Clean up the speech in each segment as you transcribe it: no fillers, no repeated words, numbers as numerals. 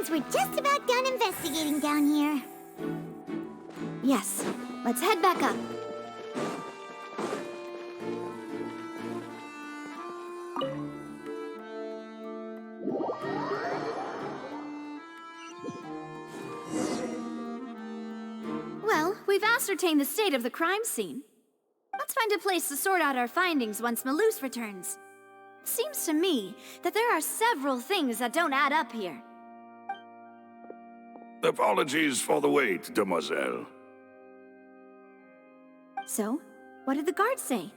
means we're just about done investigating down here. Yes, let's head back up. Well, we've ascertained the state of the crime scene. Let's find a place to sort out our findings once Malouse returns. It seems to me that there are several things that don't add up here. Apologies for the wait, demoiselle. So, what did the guards say?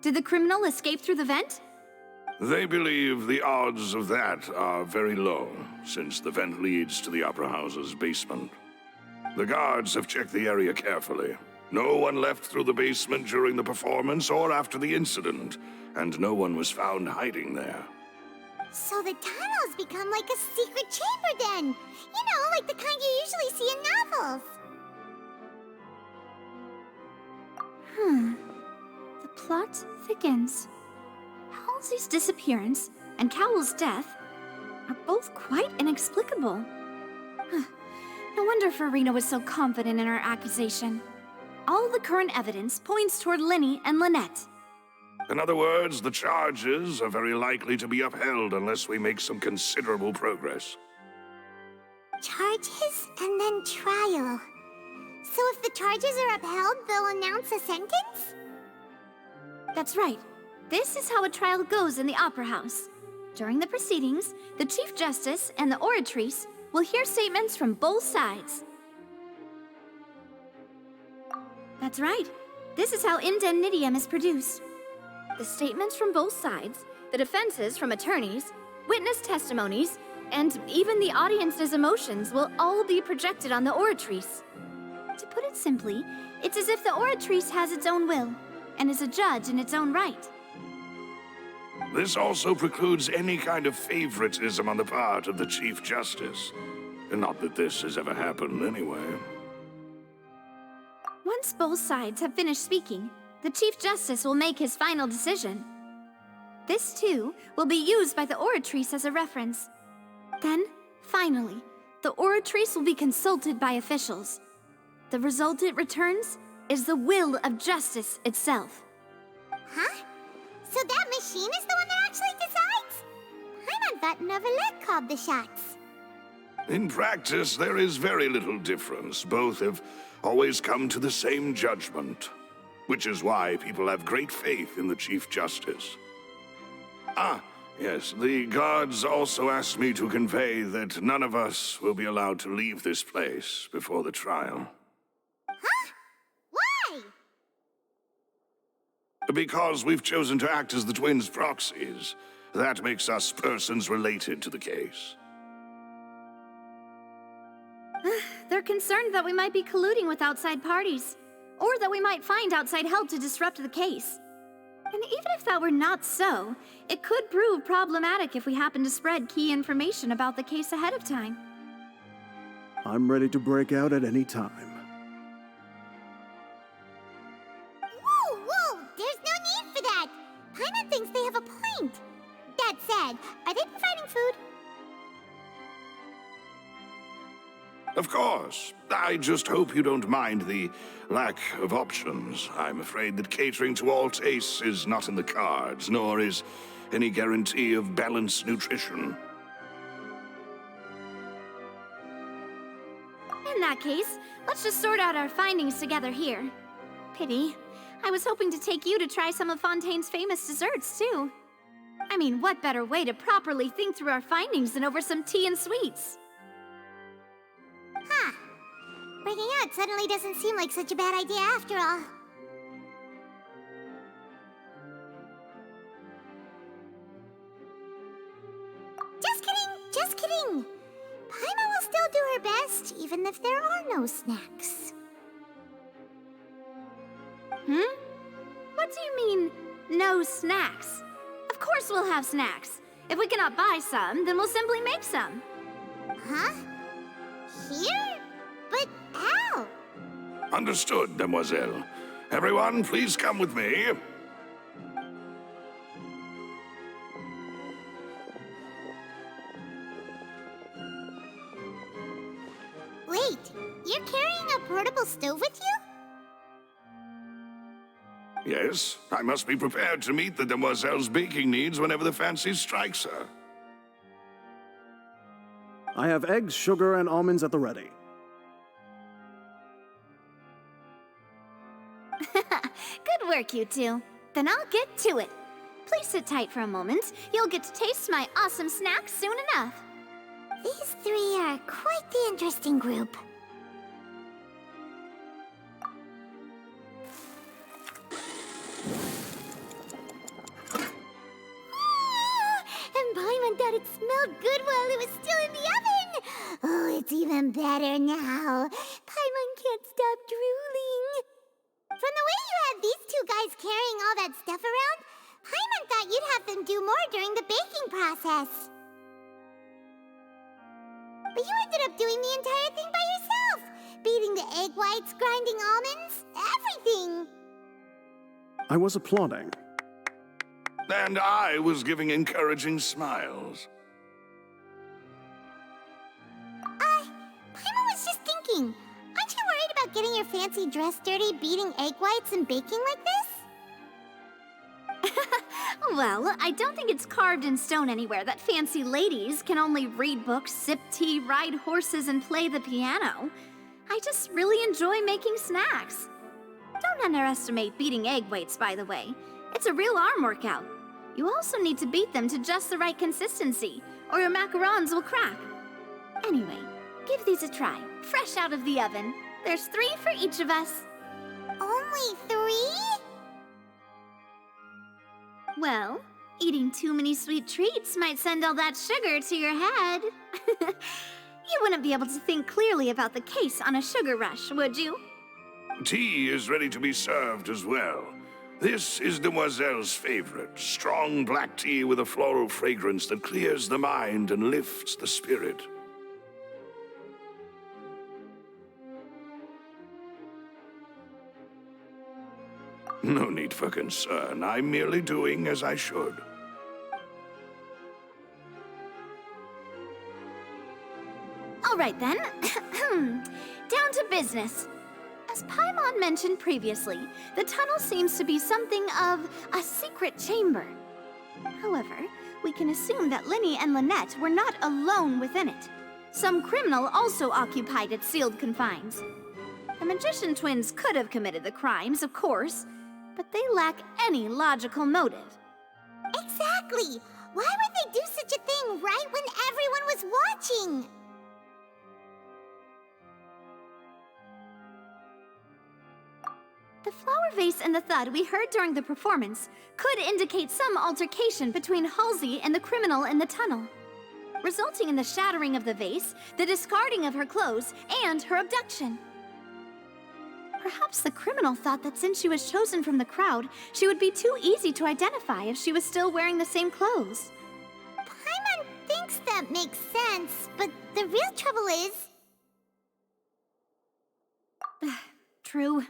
Did the criminal escape through the vent? They believe the odds of that are very low, since the vent leads to the Opera House's basement. The guards have checked the area carefully. No one left through the basement during the performance or after the incident, and no one was found hiding there. So the tunnel's become like a secret chamber then. You know, like the kind you usually see in novels. The plot thickens. Halsey's disappearance and Cowell's death are both quite inexplicable. No wonder Farina was so confident in her accusation. All the current evidence points toward Linny and Lynette. In other words, the charges are very likely to be upheld unless we make some considerable progress. Charges and then trial. So if the charges are upheld, they'll announce a sentence? That's right. This is how a trial goes in the Opera House. During the proceedings, the Chief Justice and the Oratrice will hear statements from both sides. That's right. This is how indemnitium is produced. The statements from both sides, the defenses from attorneys, witness testimonies, and even the audience's emotions will all be projected on the Oratrice. To put it simply, it's as if the Oratrice has its own will, and is a judge in its own right. This also precludes any kind of favoritism on the part of the Chief Justice. Not that this has ever happened anyway. Once both sides have finished speaking, the Chief Justice will make his final decision. This, too, will be used by the Oratrice as a reference. Then, finally, the Oratrice will be consulted by officials. The result it returns is the will of justice itself. Huh? So that machine is the one that actually decides? Paimon thought Novelette called the shots. In practice, there is very little difference. Both have always come to the same judgment, which is why people have great faith in the Chief Justice. Ah, yes, the guards also asked me to convey that none of us will be allowed to leave this place before the trial. Huh? Why? Because we've chosen to act as the twins' proxies. That makes us persons related to the case. They're concerned that we might be colluding with outside parties, or that we might find outside help to disrupt the case. And even if that were not so, it could prove problematic if we happen to spread key information about the case ahead of time. I'm ready to break out at any time. Whoa, there's no need for that. Paimon thinks they have a point. That said, are they providing food? Of course. I just hope you don't mind the lack of options. I'm afraid that catering to all tastes is not in the cards, nor is any guarantee of balanced nutrition. In that case, let's just sort out our findings together here. Pity. I was hoping to take you to try some of Fontaine's famous desserts, too. I mean, what better way to properly think through our findings than over some tea and sweets? Huh. Breaking out suddenly doesn't seem like such a bad idea after all. Just kidding. Paimon will still do her best, even if there are no snacks. What do you mean, no snacks? Of course we'll have snacks. If we cannot buy some, then we'll simply make some. Huh? Here? But how? Understood, demoiselle. Everyone, please come with me. you're carrying a portable stove with you? Yes, I must be prepared to meet the demoiselle's baking needs whenever the fancy strikes her. I have eggs, sugar, and almonds at the ready. Good work, you two. Then I'll get to it. Please sit tight for a moment. You'll get to taste my awesome snacks soon enough. These three are quite the interesting group. And Paimon thought it smelled good while it was still in the oven. Oh, it's even better now. Paimon can't stop drooling. From the way you had these two guys carrying all that stuff around, Paimon thought you'd have them do more during the baking process. But you ended up doing the entire thing by yourself. Beating the egg whites, grinding almonds, everything. I was applauding. And I was giving encouraging smiles. Paimon was just thinking, aren't you worried about getting your fancy dress dirty beating egg whites and baking like this? Well, I don't think it's carved in stone anywhere that fancy ladies can only read books, sip tea, ride horses, and play the piano. I just really enjoy making snacks. Don't underestimate beating egg whites, by the way. It's a real arm workout. You also need to beat them to just the right consistency, or your macarons will crack. Anyway, give these a try, fresh out of the oven. There's 3 for each of us. Only 3? Well, eating too many sweet treats might send all that sugar to your head. You wouldn't be able to think clearly about the case on a sugar rush, would you? Tea is ready to be served as well. This is Demoiselle's favorite, strong black tea with a floral fragrance that clears the mind and lifts the spirit. No need for concern. I'm merely doing as I should. All right then. Down to business. As Paimon mentioned previously, the tunnel seems to be something of a secret chamber. However, we can assume that Linny and Lynette were not alone within it. Some criminal also occupied its sealed confines. The magician twins could have committed the crimes, of course, but they lack any logical motive. Exactly! Why would they do such a thing right when everyone was watching? The flower vase and the thud we heard during the performance could indicate some altercation between Halsey and the criminal in the tunnel, resulting in the shattering of the vase, the discarding of her clothes, and her abduction. Perhaps the criminal thought that since she was chosen from the crowd, she would be too easy to identify if she was still wearing the same clothes. Paimon thinks that makes sense, but the real trouble is... True.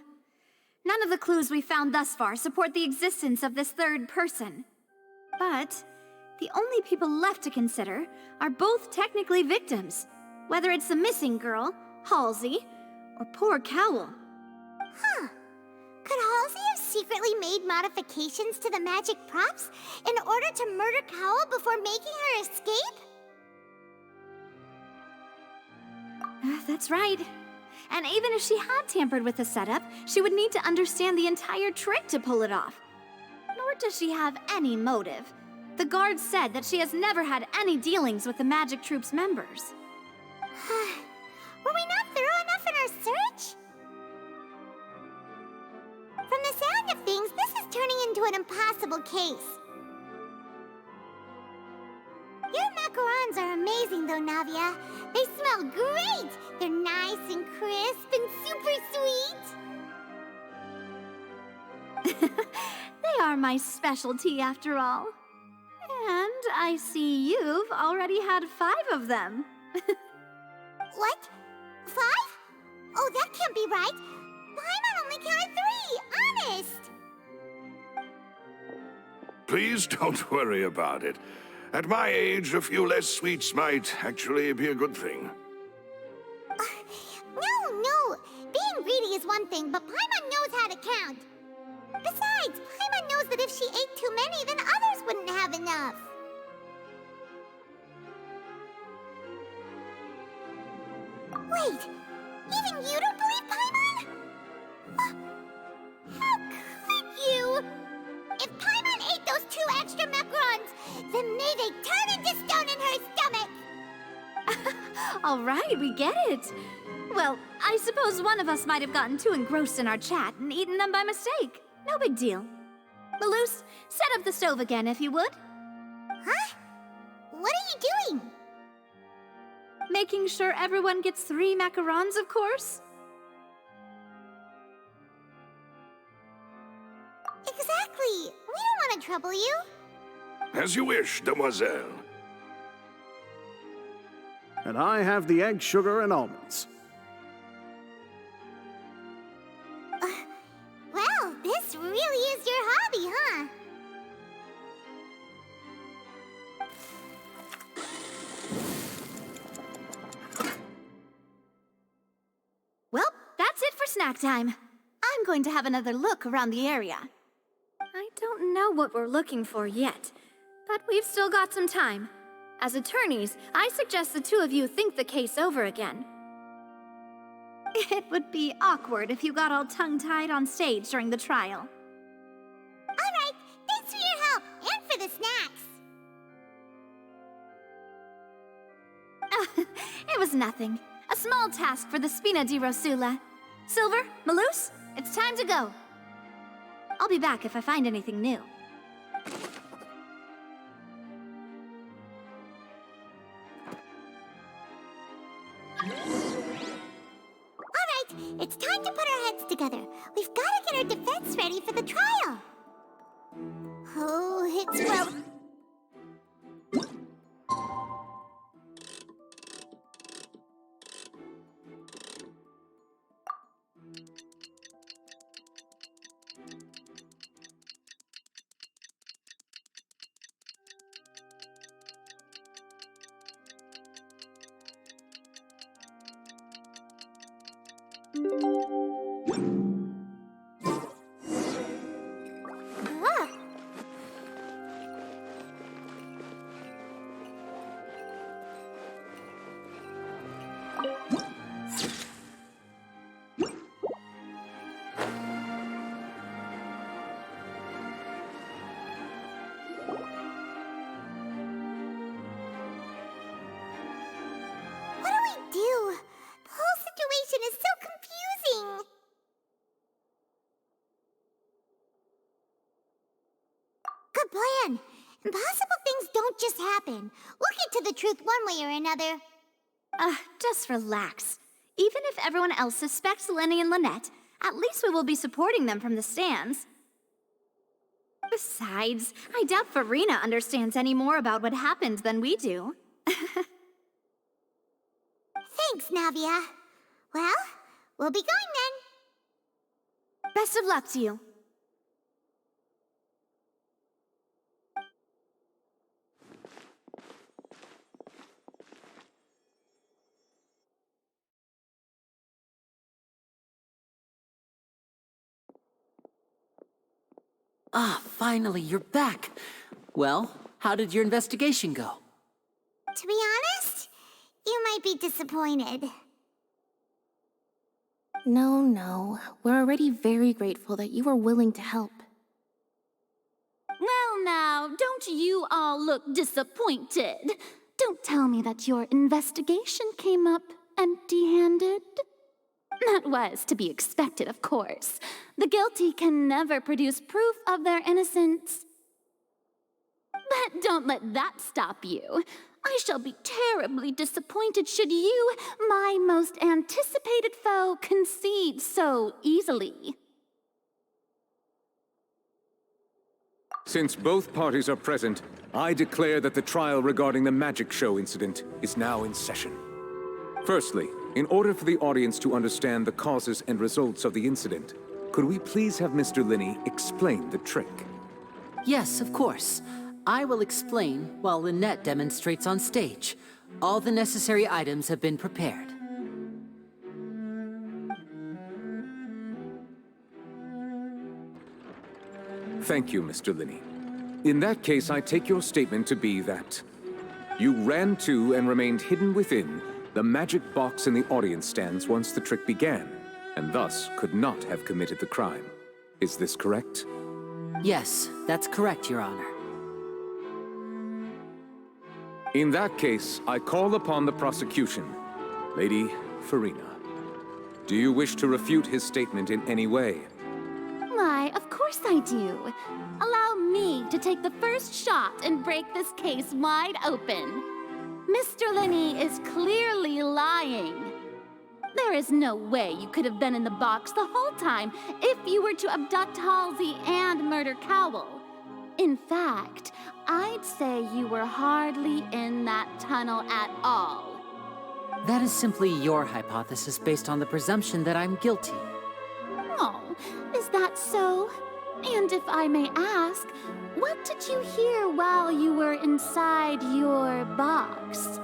None of the clues we found thus far support the existence of this third person. But the only people left to consider are both technically victims, whether it's the missing girl, Halsey, or poor Cowl. Huh. Could Halsey have secretly made modifications to the magic props in order to murder Cowl before making her escape? That's right. And even if she had tampered with the setup, she would need to understand the entire trick to pull it off. Nor does she have any motive. The guards said that she has never had any dealings with the Magic Troop's members. Were we not thorough enough in our search? From the sound of things, this is turning into an impossible case. Your macarons are amazing, though, Navia. They smell great! They're nice and crisp and super sweet. They are my specialty, after all. And I see you've already had 5 of them. What? 5? Oh, that can't be right. Paimon only counted 3, honest. Please don't worry about it. At my age, a few less sweets might actually be a good thing. No, many, then others wouldn't have enough. Wait, even you don't believe Paimon? How could you? If Paimon ate those 2 extra macarons, then may they turn into stone in her stomach! All right, we get it. Well, I suppose one of us might have gotten too engrossed in our chat and eaten them by mistake. No big deal. Malus, set up the stove again, if you would. Huh? What are you doing? Making sure everyone gets 3 macarons, of course. Exactly. We don't want to trouble you. As you wish, demoiselle. And I have the egg, sugar, and almonds. Well, this really is your hobby, huh? Well, that's it for snack time. I'm going to have another look around the area. I don't know what we're looking for yet, but we've still got some time. As attorneys, I suggest the 2 of you think the case over again. It would be awkward if you got all tongue-tied on stage during the trial. All right, thanks for your help and for the snacks. It was nothing. A small task for the Spina di Rosula. Silver, Malus, it's time to go. I'll be back if I find anything new. It's time to put our heads together. We've got to get our defense ready for the trial. Oh, it's well... Ah. What do we do? The whole situation is so confusing. Good plan. Impossible things don't just happen. We'll get to the truth one way or another. Just relax. Even if everyone else suspects Lenny and Lynette, at least we will be supporting them from the stands. Besides, I doubt Farina understands any more about what happened than we do. Thanks, Navia. Well, we'll be going then. Best of luck to you. Ah, finally, you're back. Well, how did your investigation go? To be honest, you might be disappointed. No. We're already very grateful that you were willing to help. Well now, don't you all look disappointed? Don't tell me that your investigation came up empty-handed. That was to be expected, of course. The guilty can never produce proof of their innocence. But don't let that stop you. I shall be terribly disappointed should you, my most anticipated foe, concede so easily. Since both parties are present, I declare that the trial regarding the magic show incident is now in session. Firstly, in order for the audience to understand the causes and results of the incident, could we please have Mr. Linney explain the trick? Yes, of course. I will explain while Lynette demonstrates on stage. All the necessary items have been prepared. Thank you, Mr. Linney. In that case, I take your statement to be that you ran to and remained hidden within the magic box in the audience stands once the trick began, and thus could not have committed the crime. Is this correct? Yes, that's correct, Your Honor. In that case, I call upon the prosecution. Lady Farina, do you wish to refute his statement in any way? Why, of course I do. Allow me to take the first shot and break this case wide open. Mr. Linney is clearly lying. There is no way you could have been in the box the whole time if you were to abduct Halsey and murder Cowell. In fact, I'd say you were hardly in that tunnel at all. That is simply your hypothesis based on the presumption that I'm guilty. Oh, is that so? And if I may ask, what did you hear while you were inside your box?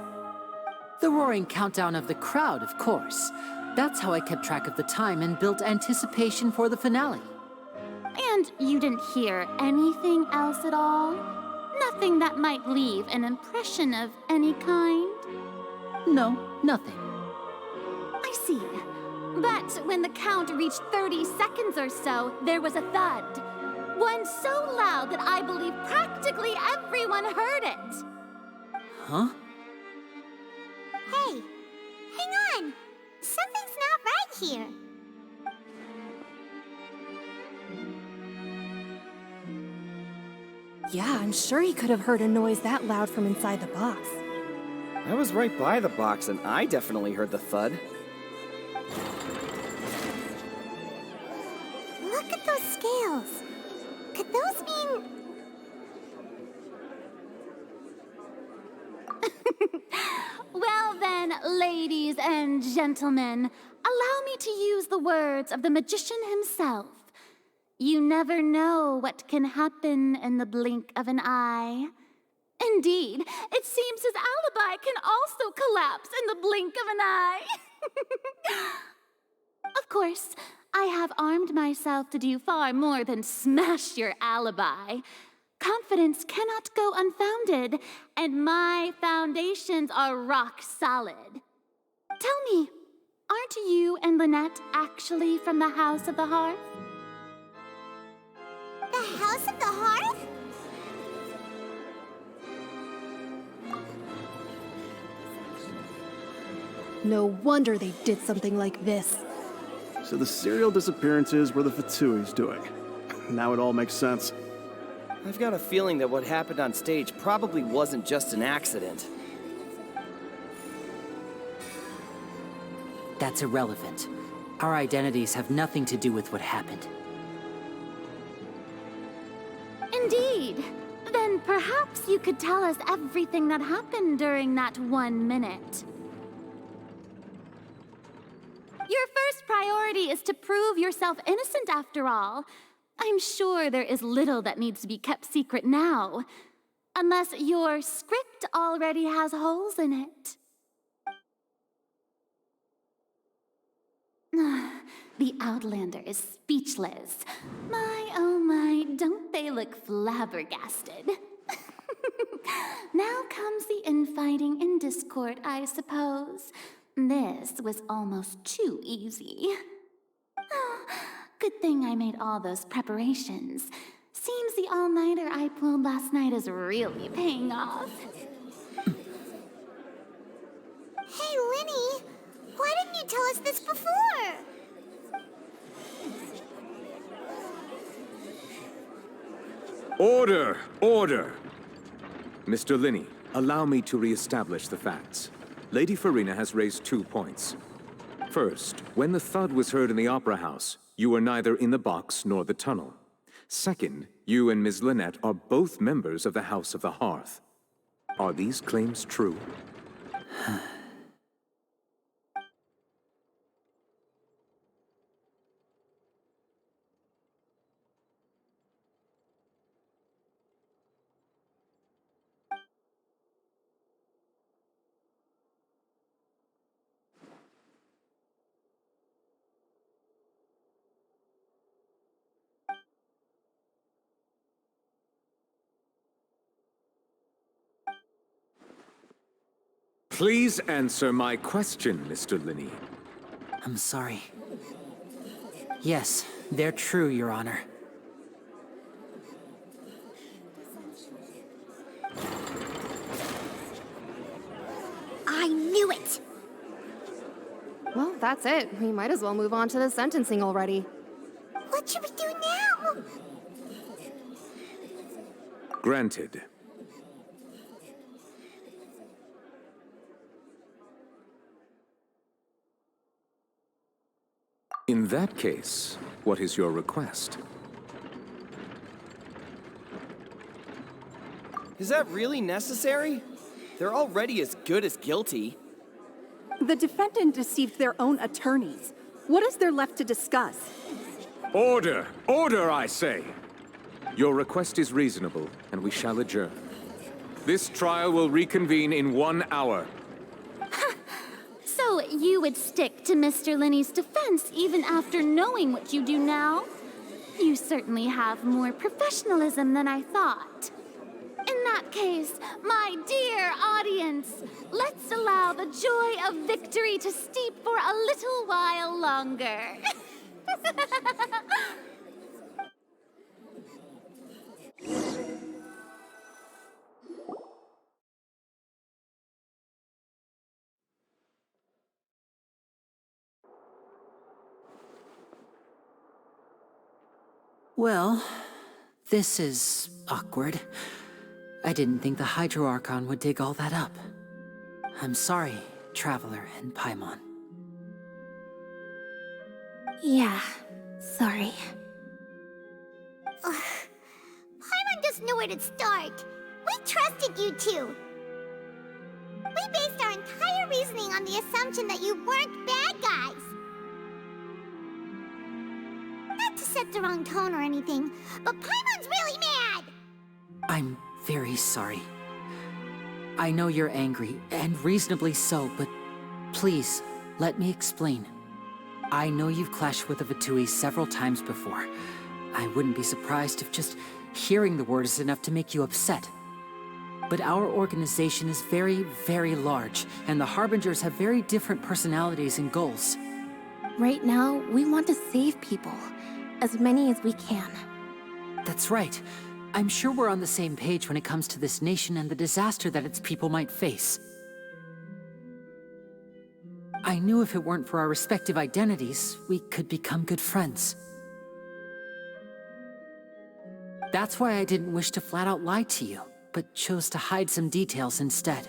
The roaring countdown of the crowd, of course. That's how I kept track of the time and built anticipation for the finale. And you didn't hear anything else at all? Nothing that might leave an impression of any kind? No, nothing. I see. But when the count reached 30 seconds or so, there was a thud. One so loud that I believe practically everyone heard it. Huh? Hey, hang on! Something's not right here. Yeah, I'm sure he could have heard a noise that loud from inside the box. I was right by the box, and I definitely heard the thud. Look at those scales. Could those mean... Well then, ladies and gentlemen, allow me to use the words of the magician himself. You never know what can happen in the blink of an eye. Indeed, it seems his alibi can also collapse in the blink of an eye. Of course, I have armed myself to do far more than smash your alibi. Confidence cannot go unfounded, and my foundations are rock solid. Tell me, aren't you and Lynette actually from the House of the Hearth? The House of the Hearth? No wonder they did something like this. So the serial disappearances were the Fatsui's doing. Now it all makes sense. I've got a feeling that what happened on stage probably wasn't just an accident. That's irrelevant. Our identities have nothing to do with what happened. Indeed. Then perhaps you could tell us everything that happened during that 1 minute. Your first priority is to prove yourself innocent, after all. I'm sure there is little that needs to be kept secret now, unless your script already has holes in it. The Outlander is speechless. My, oh my, don't they look flabbergasted? Now comes the infighting and discord, I suppose. This was almost too easy. Good thing I made all those preparations. Seems the all-nighter I pulled last night is really paying off. Hey, Linny, why didn't you tell us this before? Order! Order! Mr. Linney, allow me to re-establish the facts. Lady Farina has raised 2 points. First, when the thud was heard in the Opera House, you were neither in the box nor the tunnel. Second, you and Ms. Lynette are both members of the House of the Hearth. Are these claims true? Please answer my question, Mr. Linney. I'm sorry. Yes, they're true, Your Honor. I knew it! Well, that's it. We might as well move on to the sentencing already. What should we do now? Granted. In that case, what is your request? Is that really necessary? They're already as good as guilty. The defendant deceived their own attorneys. What is there left to discuss? Order! Order, I say! Your request is reasonable, and we shall adjourn. This trial will reconvene in 1 hour. So you would stick to Mr. Linney's defense even after knowing what you do now? You certainly have more professionalism than I thought. In that case, my dear audience, let's allow the joy of victory to steep for a little while longer. Well, this is awkward. I didn't think the Hydro Archon would dig all that up. I'm sorry, Traveler and Paimon. Yeah, sorry. Paimon doesn't know where to start. We trusted you two. We based our entire reasoning on the assumption that you weren't bad guys. Not to set the wrong tone or anything, but Paimon's really mad! I'm very sorry. I know you're angry, and reasonably so, but please, let me explain. I know you've clashed with the Fatui several times before. I wouldn't be surprised if just hearing the word is enough to make you upset. But our organization is very, very large, and the Harbingers have very different personalities and goals. Right now, we want to save people. As many as we can. That's right. I'm sure we're on the same page when it comes to this nation and the disaster that its people might face. I knew if it weren't for our respective identities, we could become good friends. That's why I didn't wish to flat out lie to you, but chose to hide some details instead.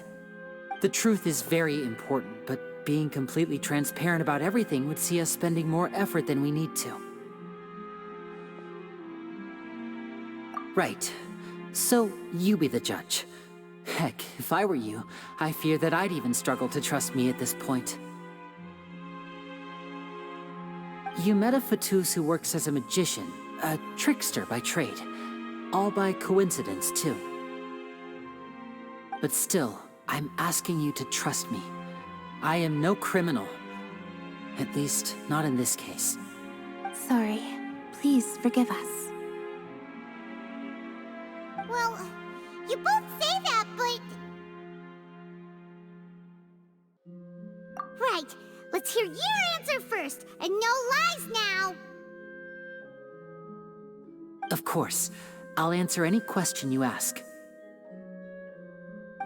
The truth is very important, but being completely transparent about everything would see us spending more effort than we need to. Right. So, you be the judge. Heck, if I were you, I fear that I'd even struggle to trust me at this point. You met a Fatus who works as a magician, a trickster by trade. All by coincidence, too. But still, I'm asking you to trust me. I am no criminal. At least, not in this case. Sorry. Please forgive us. Well, you both say that, but... Right, let's hear your answer first, and no lies now! Of course. I'll answer any question you ask.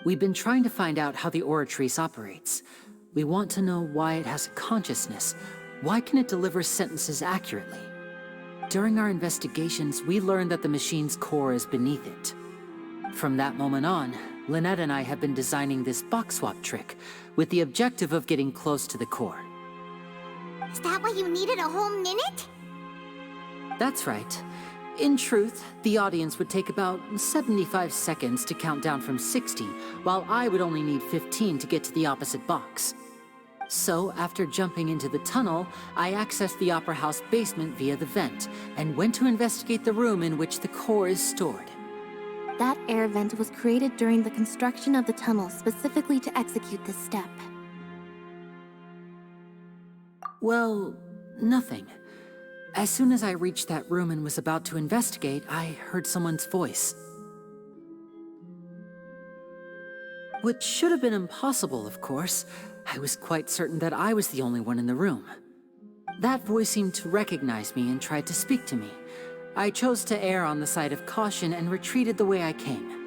We've been trying to find out how the Oratrice operates. We want to know why it has a consciousness. Why can it deliver sentences accurately? During our investigations, we learned that the machine's core is beneath it. From that moment on, Lynette and I have been designing this box swap trick, with the objective of getting close to the core. Is that why you needed a whole minute? That's right. In truth, the audience would take about 75 seconds to count down from 60, while I would only need 15 to get to the opposite box. So, after jumping into the tunnel, I accessed the Opera House basement via the vent, and went to investigate the room in which the core is stored. That air vent was created during the construction of the tunnel specifically to execute this step. Well, nothing. As soon as I reached that room and was about to investigate, I heard someone's voice. Which should have been impossible, of course. I was quite certain that I was the only one in the room. That voice seemed to recognize me and tried to speak to me. I chose to err on the side of caution and retreated the way I came.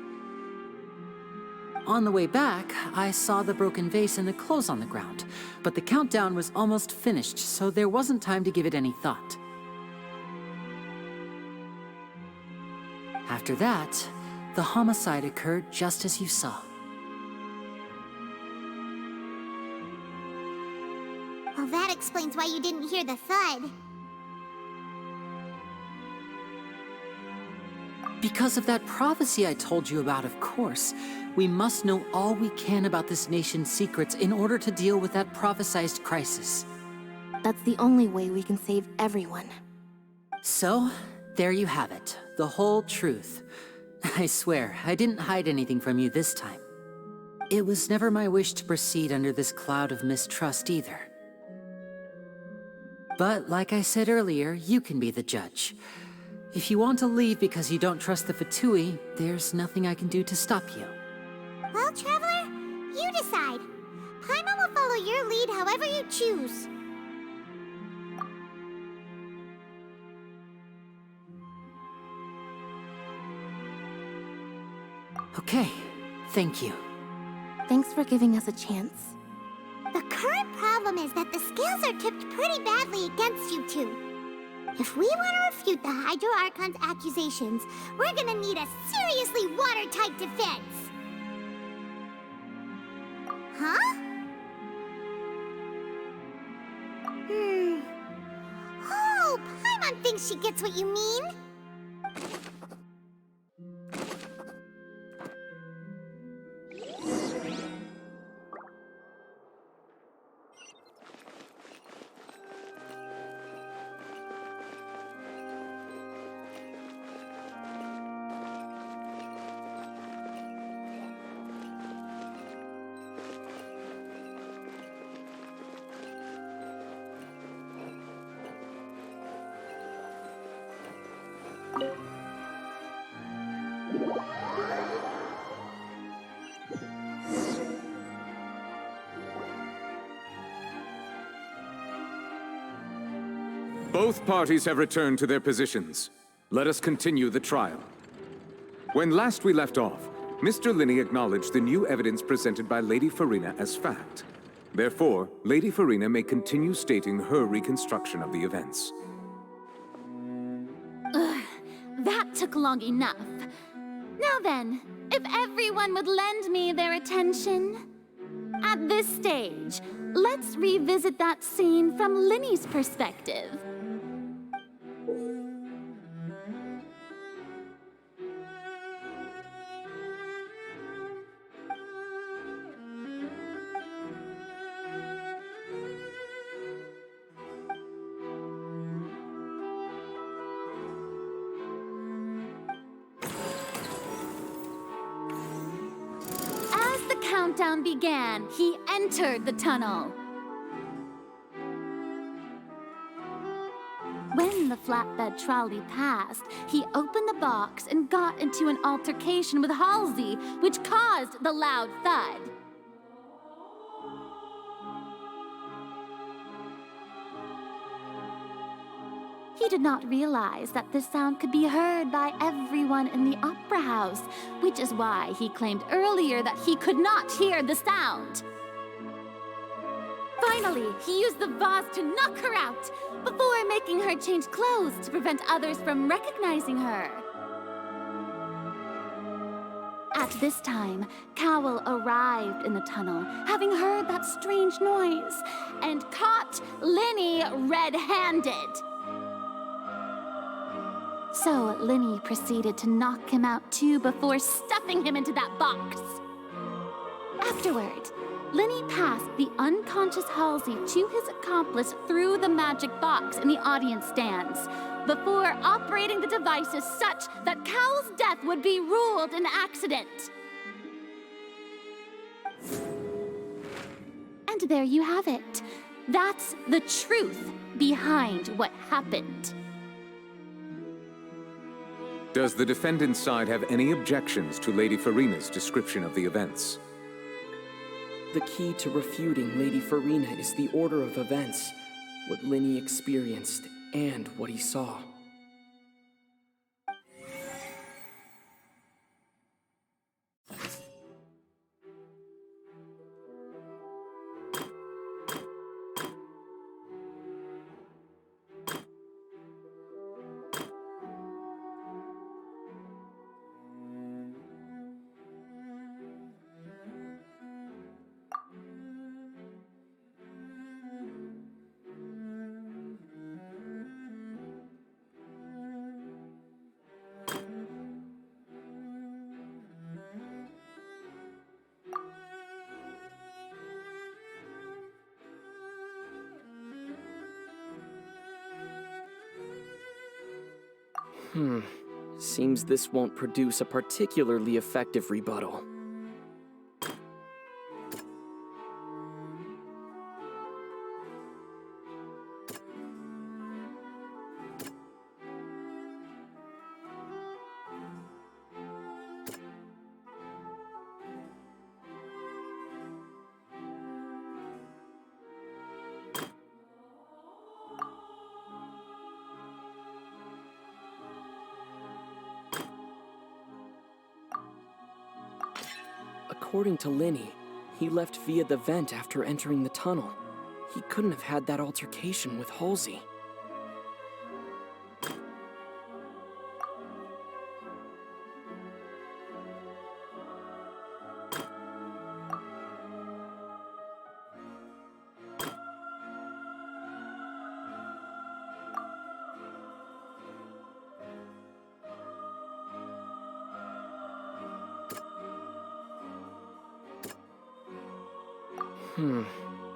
On the way back, I saw the broken vase and the clothes on the ground, but the countdown was almost finished, so there wasn't time to give it any thought. After that, the homicide occurred just as you saw. Well, that explains why you didn't hear the thud. Because of that prophecy I told you about, of course. We must know all we can about this nation's secrets in order to deal with that prophesized crisis. That's the only way we can save everyone. So, there you have it. The whole truth. I swear, I didn't hide anything from you this time. It was never my wish to proceed under this cloud of mistrust either. But like I said earlier, you can be the judge. If you want to leave because you don't trust the Fatui, there's nothing I can do to stop you. Well, Traveler, you decide. Paimon will follow your lead however you choose. Okay, thank you. Thanks for giving us a chance. The current problem is that the scales are tipped pretty badly against you two. If we want to refute the Hydro Archon's accusations, we're gonna need a seriously watertight defense. Huh? Oh, Paimon thinks she gets what you mean. Both parties have returned to their positions. Let us continue the trial. When last we left off, Mr. Linney acknowledged the new evidence presented by Lady Farina as fact. Therefore, Lady Farina may continue stating her reconstruction of the events. That took long enough. Now then, if everyone would lend me their attention. At this stage, let's revisit that scene from Linney's perspective. Countdown began, he entered the tunnel. When the flatbed trolley passed, he opened the box and got into an altercation with Halsey, which caused the loud thud. He did not realize that this sound could be heard by everyone in the opera house, which is why he claimed earlier that he could not hear the sound. Finally, he used the vase to knock her out, before making her change clothes to prevent others from recognizing her. At this time, Cowell arrived in the tunnel, having heard that strange noise, and caught Linney red-handed. So Linney proceeded to knock him out too before stuffing him into that box. Afterward, Linney passed the unconscious Halsey to his accomplice through the magic box in the audience stands, before operating the devices such that Cowell's death would be ruled an accident. And there you have it. That's the truth behind what happened. Does the defendant's side have any objections to Lady Farina's description of the events? the key to refuting Lady Farina is the order of events, what Linny experienced, and what he saw. Seems this won't produce a particularly effective rebuttal. According to Linny, he left via the vent after entering the tunnel. He couldn't have had that altercation with Halsey.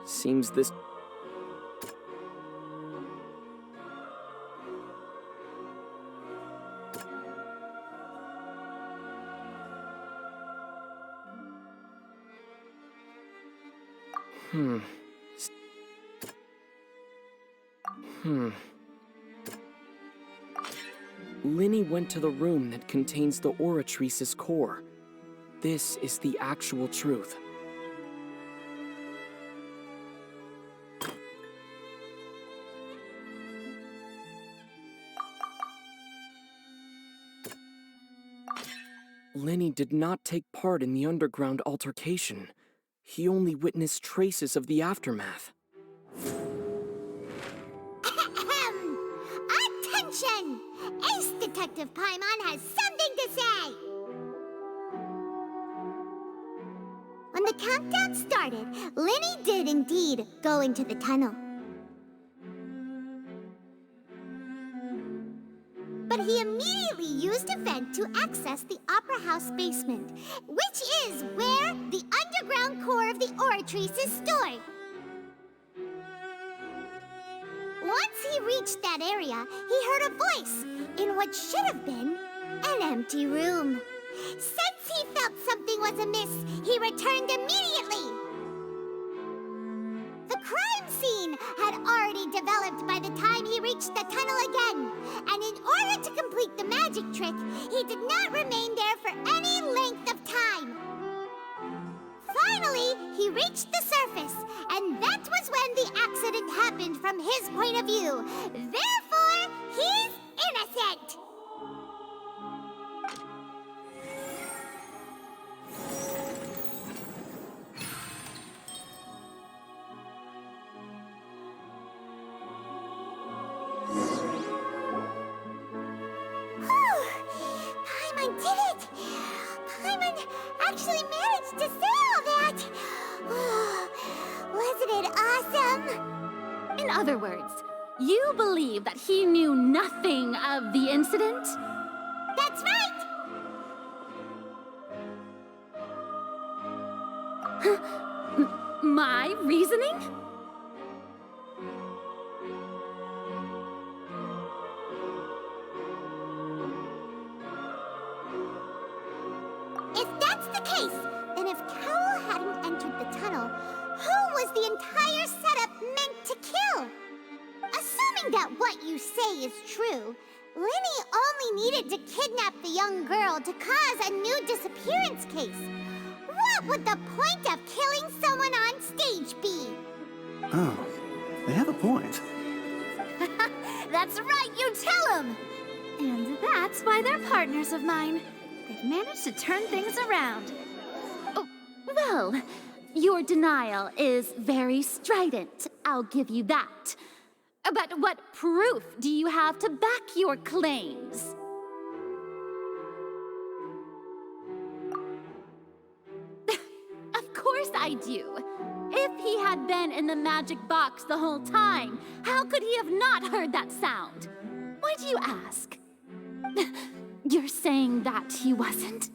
Seems this... Linny went to the room that contains the Oratrice's core. This is the actual truth. Linny did not take part in the underground altercation. He only witnessed traces of the aftermath. Attention! Ace Detective Paimon has something to say! When the countdown started, Linny did indeed go into the tunnel. But he immediately used a vent to access the Opera House basement, which is where the underground core of the Oratrice is stored. Once he reached that area, he heard a voice in what should have been an empty room. Since he felt something was amiss, he returned immediately. The crime scene had already developed by the time he reached the tunnel again, and in order to complete the magic trick, he did not remain there for any length of time. Finally, he reached the surface, and that was when the accident happened from his point of view. Therefore, he's innocent! Paimon did it! Paimon actually managed to say all that! Wasn't it awesome? In other words, you believe that he knew nothing of the incident? That's right! My reasoning? If that's the case, then if Carol hadn't entered the tunnel, who was the entire setup meant to kill? Assuming that what you say is true, Linny only needed to kidnap the young girl to cause a new disappearance case. What what would the point of killing someone on stage be? Oh, they have a point. That's right, you tell them! And that's why they're partners of mine. They've managed to turn things around. Oh, well, your denial is very strident, I'll give you that. But what proof do you have to back your claims? Of course I do. If he had been in the magic box the whole time, how could he have not heard that sound? Why do you ask? You're saying that he wasn't?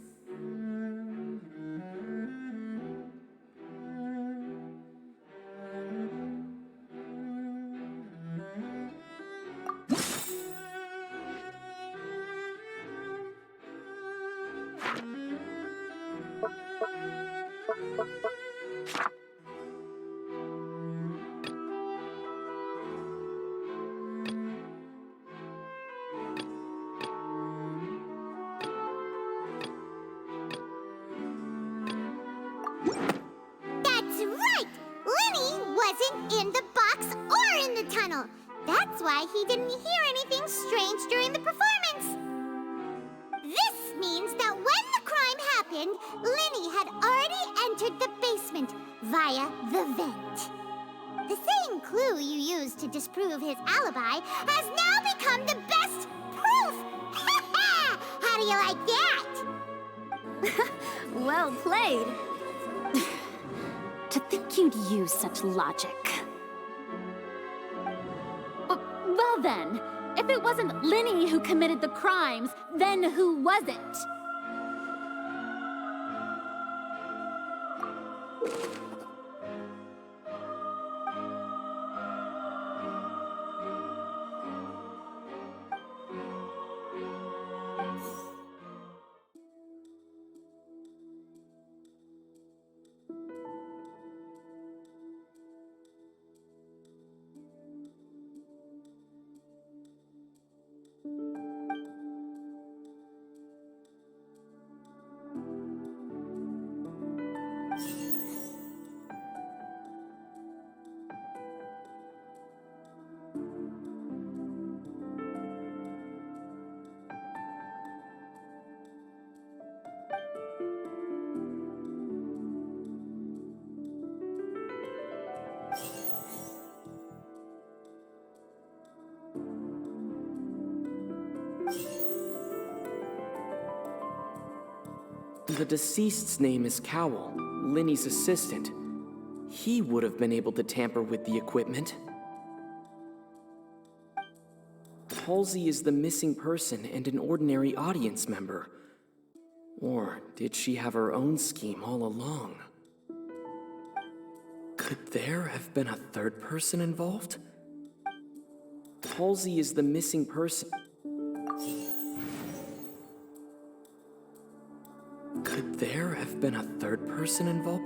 That's right! Lenny wasn't in the box or in the tunnel. That's why he didn't hear anything strange during the performance. This means that when the crime happened, Lenny had already entered the basement via the vent. The same clue you used to disprove his alibi has now become the best proof! How do you like that? Well played. To think you'd use such logic. Well then, if it wasn't Lenny who committed the crimes, then who was it? The deceased's name is Cowell, Lenny's assistant. He would have been able to tamper with the equipment. Halsey is the missing person and an ordinary audience member. Or did she have her own scheme all along? Could there have been a third person involved? Halsey is the missing person. Could there have been a third person involved?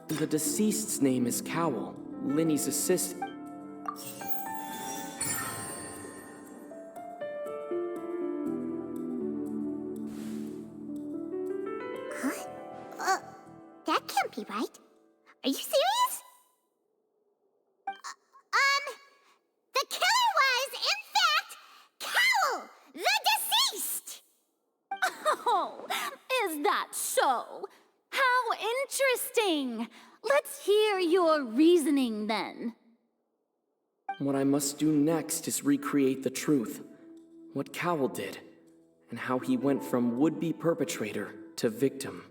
The deceased's name is Cowell, Lenny's assistant. Huh? That can't be right. Are you serious? The killer was, in fact, Cowell, the deceased! Oh, is that so? How interesting! Let's hear your reasoning then. What I must do next is recreate the truth. What Cowell did, and how he went from would-be perpetrator to victim.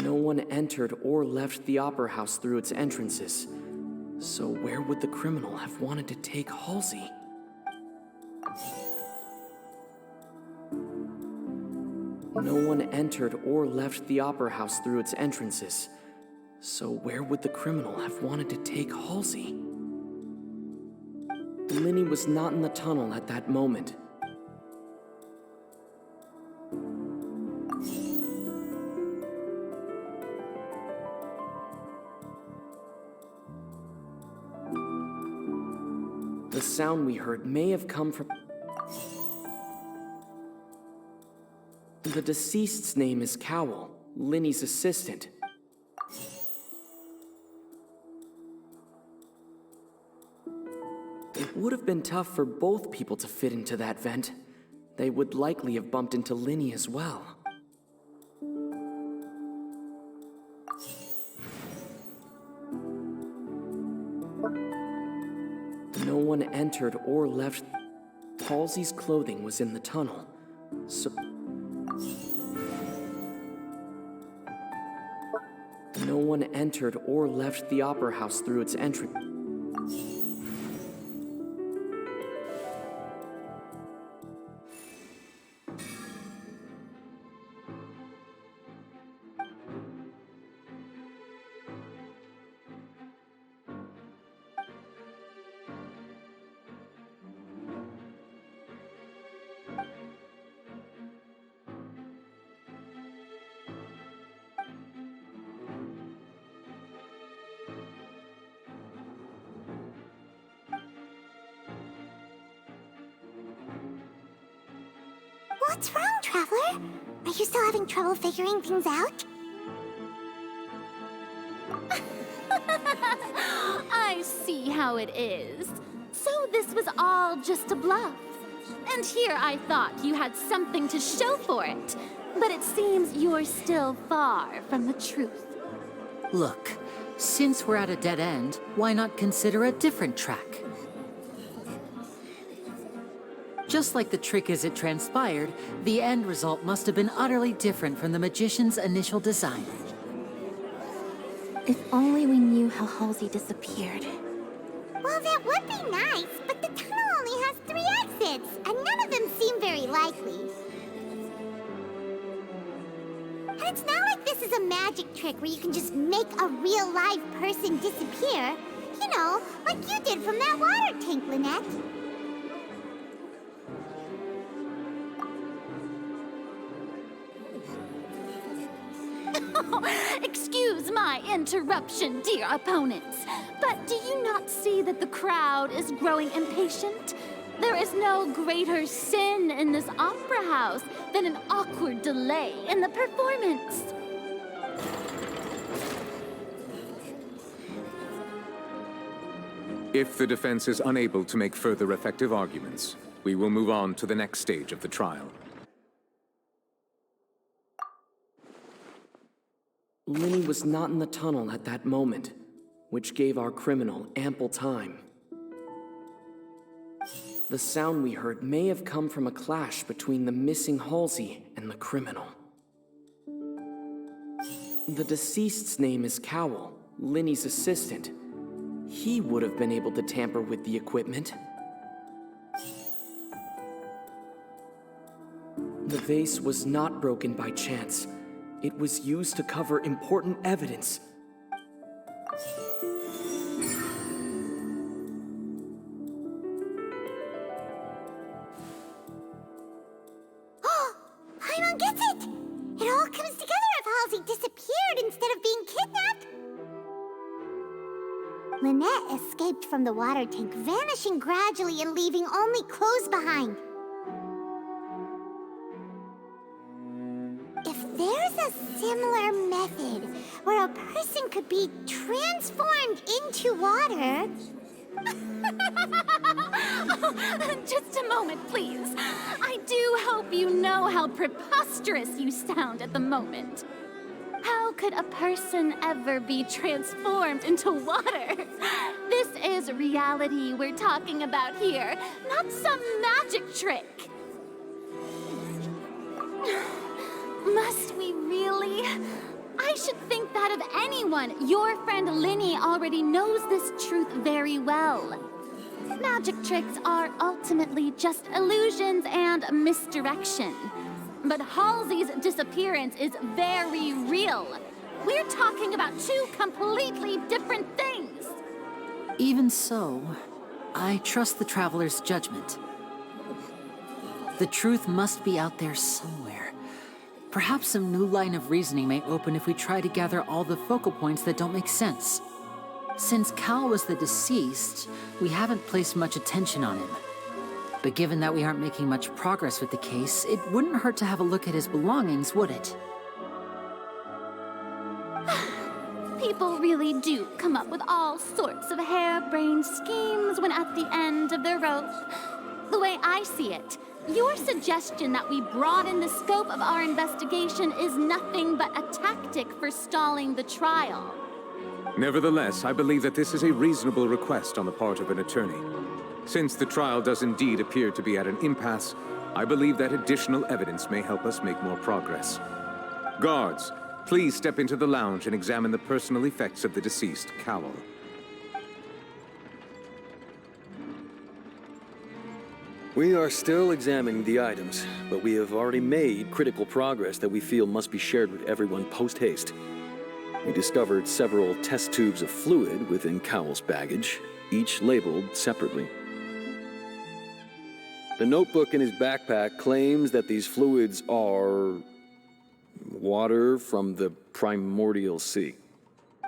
No one entered or left the Opera House through its entrances. So where would the criminal have wanted to take Halsey? No one entered or left the Opera House through its entrances. So where would the criminal have wanted to take Halsey? Lenny was not in the tunnel at that moment. The sound we heard may have come from... The deceased's name is Cowell, Linny's assistant. It would have been tough for both people to fit into that vent. They would likely have bumped into Linny as well. No one entered or left. Halsey's clothing was in the tunnel, so... No one entered or left the Opera House through its entrance. What's wrong, Traveler? Are you still having trouble figuring things out? I see how it is. So this was all just a bluff. And here I thought you had something to show for it. But it seems you're still far from the truth. Look, since we're at a dead end, why not consider a different track? Just like the trick as it transpired, the end result must have been utterly different from the magician's initial design. If only we knew how Halsey disappeared. Well, that would be nice, but the tunnel only has 3 exits, and none of them seem very likely. And it's not like this is a magic trick where you can just make a real live person disappear. You know, like you did from that water tank, Lynette. Excuse my interruption, dear opponents, but do you not see that the crowd is growing impatient? There is no greater sin in this opera house than an awkward delay in the performance. If the defense is unable to make further effective arguments, we will move on to the next stage of the trial. Linny was not in the tunnel at that moment, which gave our criminal ample time. The sound we heard may have come from a clash between the missing Halsey and the criminal. The deceased's name is Cowell, Linny's assistant. He would have been able to tamper with the equipment. The vase was not broken by chance. It was used to cover important evidence. Oh, Paimon gets it! It all comes together if Halsey disappeared instead of being kidnapped. Lynette escaped from the water tank, vanishing gradually and leaving only clothes behind. If there's a similar method where a person could be transformed into water... Just a moment, please. I do hope you know how preposterous you sound at the moment. How could a person ever be transformed into water? This is reality we're talking about here, not some magic trick. Must we really? I should think that of anyone. Your friend Linny already knows this truth very well. Magic tricks are ultimately just illusions and misdirection. But Halsey's disappearance is very real. We're talking about 2 completely different things. Even so, I trust the Traveler's judgment. The truth must be out there somewhere. Perhaps some new line of reasoning may open if we try to gather all the focal points that don't make sense. Since Cal was the deceased, we haven't placed much attention on him. But given that we aren't making much progress with the case, it wouldn't hurt to have a look at his belongings, would it? People really do come up with all sorts of harebrained schemes when at the end of their rope. The way I see it, your suggestion that we broaden the scope of our investigation is nothing but a tactic for stalling the trial. Nevertheless, I believe that this is a reasonable request on the part of an attorney. Since the trial does indeed appear to be at an impasse, I believe that additional evidence may help us make more progress. Guards, please step into the lounge and examine the personal effects of the deceased Cowell. We are still examining the items, but we have already made critical progress that we feel must be shared with everyone post-haste. We discovered several test tubes of fluid within Cowell's baggage, each labeled separately. The notebook in his backpack claims that these fluids are water from the primordial sea.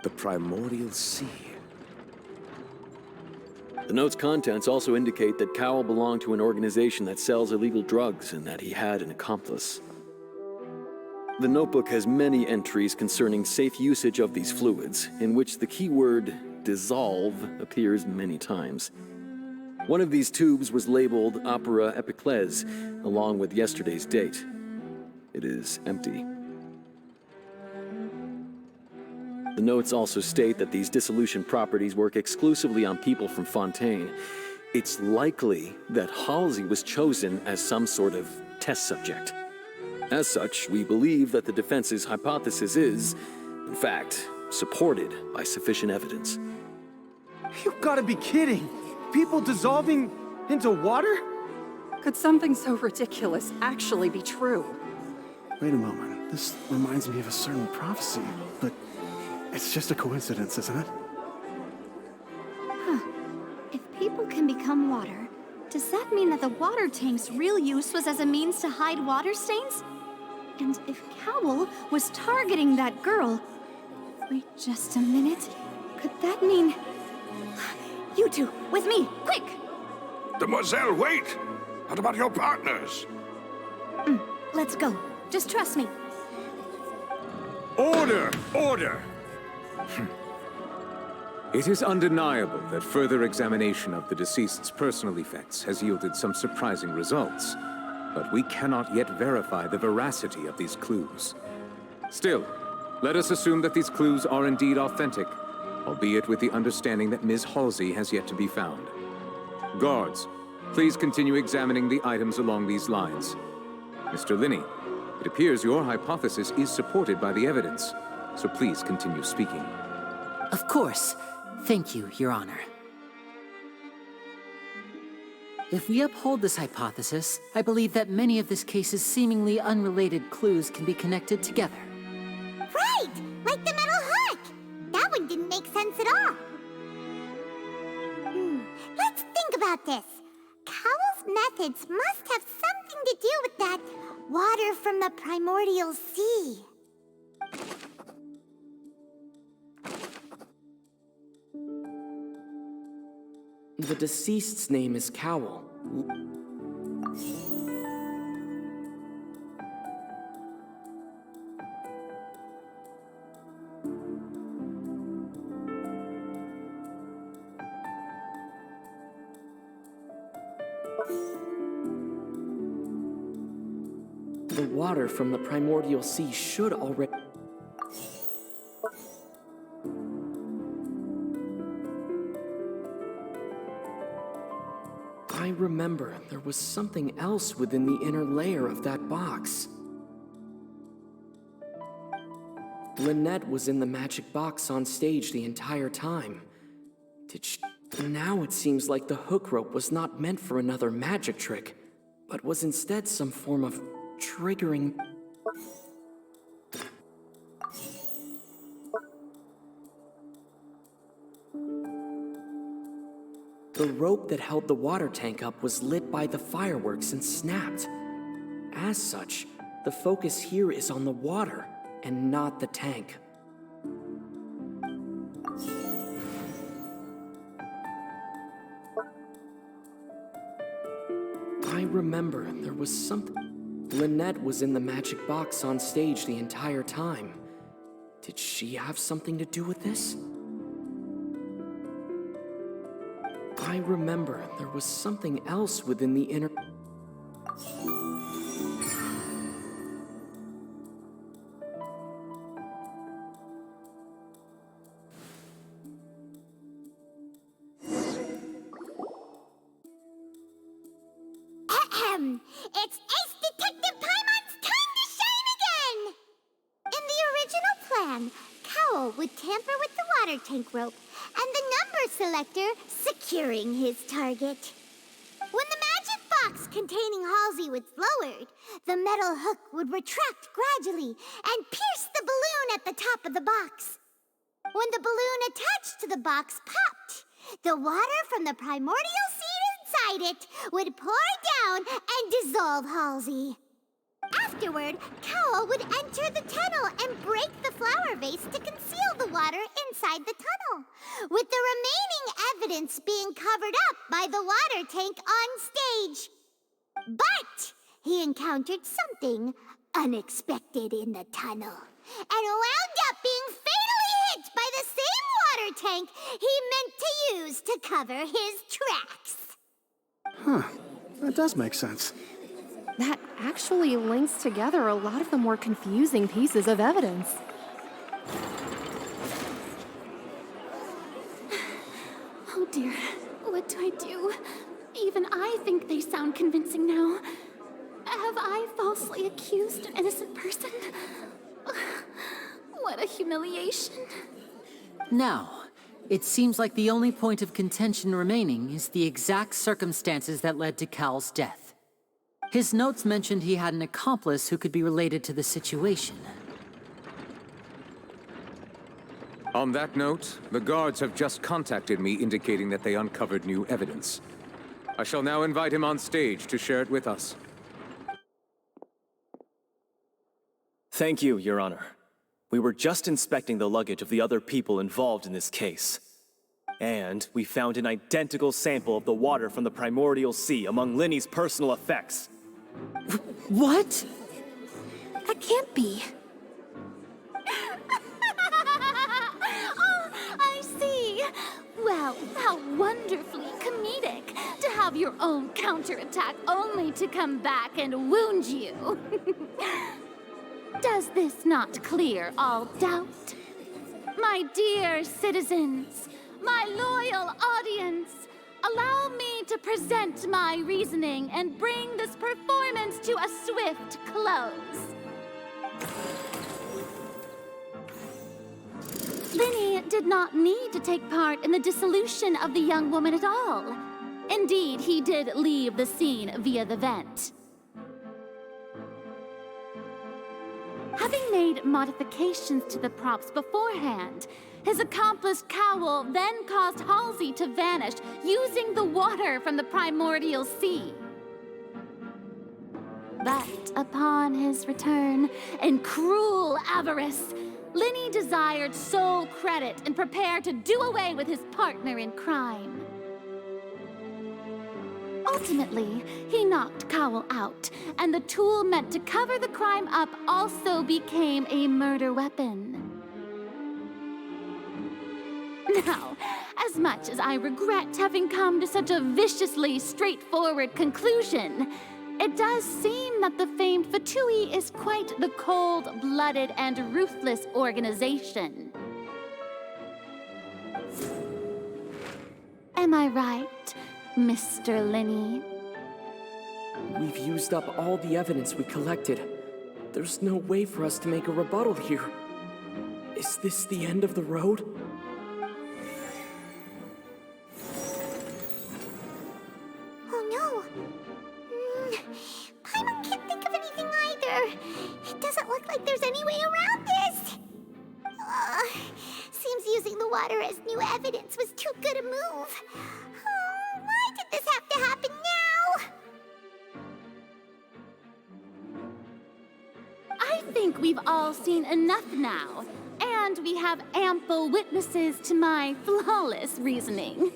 The primordial sea? The note's contents also indicate that Cowell belonged to an organization that sells illegal drugs and that he had an accomplice. The notebook has many entries concerning safe usage of these fluids, in which the keyword dissolve appears many times. One of these tubes was labeled Opera Epiclese, along with yesterday's date. It is empty. The notes also state that these dissolution properties work exclusively on people from Fontaine. It's likely that Halsey was chosen as some sort of test subject. As such, we believe that the defense's hypothesis is, in fact, supported by sufficient evidence. You've got to be kidding! People dissolving into water? Could something so ridiculous actually be true? Wait a moment. This reminds me of a certain prophecy, but it's just a coincidence, isn't it? Huh. If people can become water, does that mean that the water tank's real use was as a means to hide water stains? And if Cowell was targeting that girl... Wait just a minute. Could that mean... You two, with me, quick! Demoiselle, wait! What about your partners? Let's go. Just trust me. Order! Order! It is undeniable that further examination of the deceased's personal effects has yielded some surprising results, but we cannot yet verify the veracity of these clues. Still, let us assume that these clues are indeed authentic, albeit with the understanding that Ms. Halsey has yet to be found. Guards, please continue examining the items along these lines. Mr. Linney, it appears your hypothesis is supported by the evidence, so please continue speaking. Of course. Thank you, Your Honor. If we uphold this hypothesis, I believe that many of this case's seemingly unrelated clues can be connected together. Right! Like the metal hook! That one didn't make sense at all. Let's think about this. Cowell's methods must have something to do with that water from the primordial sea. The deceased's name is Cowell. The water from the primordial sea should already... I remember there was something else within the inner layer of that box. Lynette was in the magic box on stage the entire time. Now it seems like the hook rope was not meant for another magic trick, but was instead some form of triggering... The rope that held the water tank up was lit by the fireworks and snapped. As such, the focus here is on the water and not the tank. remember there was something... Lynette was in the magic box on stage the entire time. Did she have something to do with this? I remember there was something else within the inner... It's Ace Detective Paimon's time to shine again! In the original plan, Cowl would tamper with the water tank rope and the number selector securing his target. When the magic box containing Halsey was lowered, the metal hook would retract gradually and pierce the balloon at the top of the box. When the balloon attached to the box popped, the water from the primordial seed inside it would pour down and dissolve Halsey. Afterward, Cowl would enter the tunnel and break the flower vase to conceal the water inside the tunnel, with the remaining evidence being covered up by the water tank on stage. But he encountered something unexpected in the tunnel and wound up being fatally hit by the same water tank he meant to use to cover his tracks. Huh. That does make sense. That actually links together a lot of the more confusing pieces of evidence. Oh dear, what do I do? Even I think they sound convincing now. Have I falsely accused an innocent person? What a humiliation. Now, it seems like the only point of contention remaining is the exact circumstances that led to Cowl's death. His notes mentioned he had an accomplice who could be related to the situation. On that note, the guards have just contacted me indicating that they uncovered new evidence. I shall now invite him on stage to share it with us. Thank you, Your Honor. We were just inspecting the luggage of the other people involved in this case. And we found an identical sample of the water from the primordial sea among Linny's personal effects. What? That can't be. Oh, I see. Well, how wonderfully comedic to have your own counterattack only to come back and wound you. Does this not clear all doubt? My dear citizens, my loyal audience, allow me to present my reasoning and bring this performance to a swift close. Linny did not need to take part in the dissolution of the young woman at all. Indeed, he did leave the scene via the vent. Having made modifications to the props beforehand, his accomplice Cowl then caused Halsey to vanish using the water from the primordial sea. But upon his return, in cruel avarice, Linny desired sole credit and prepared to do away with his partner in crime. Ultimately, he knocked Cowl out, and the tool meant to cover the crime up also became a murder weapon. Now, as much as I regret having come to such a viciously straightforward conclusion, it does seem that the famed Fatui is quite the cold-blooded and ruthless organization. Am I right, Mr. Linny? We've used up all the evidence we collected. There's no way for us to make a rebuttal here. Is this the end of the road? Oh no! Paimon can't think of anything either. It doesn't look like there's any way around this. Seems using the water as new evidence was too good a move. Why did this have to happen now? I think we've all seen enough now, and we have ample witnesses to my flawless reasoning.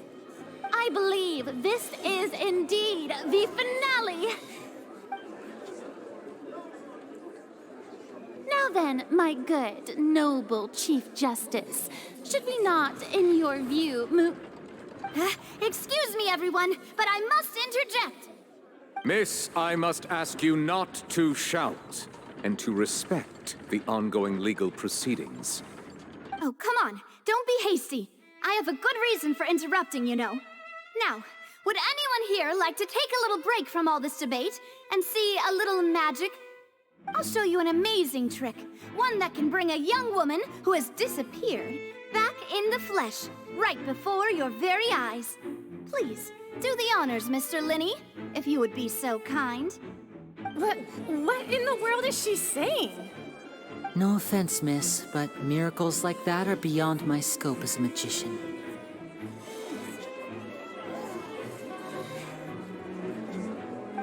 I I believe this is indeed the finale. Now then, my good, noble Chief Justice, should we not, in your view, move... Excuse me, everyone, but I must interject. Miss, I must ask you not to shout and to respect the ongoing legal proceedings. Oh, come on. Don't be hasty. I have a good reason for interrupting, you know. Now, would anyone here like to take a little break from all this debate and see a little magic? I'll show you an amazing trick. One that can bring a young woman who has disappeared back in the flesh, right before your very eyes. Please, do the honors, Mr. Linney, if you would be so kind. What in the world is she saying? No offense, miss, but miracles like that are beyond my scope as a magician.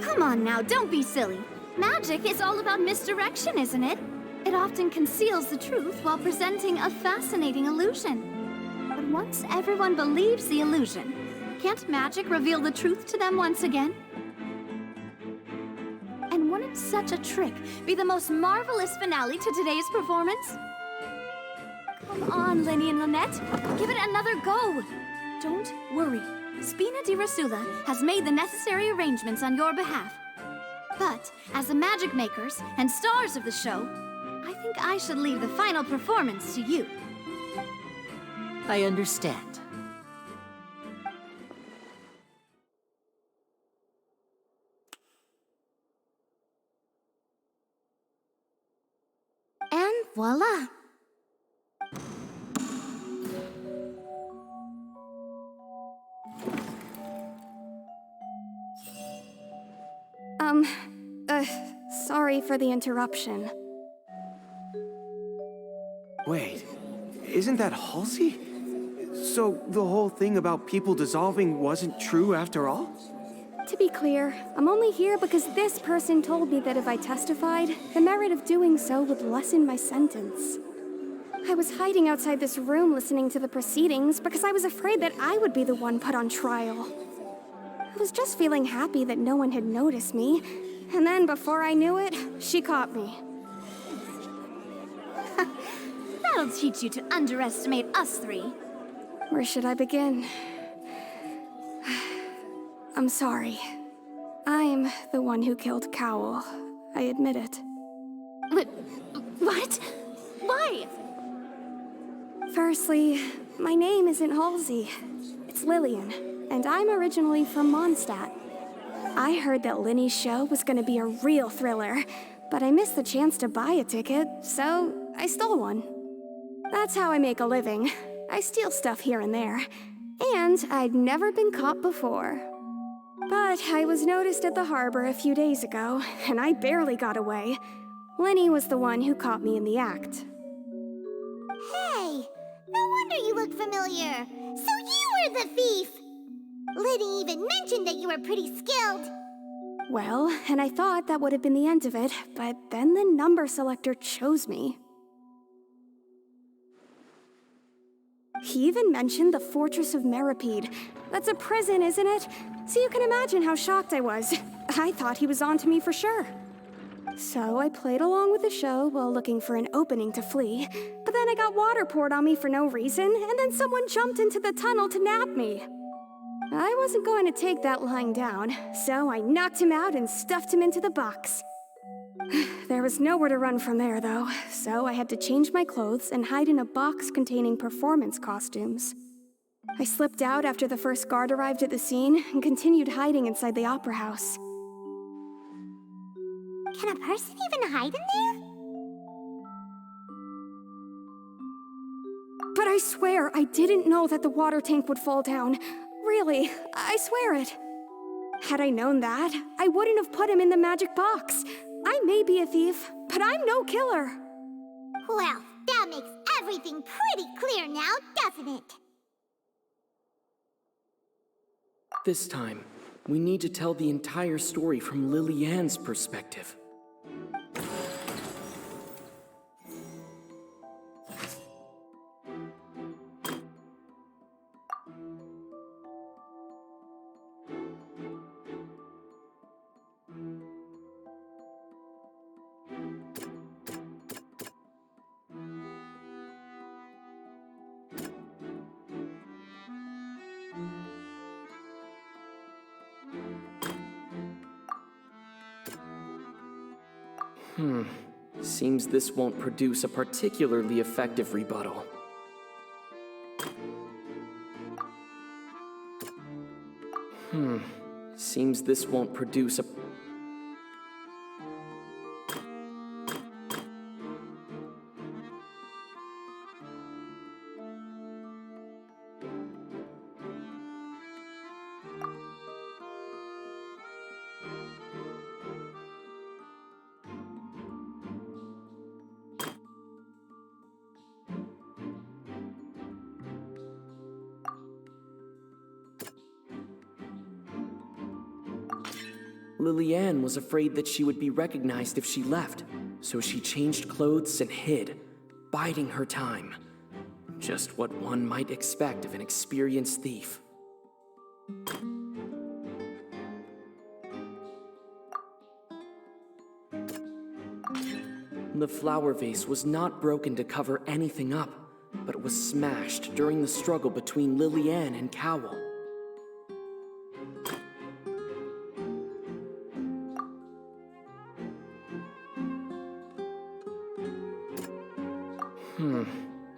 Come on now, don't be silly. Magic is all about misdirection, isn't it? It often conceals the truth while presenting a fascinating illusion. But once everyone believes the illusion, can't magic reveal the truth to them once again? And wouldn't such a trick be the most marvelous finale to today's performance? Come on, Lenny and Lynette. Give it another go. Don't worry. Spina di Rasula has made the necessary arrangements on your behalf. But, as the magic makers and stars of the show, I think I should leave the final performance to you. I understand. And voila! Sorry for the interruption. Wait, isn't that Halsey? So the whole thing about people dissolving wasn't true after all? To be clear, I'm only here because this person told me that if I testified, the merit of doing so would lessen my sentence. I was hiding outside this room listening to the proceedings because I was afraid that I would be the one put on trial. I was just feeling happy that no one had noticed me, and then before I knew it, she caught me. That'll teach you to underestimate us three. Where should I begin? I'm sorry. I'm the one who killed Cowell. I admit it. What? Why? Firstly, my name isn't Halsey. It's Lillian, and I'm originally from Mondstadt. I heard that Linny's show was gonna be a real thriller, but I missed the chance to buy a ticket, so I stole one. That's how I make a living. I steal stuff here and there. And I'd never been caught before. But I was noticed at the harbor a few days ago, and I barely got away. Lenny was the one who caught me in the act. Hey, no wonder you look familiar. So you were the thief! Liddy even mentioned that you were pretty skilled. Well, and I thought that would have been the end of it, but then the number selector chose me. He even mentioned the Fortress of Meripede. That's a prison, isn't it? So you can imagine how shocked I was. I thought he was on to me for sure. So I played along with the show while looking for an opening to flee, but then I got water poured on me for no reason, and then someone jumped into the tunnel to nab me. I wasn't going to take that lying down, so I knocked him out and stuffed him into the box. There was nowhere to run from there, though, so I had to change my clothes and hide in a box containing performance costumes. I slipped out after the first guard arrived at the scene and continued hiding inside the opera house. Can a person even hide in there? But I swear I didn't know that the water tank would fall down. Really, I swear it. Had I known that, I wouldn't have put him in the magic box. I may be a thief, but I'm no killer. Well, that makes everything pretty clear now, doesn't it? This time, we need to tell the entire story from Lily-Ann's perspective. Seems this won't produce a particularly effective rebuttal. Seems this won't produce a... Lillian was afraid that she would be recognized if she left, so she changed clothes and hid, biding her time. Just what one might expect of an experienced thief. The flower vase was not broken to cover anything up, but was smashed during the struggle between Lillian and Cowell.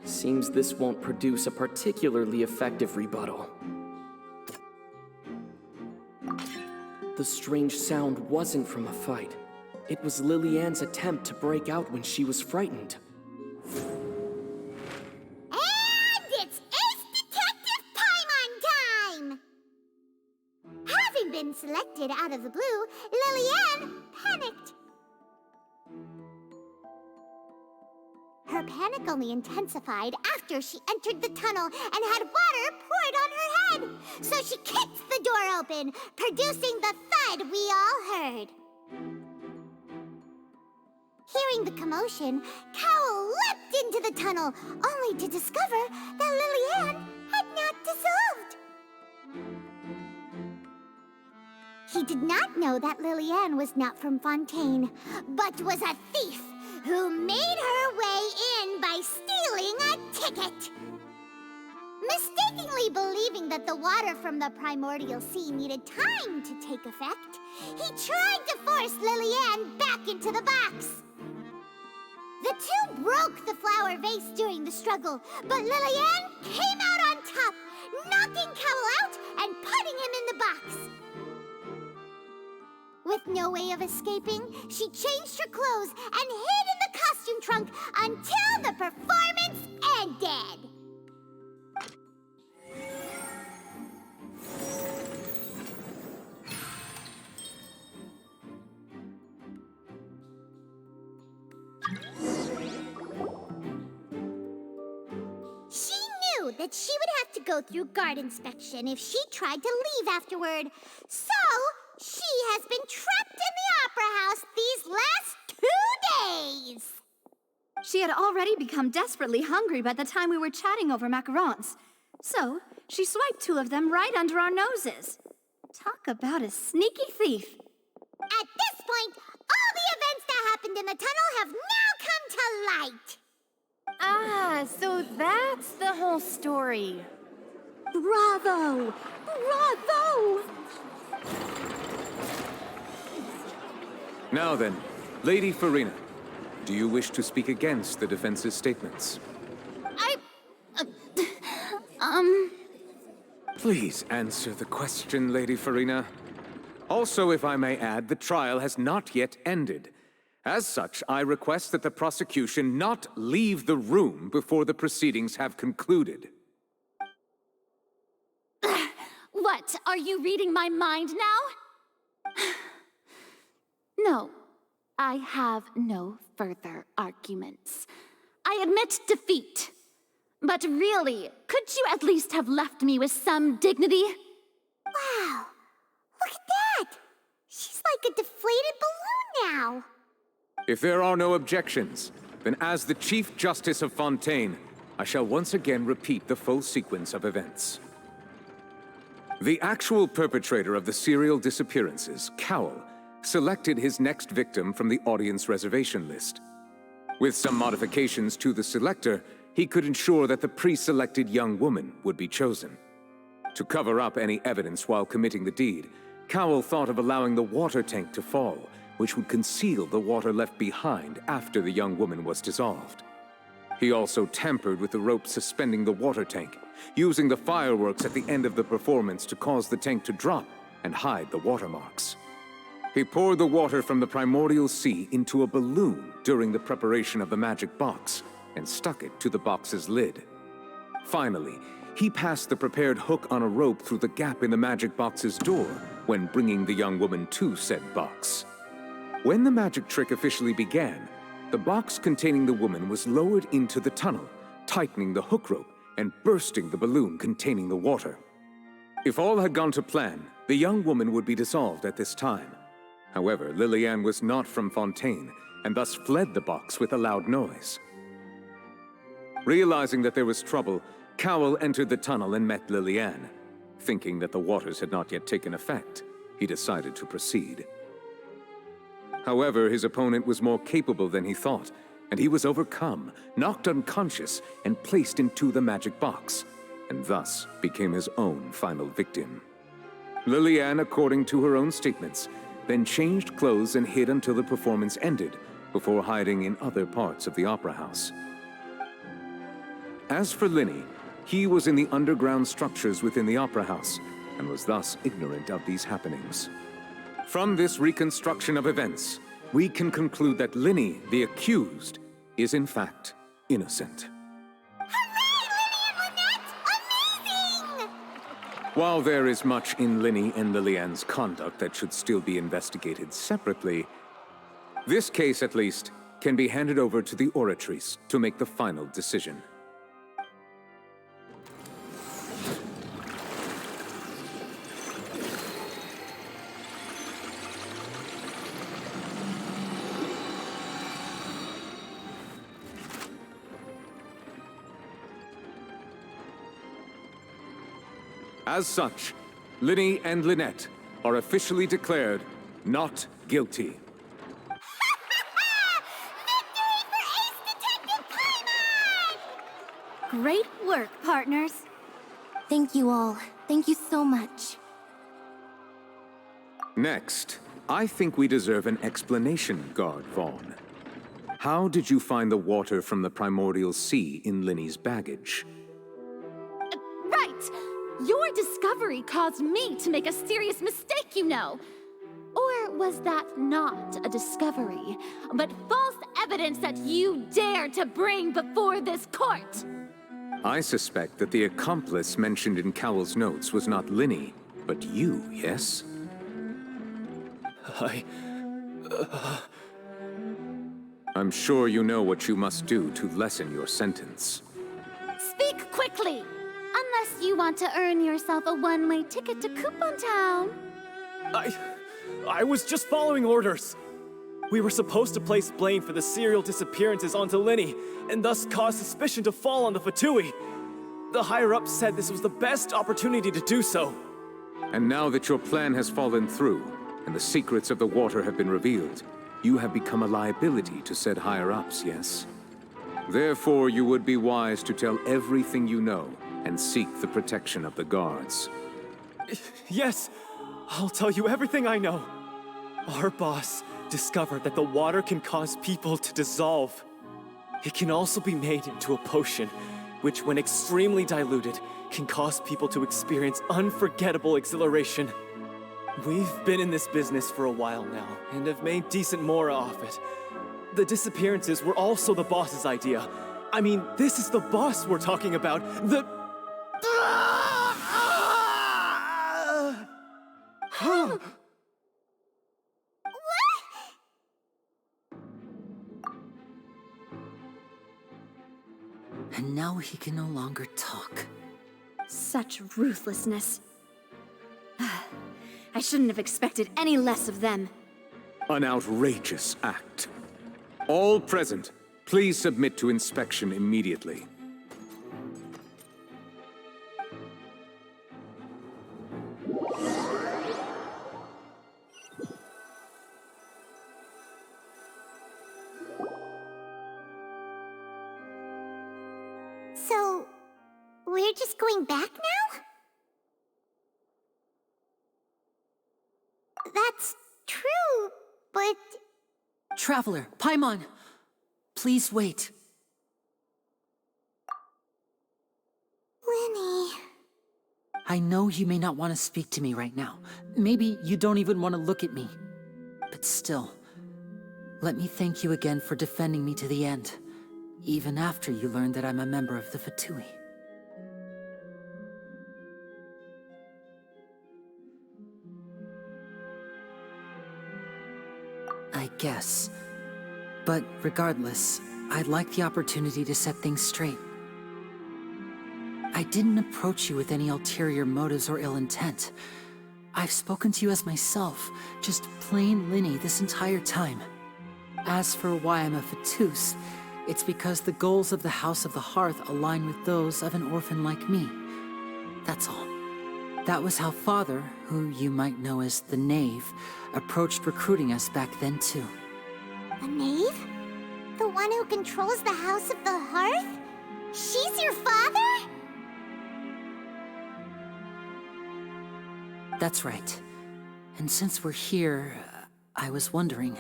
Seems this won't produce a particularly effective rebuttal. The strange sound wasn't from a fight. It was Lillian's attempt to break out when she was frightened. And it's Ace Detective Paimon time! Having been selected out of the blue, Lillian panicked. Her panic only intensified after she entered the tunnel and had water poured on her head. So she kicked the door open, producing the thud we all heard. Hearing the commotion, Cowell leapt into the tunnel, only to discover that Lillian had not dissolved. He did not know that Lillian was not from Fontaine, but was a thief who made her way in by stealing a ticket. Mistakenly believing that the water from the primordial sea needed time to take effect, he tried to force Lillian back into the box. The two broke the flower vase during the struggle, but Lillian came out on top, knocking Cowell out and putting him in the box. With no way of escaping, she changed her clothes and hid in the costume trunk until the performance ended. She knew that she would have to go through guard inspection if she tried to leave afterward, so she has been trapped in the Opera House these last 2 days. She had already become desperately hungry by the time we were chatting over macarons. So, she swiped 2 of them right under our noses. Talk about a sneaky thief. At this point, all the events that happened in the tunnel have now come to light. Ah, so that's the whole story. Bravo! Bravo! Now then, Lady Farina, do you wish to speak against the defense's statements? Please answer the question, Lady Farina. Also, if I may add, the trial has not yet ended. As such, I request that the prosecution not leave the room before the proceedings have concluded. What, are you reading my mind now? No, I have no further arguments. I admit defeat. But really, could you at least have left me with some dignity? Wow, look at that! She's like a deflated balloon now. If there are no objections, then as the Chief Justice of Fontaine, I shall once again repeat the full sequence of events. The actual perpetrator of the serial disappearances, Cowell, selected his next victim from the audience reservation list. With some modifications to the selector, he could ensure that the pre-selected young woman would be chosen. To cover up any evidence while committing the deed, Cowell thought of allowing the water tank to fall, which would conceal the water left behind after the young woman was dissolved. He also tampered with the rope suspending the water tank, using the fireworks at the end of the performance to cause the tank to drop and hide the watermarks. He poured the water from the primordial sea into a balloon during the preparation of the magic box and stuck it to the box's lid. Finally, he passed the prepared hook on a rope through the gap in the magic box's door when bringing the young woman to said box. When the magic trick officially began, the box containing the woman was lowered into the tunnel, tightening the hook rope and bursting the balloon containing the water. If all had gone to plan, the young woman would be dissolved at this time. However, Liliane was not from Fontaine, and thus fled the box with a loud noise. Realizing that there was trouble, Cowell entered the tunnel and met Liliane. Thinking that the waters had not yet taken effect, he decided to proceed. However, his opponent was more capable than he thought, and he was overcome, knocked unconscious, and placed into the magic box, and thus became his own final victim. Liliane, according to her own statements, then changed clothes and hid until the performance ended, before hiding in other parts of the opera house. As for Linny, he was in the underground structures within the opera house, and was thus ignorant of these happenings. From this reconstruction of events, we can conclude that Linny, the accused, is in fact innocent. While there is much in Linny and Liliane's conduct that should still be investigated separately, this case, at least, can be handed over to the Oratrice to make the final decision. As such, Linny and Lynette are officially declared not guilty. Great work, partners. Thank you all. Thank you so much. Next, I think we deserve an explanation, Guard Vaughn. How did you find the water from the primordial sea in Linny's baggage? Right! Your discovery caused me to make a serious mistake, you know. Or was that not a discovery, but false evidence that you dare to bring before this court? I suspect that the accomplice mentioned in Cowell's notes was not Linny, but you, yes? I'm sure you know what you must do to lessen your sentence. Speak quickly! Unless you want to earn yourself a one-way ticket to Coupon Town. I was just following orders. We were supposed to place blame for the serial disappearances onto Linny, and thus cause suspicion to fall on the Fatui. The higher-ups said this was the best opportunity to do so. And now that your plan has fallen through, and the secrets of the water have been revealed, you have become a liability to said higher-ups, yes? Therefore, you would be wise to tell everything you know, and seek the protection of the guards. Yes, I'll tell you everything I know. Our boss discovered that the water can cause people to dissolve. It can also be made into a potion, which when extremely diluted, can cause people to experience unforgettable exhilaration. We've been in this business for a while now, and have made decent mora off it. The disappearances were also the boss's idea. I mean, this is the boss we're talking about. And now he can no longer talk. Such ruthlessness. I shouldn't have expected any less of them. An outrageous act. All present, please submit to inspection immediately. So, we're just going back now? That's true, but Traveler, Paimon, please wait. Lenny. I know you may not want to speak to me right now. Maybe you don't even want to look at me. But still, let me thank you again for defending me to the end, even after you learned that I'm a member of the Fatui. I guess. But regardless, I'd like the opportunity to set things straight. I didn't approach you with any ulterior motives or ill intent. I've spoken to you as myself, just plain Linny this entire time. As for why I'm a Fatus, it's because the goals of the House of the Hearth align with those of an orphan like me. That's all. That was how Father, who you might know as the Knave, approached recruiting us back then too. The Knave? The one who controls the House of the Hearth? She's your father? That's right. And since we're here, I was wondering,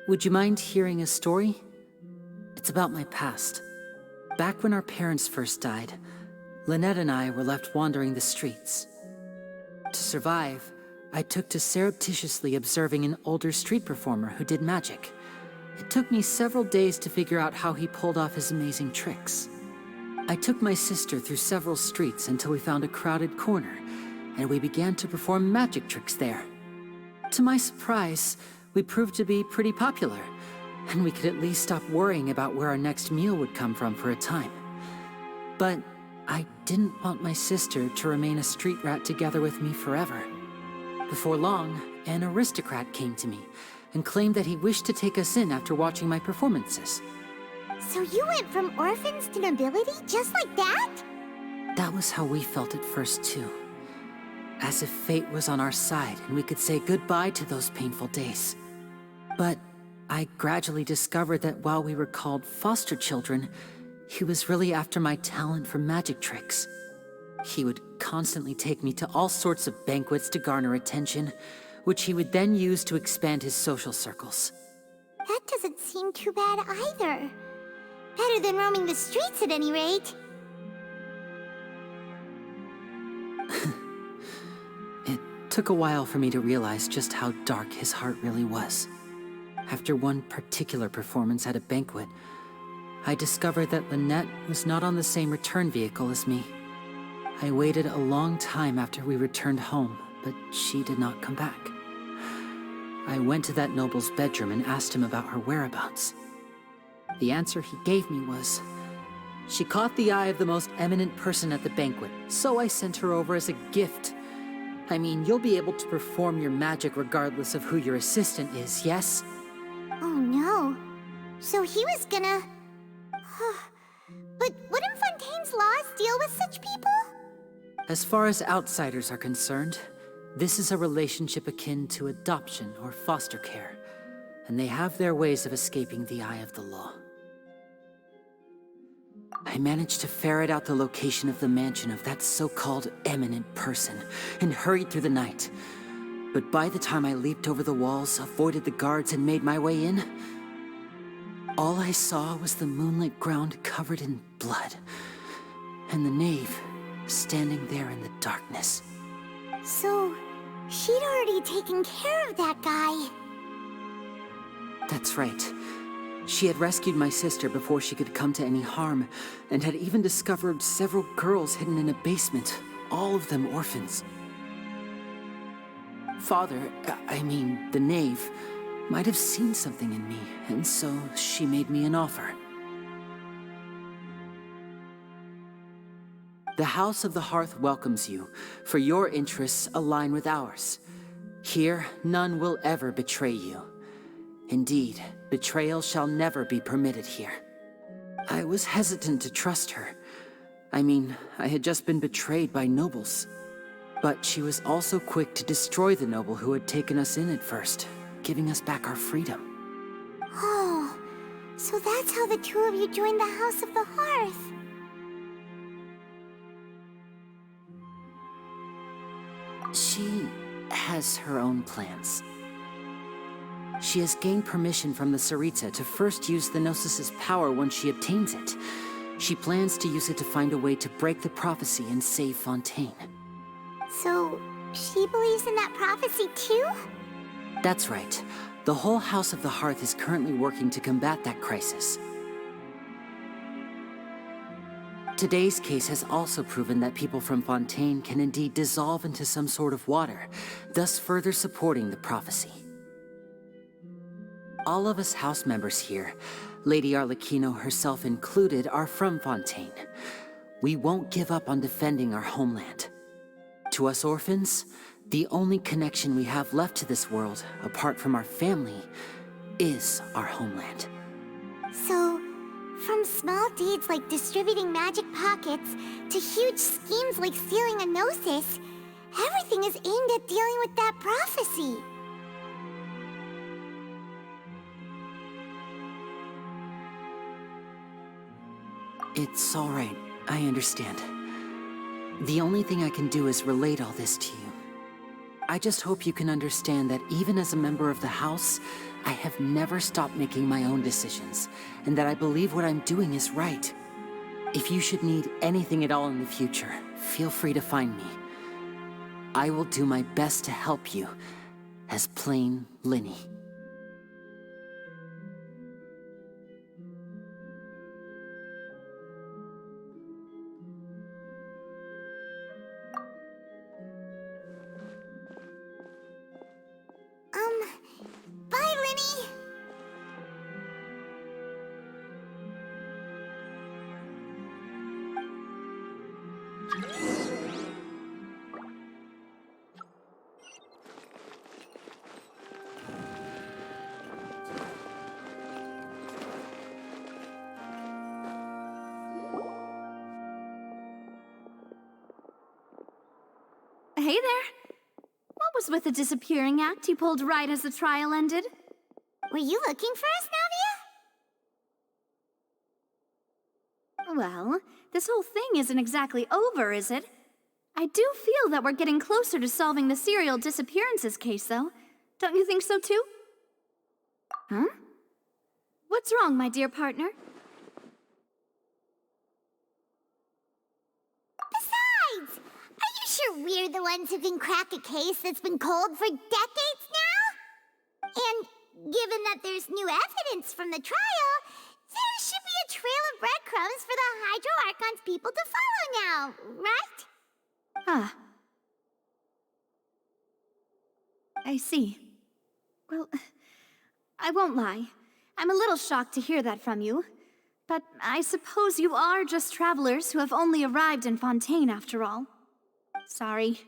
would you mind hearing a story? It's about my past. Back when our parents first died, Lynette and I were left wandering the streets. To survive, I took to surreptitiously observing an older street performer who did magic. It took me several days to figure out how he pulled off his amazing tricks. I took my sister through several streets until we found a crowded corner, and we began to perform magic tricks there. To my surprise, we proved to be pretty popular, and we could at least stop worrying about where our next meal would come from for a time. But I didn't want my sister to remain a street rat together with me forever. Before long, an aristocrat came to me and claimed that he wished to take us in after watching my performances. So you went from orphans to nobility just like that? That was how we felt at first too. As if fate was on our side and we could say goodbye to those painful days. But I gradually discovered that while we were called foster children, he was really after my talent for magic tricks. He would constantly take me to all sorts of banquets to garner attention, which he would then use to expand his social circles. That doesn't seem too bad either. Better than roaming the streets at any rate. It took a while for me to realize just how dark his heart really was. After one particular performance at a banquet, I discovered that Lynette was not on the same return vehicle as me. I waited a long time after we returned home, but she did not come back. I went to that noble's bedroom and asked him about her whereabouts. The answer he gave me was, she caught the eye of the most eminent person at the banquet, so I sent her over as a gift. I mean, you'll be able to perform your magic regardless of who your assistant is, yes? Oh no. So he was gonna... But wouldn't Fontaine's laws deal with such people? As far as outsiders are concerned, this is a relationship akin to adoption or foster care, and they have their ways of escaping the eye of the law. I managed to ferret out the location of the mansion of that so-called eminent person and hurried through the night. But by the time I leaped over the walls, avoided the guards, and made my way in, all I saw was the moonlit ground covered in blood, and the knave standing there in the darkness. So, she'd already taken care of that guy. That's right. She had rescued my sister before she could come to any harm, and had even discovered several girls hidden in a basement, all of them orphans. Father, I mean, the knave, might have seen something in me, and so she made me an offer. The House of the Hearth welcomes you, for your interests align with ours. Here, none will ever betray you. Indeed, betrayal shall never be permitted here. I was hesitant to trust her. I mean, I had just been betrayed by nobles. But she was also quick to destroy the noble who had taken us in at first, giving us back our freedom. Oh, so that's how the two of you joined the House of the Hearth. She has her own plans. She has gained permission from the Tsaritsa to first use the Gnosis' power once she obtains it. She plans to use it to find a way to break the prophecy and save Fontaine. So, she believes in that prophecy too? That's right. The whole House of the Hearth is currently working to combat that crisis. Today's case has also proven that people from Fontaine can indeed dissolve into some sort of water, thus further supporting the prophecy. All of us house members here, Lady Arlecchino herself included, are from Fontaine. We won't give up on defending our homeland. To us orphans, the only connection we have left to this world, apart from our family, is our homeland. So, from small deeds like distributing magic pockets to huge schemes like stealing a Gnosis, everything is aimed at dealing with that prophecy. It's all right. I understand. The only thing I can do is relate all this to you. I just hope you can understand that even as a member of the House, I have never stopped making my own decisions, and that I believe what I'm doing is right. If you should need anything at all in the future, feel free to find me. I will do my best to help you, as plain Linny. Bye, Linny! Hey there. What was with the disappearing act you pulled right as the trial ended? Were you looking for us, Navia? Well, this whole thing isn't exactly over, is it? I do feel that we're getting closer to solving the serial disappearances case, though. Don't you think so, too? Huh? What's wrong, my dear partner? Besides, are you sure we're the ones who can crack a case that's been cold for decades now? And given that there's new evidence from the trial, there should be a trail of breadcrumbs for the Hydro Archon's people to follow now, right? Huh. I see. Well, I won't lie. I'm a little shocked to hear that from you. But I suppose you are just travelers who have only arrived in Fontaine after all. Sorry.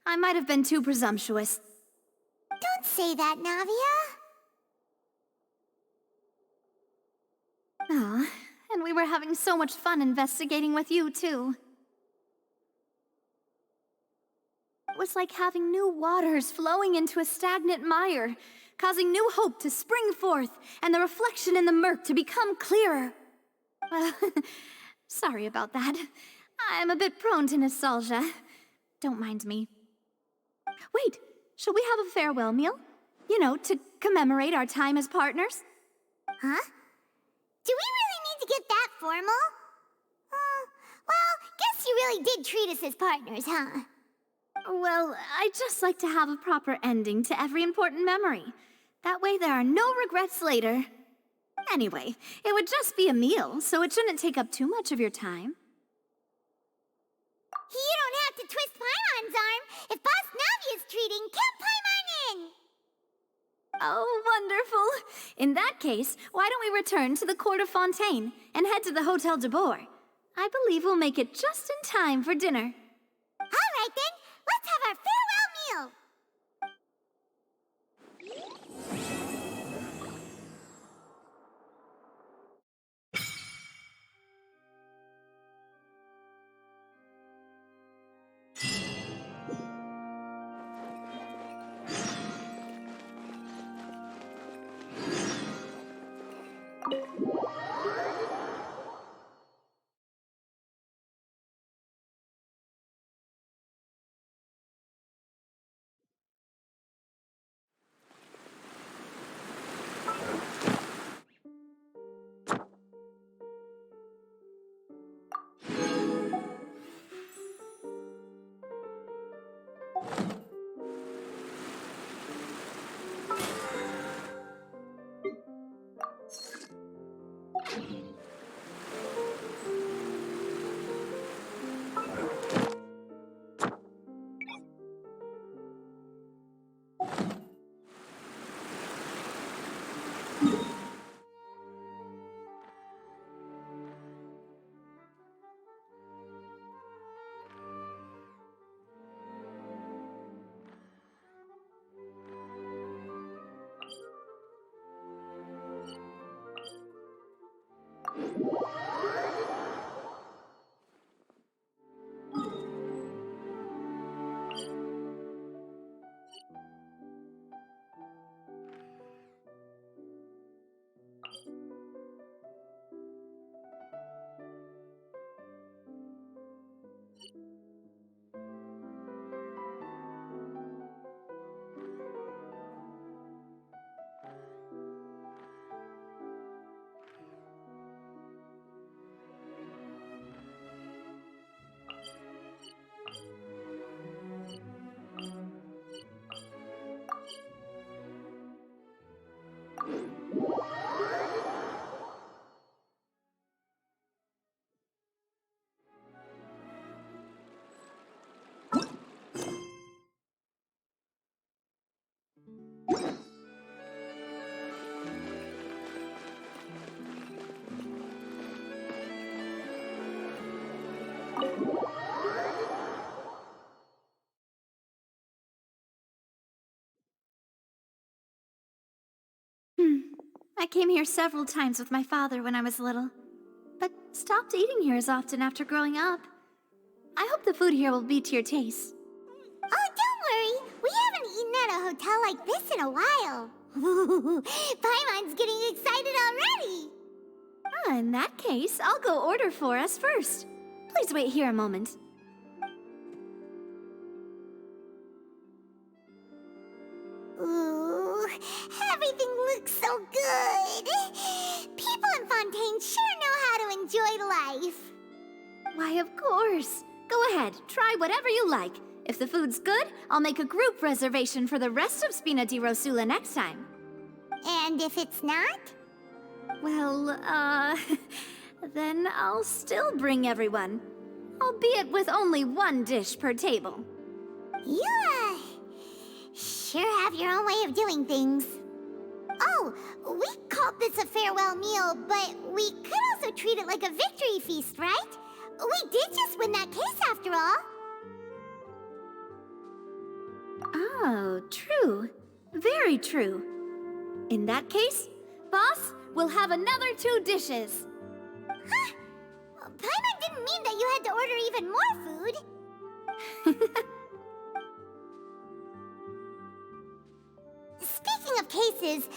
I might have been too presumptuous. Don't say that, Navia. Ah, and we were having so much fun investigating with you, too. It was like having new waters flowing into a stagnant mire, causing new hope to spring forth, and the reflection in the murk to become clearer. Sorry about that. I'm a bit prone to nostalgia. Don't mind me. Wait, shall we have a farewell meal? You know, to commemorate our time as partners? Huh? Do we really need to get that formal? Well, guess you really did treat us as partners, huh? Well, I'd just like to have a proper ending to every important memory. That way there are no regrets later. Anyway, it would just be a meal, so it shouldn't take up too much of your time. You don't have to twist Paimon's arm. If Boss Navia's treating, count Paimon in! Oh, wonderful. In that case, why don't we return to the court of Fontaine and head to the Hotel de Boer? I believe we'll make it just in time for dinner. All right then, let's have our farewell meal! came here several times with my father when I was little, but stopped eating here as often after growing up. I hope the food here will be to your taste. Oh, don't worry. We haven't eaten at a hotel like this in a while. Paimon's getting excited already. In that case, I'll go order for us first. Please wait here a moment. Ooh, everything looks so good. People in Fontaine sure know how to enjoy life. Why, of course. Go ahead, try whatever you like. If the food's good, I'll make a group reservation for the rest of Spina di Rosula next time. And if it's not? Well, then I'll still bring everyone. Albeit with only one dish per table. You, sure have your own way of doing things. Oh, we called this a farewell meal, but we could also treat it like a victory feast, right? We did just win that case after all. Oh, true. Very true. In that case, boss, we'll have another 2 dishes. Huh? Paimon didn't mean that you had to order even more food. Speaking of cases,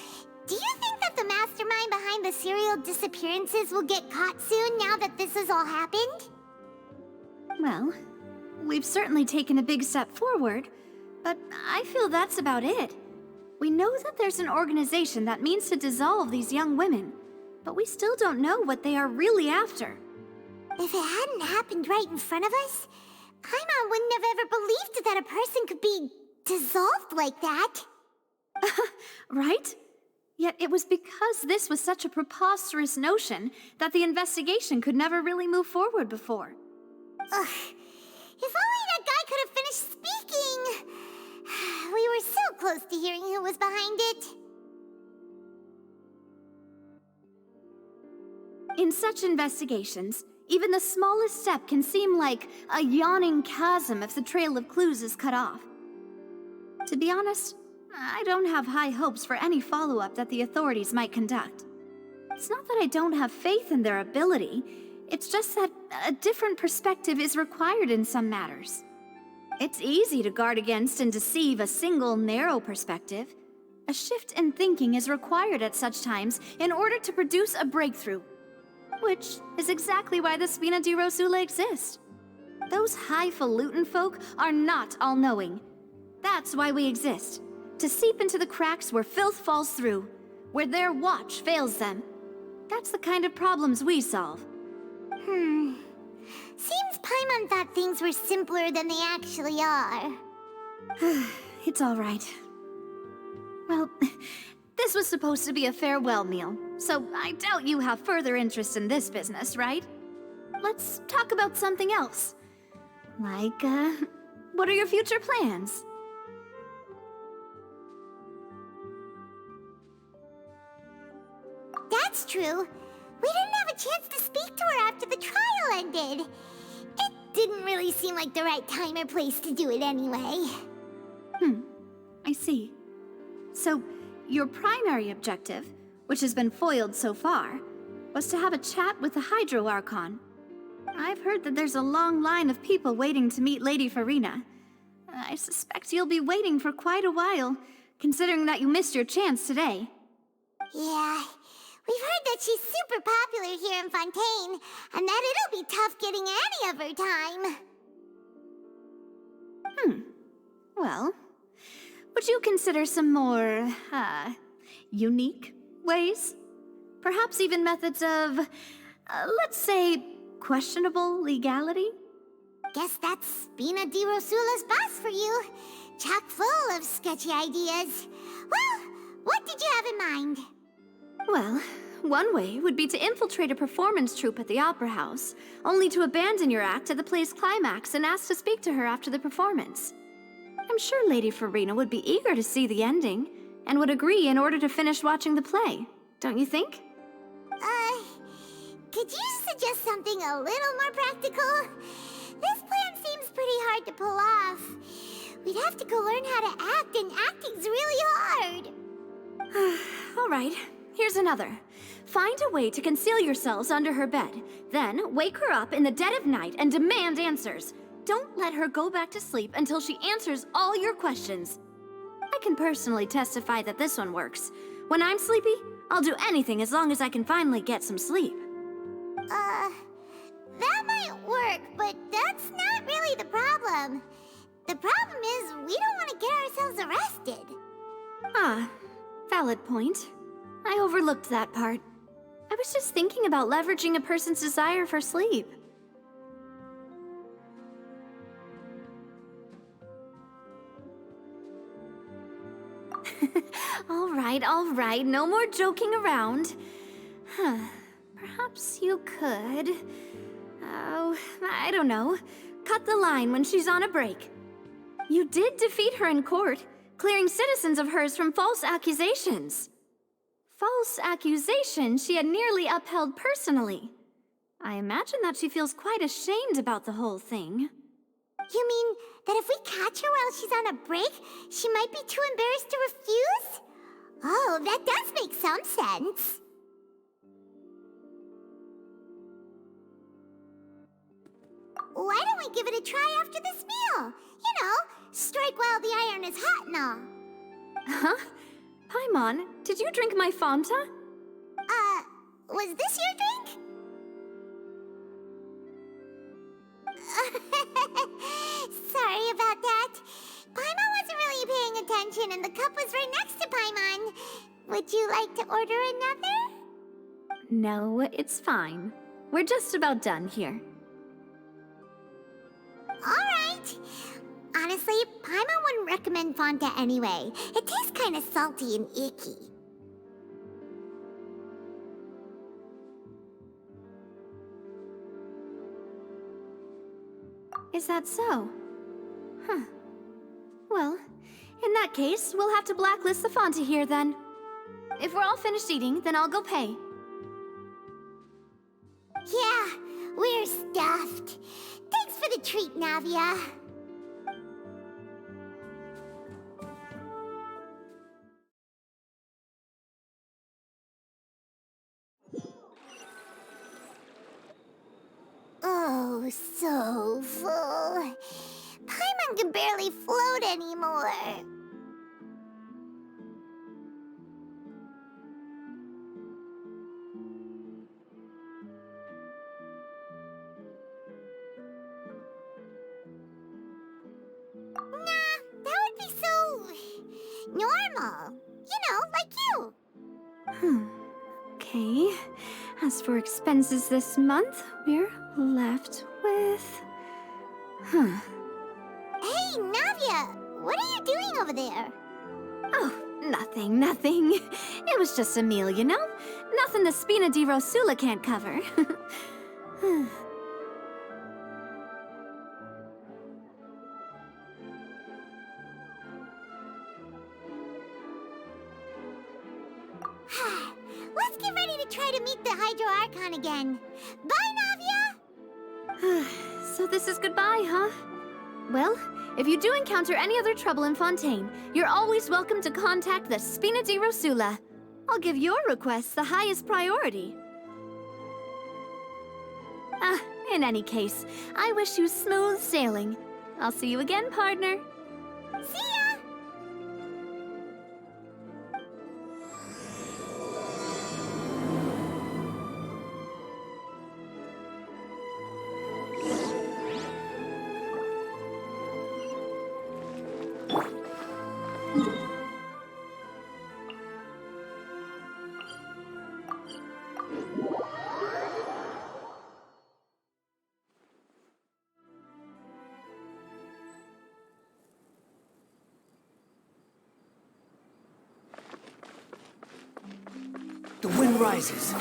do you think that the mastermind behind the serial disappearances will get caught soon now that this has all happened? Well, we've certainly taken a big step forward, but I feel that's about it. We know that there's an organization that means to dissolve these young women, but we still don't know what they are really after. If it hadn't happened right in front of us, Paimon wouldn't have ever believed that a person could be dissolved like that. Right? Yet it was because this was such a preposterous notion that the investigation could never really move forward before. Ugh. If only that guy could have finished speaking! We were so close to hearing who was behind it. In such investigations, even the smallest step can seem like a yawning chasm if the trail of clues is cut off. To be honest, I don't have high hopes for any follow-up that the authorities might conduct. It's not that I don't have faith in their ability, it's just that a different perspective is required in some matters. It's easy to guard against and deceive a single narrow perspective. A shift in thinking is required at such times in order to produce a breakthrough. Which is exactly why the Spina di Rosula exist. Those highfalutin folk are not all-knowing. That's why we exist. To seep into the cracks where filth falls through, where their watch fails them. That's the kind of problems we solve. Seems Paimon thought things were simpler than they actually are. It's all right. Well, this was supposed to be a farewell meal, so I doubt you have further interest in this business, right? Let's talk about something else. Like, what are your future plans? That's true. We didn't have a chance to speak to her after the trial ended. It didn't really seem like the right time or place to do it anyway. I see. So, your primary objective, which has been foiled so far, was to have a chat with the Hydro Archon. I've heard that there's a long line of people waiting to meet Lady Farina. I suspect you'll be waiting for quite a while, considering that you missed your chance today. Yeah, we've heard that she's super popular here in Fontaine, and that it'll be tough getting any of her time. Well, would you consider some more, unique ways? Perhaps even methods of, let's say, questionable legality? Guess that's Spina di Rosula's boss for you. Chock full of sketchy ideas. Well, what did you have in mind? Well, one way would be to infiltrate a performance troupe at the Opera House, only to abandon your act at the play's climax and ask to speak to her after the performance. I'm sure Lady Farina would be eager to see the ending, and would agree in order to finish watching the play, don't you think? Could you suggest something a little more practical? This plan seems pretty hard to pull off. We'd have to go learn how to act, and acting's really hard. All right, Here's another. Find a way to conceal yourselves under her bed. Then wake her up in the dead of night and demand answers. Don't let her go back to sleep until she answers all your questions. I can personally testify that this one works. When I'm sleepy, I'll do anything as long as I can finally get some sleep. That might work, but that's not really the problem. The problem is we don't want to get ourselves arrested. Ah, valid point. I overlooked that part. I was just thinking about leveraging a person's desire for sleep. All right, no more joking around. Perhaps you could... Oh, I don't know. Cut the line when she's on a break. You did defeat her in court, clearing citizens of hers from false accusations. False accusations she had nearly upheld personally. I imagine that she feels quite ashamed about the whole thing. You mean that if we catch her while she's on a break, she might be too embarrassed to refuse? Oh, that does make some sense. Why don't we give it a try after this meal? You know, strike while the iron is hot and all. Huh? Paimon, did you drink my Fanta? Was this your drink? Sorry about that. Paimon wasn't really paying attention and the cup was right next to Paimon. Would you like to order another? No, it's fine. We're just about done here. Alright. Honestly, Paimon wouldn't recommend Fonta anyway. It tastes kind of salty and icky. Is that so? Huh. Well, in that case, we'll have to blacklist the Fonta here then. If we're all finished eating, then I'll go pay. Yeah, we're stuffed. Thanks for the treat, Navia. Oh, so full. Paimon can barely float anymore. Normal. You know, like you. Okay. As for expenses this month, we're left with... Hey, Navia! What are you doing over there? Oh, nothing. It was just a meal, you know? Nothing the Spina di Rosula can't cover. Let's get ready to try to meet the Hydro Archon again. Bye, Navia! So this is goodbye, huh? Well, if you do encounter any other trouble in Fontaine, you're always welcome to contact the Spina di Rosula. I'll give your requests the highest priority. In any case, I wish you smooth sailing. I'll see you again, partner. See ya! The wind rises.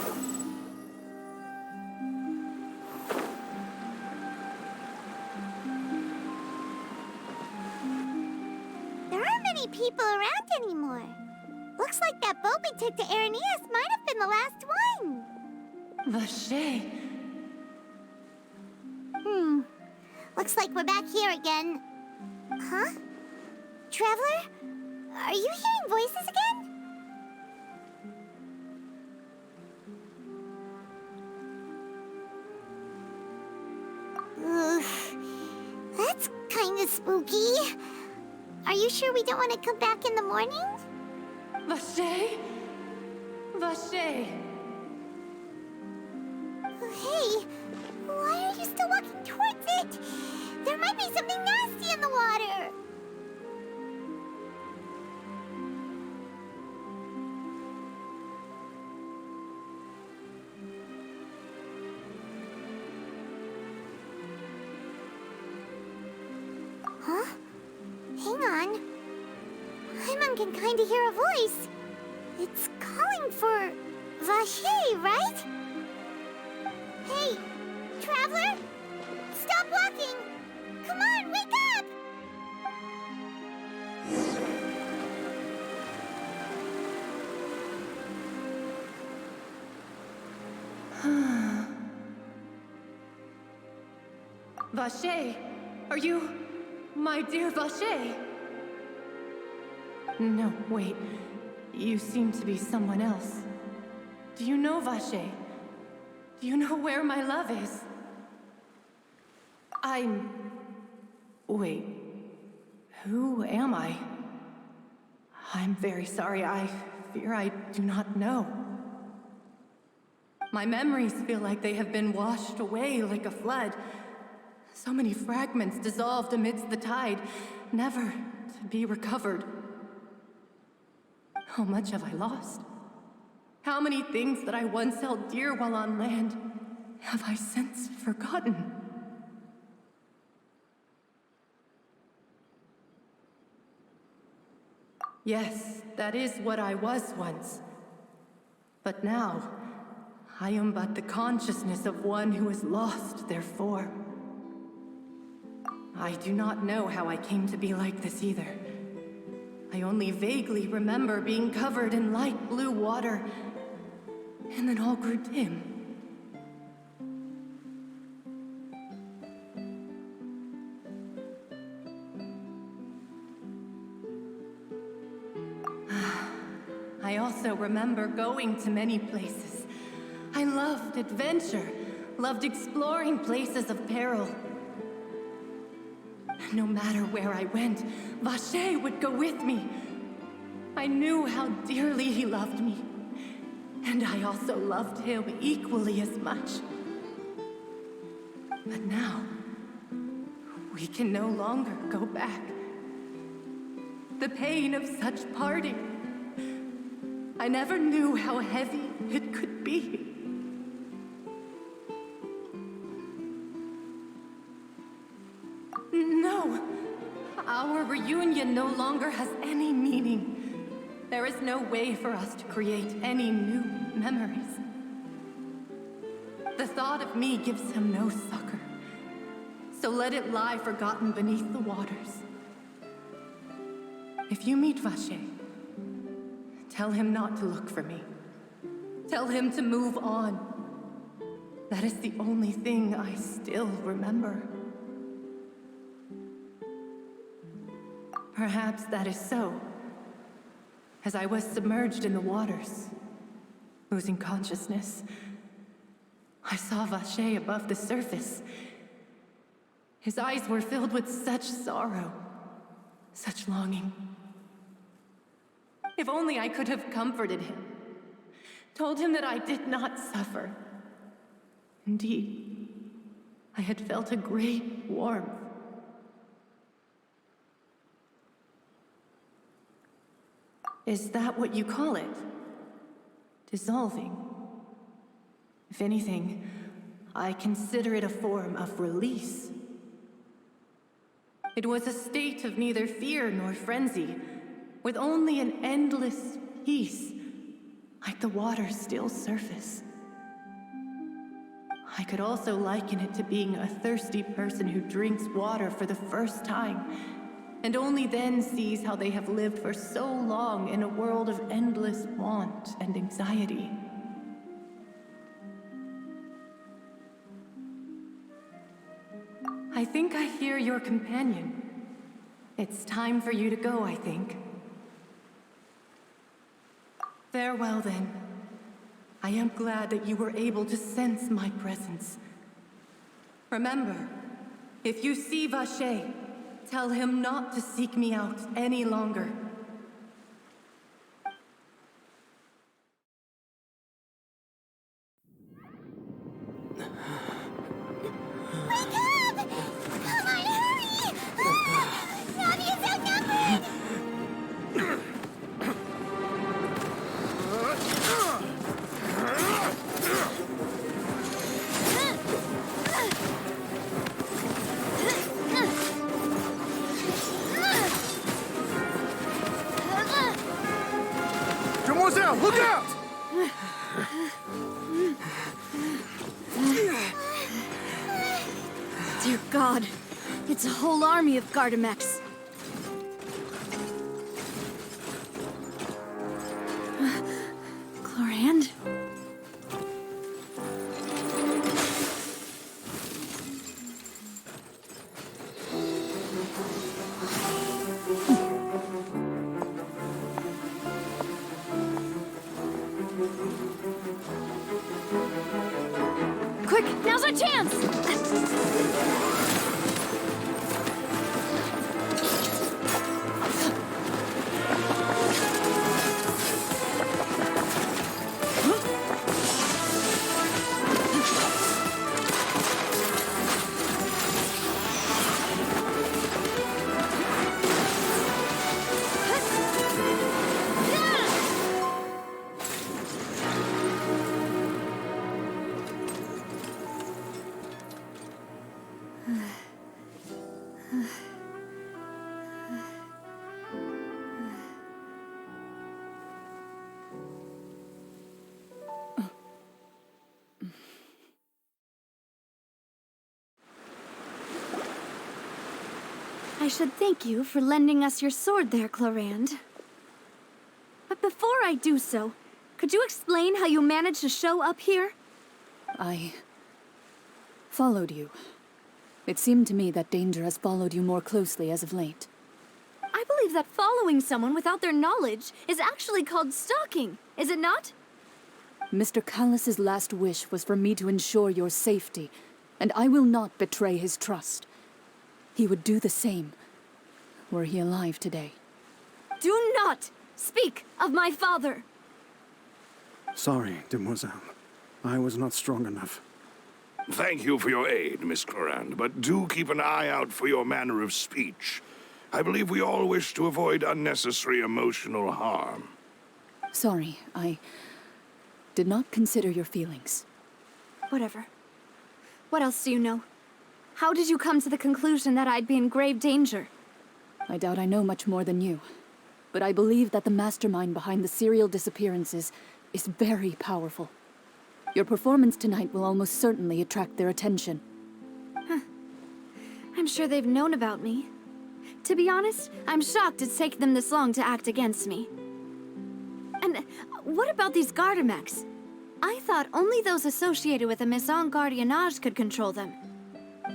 There aren't many people around anymore. Looks like that boat we took to Araneas might have been the last one. Vache. Looks like we're back here again. Huh? Traveler? Are you hearing voices again? kinda spooky. Are you sure we don't want to come back in the morning? Vache? Vache? Hey, why are you still walking towards it? There might be something nasty in the water. Huh? Hang on. Paimon can kinda hear a voice. It's calling for Vache, right? Hey, traveler! Stop walking! Come on, wake up! Vache, are you my dear Vache? No, wait. You seem to be someone else. Do you know Vache? Do you know where my love is? Wait. Who am I? I'm very sorry. I fear I do not know. My memories feel like they have been washed away like a flood. So many fragments dissolved amidst the tide, never to be recovered. How much have I lost? How many things that I once held dear while on land have I since forgotten? Yes, that is what I was once. But now, I am but the consciousness of one who is lost, therefore. I do not know how I came to be like this either. I only vaguely remember being covered in light blue water, and then all grew dim. I also remember going to many places. I loved adventure, loved exploring places of peril. No matter where I went, Vache would go with me. I knew how dearly he loved me, and I also loved him equally as much. But now, we can no longer go back. The pain of such parting, I never knew how heavy it could be. No, our reunion no longer has any meaning. There is no way for us to create any new memories. The thought of me gives him no succor, so let it lie forgotten beneath the waters. If you meet Vache, tell him not to look for me. Tell him to move on. That is the only thing I still remember. Perhaps that is so. As I was submerged in the waters, losing consciousness, I saw Vache above the surface. His eyes were filled with such sorrow, such longing. If only I could have comforted him, told him that I did not suffer. Indeed, I had felt a great warmth. Is that what you call it? Dissolving? If anything, I consider it a form of release. It was a state of neither fear nor frenzy, with only an endless peace, like the water's still surface. I could also liken it to being a thirsty person who drinks water for the first time, and only then sees how they have lived for so long in a world of endless want and anxiety. I think I hear your companion. It's time for you to go, I think. Farewell, then. I am glad that you were able to sense my presence. Remember, if you see Vache, Tell him not to seek me out any longer. Demoiselle, look out! Dear God, it's a whole army of Gardamex. Chlorand? Quick, now's our chance! I should thank you for lending us your sword there, Chlorand. But before I do so, could you explain how you managed to show up here? I followed you. It seemed to me that danger has followed you more closely as of late. I believe that following someone without their knowledge is actually called stalking, is it not? Mr. Callus's last wish was for me to ensure your safety, and I will not betray his trust. He would do the same, were he alive today. Do not speak of my father! Sorry, Demoiselle. I was not strong enough. Thank you for your aid, Miss Chlorand, but do keep an eye out for your manner of speech. I believe we all wish to avoid unnecessary emotional harm. Sorry, I did not consider your feelings. Whatever. What else do you know? How did you come to the conclusion that I'd be in grave danger? I doubt I know much more than you, but I believe that the mastermind behind the serial disappearances is very powerful. Your performance tonight will almost certainly attract their attention. I'm sure they've known about me. To be honest, I'm shocked it's taken them this long to act against me. And what about these Gardamex? I thought only those associated with the Maison Gardiennage could control them.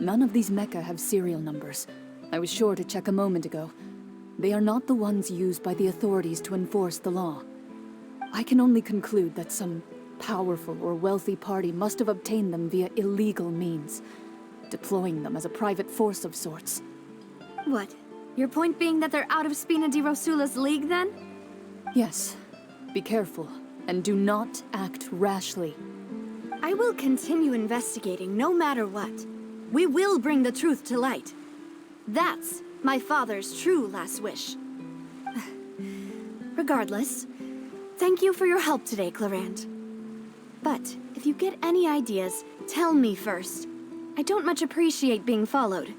None of these mecha have serial numbers. I was sure to check a moment ago. They are not the ones used by the authorities to enforce the law. I can only conclude that some powerful or wealthy party must have obtained them via illegal means, deploying them as a private force of sorts. What? Your point being that they're out of Spina di Rosula's league, then? Yes. Be careful, and do not act rashly. I will continue investigating no matter what. We will bring the truth to light. That's my father's true last wish. Regardless, thank you for your help today, Chlorand. But if you get any ideas, tell me first. I don't much appreciate being followed.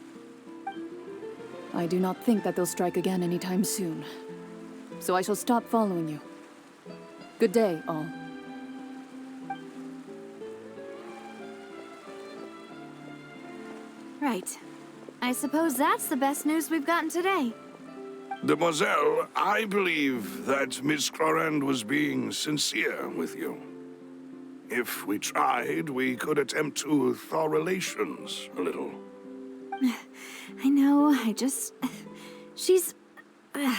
I do not think that they'll strike again anytime soon. So I shall stop following you. Good day, all. Right. I suppose that's the best news we've gotten today. Demoiselle, I believe that Miss Chlorand was being sincere with you. If we tried, we could attempt to thaw relations a little. I know, she's... Oh,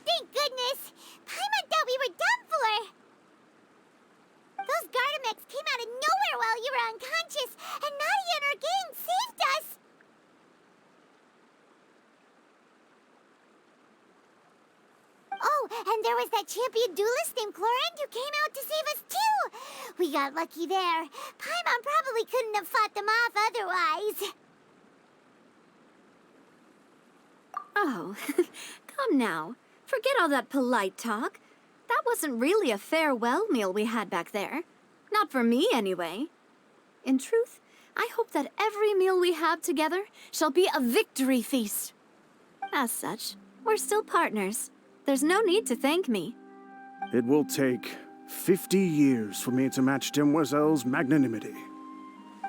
thank goodness! Paimon thought we were done for! Those Gardamex came out of nowhere while you were unconscious, and Nadia and her gang and there was that champion duelist named Chlorant who came out to save us too! We got lucky there. Paimon probably couldn't have fought them off otherwise. Oh, come now. Forget all that polite talk. That wasn't really a farewell meal we had back there. Not for me, anyway. In truth, I hope that every meal we have together shall be a victory feast. As such, we're still partners. There's no need to thank me. It will take 50 years for me to match Demoiselle's magnanimity.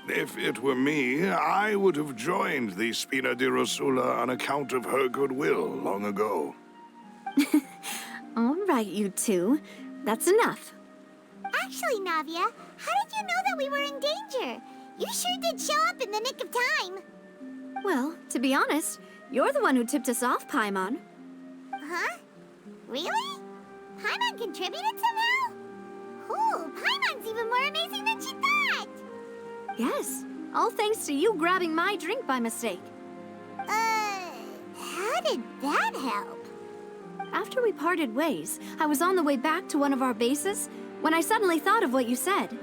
If it were me, I would have joined the Spina di Rosula on account of her goodwill long ago. All right, you two. That's enough. Actually, Navia, how did you know that we were in danger? You sure did show up in the nick of time. Well, to be honest, you're the one who tipped us off, Paimon. Huh? Really? Paimon contributed somehow? Ooh, Paimon's even more amazing than she thought! Yes, all thanks to you grabbing my drink by mistake. How did that help? After we parted ways, I was on the way back to one of our bases when I suddenly thought of what you said.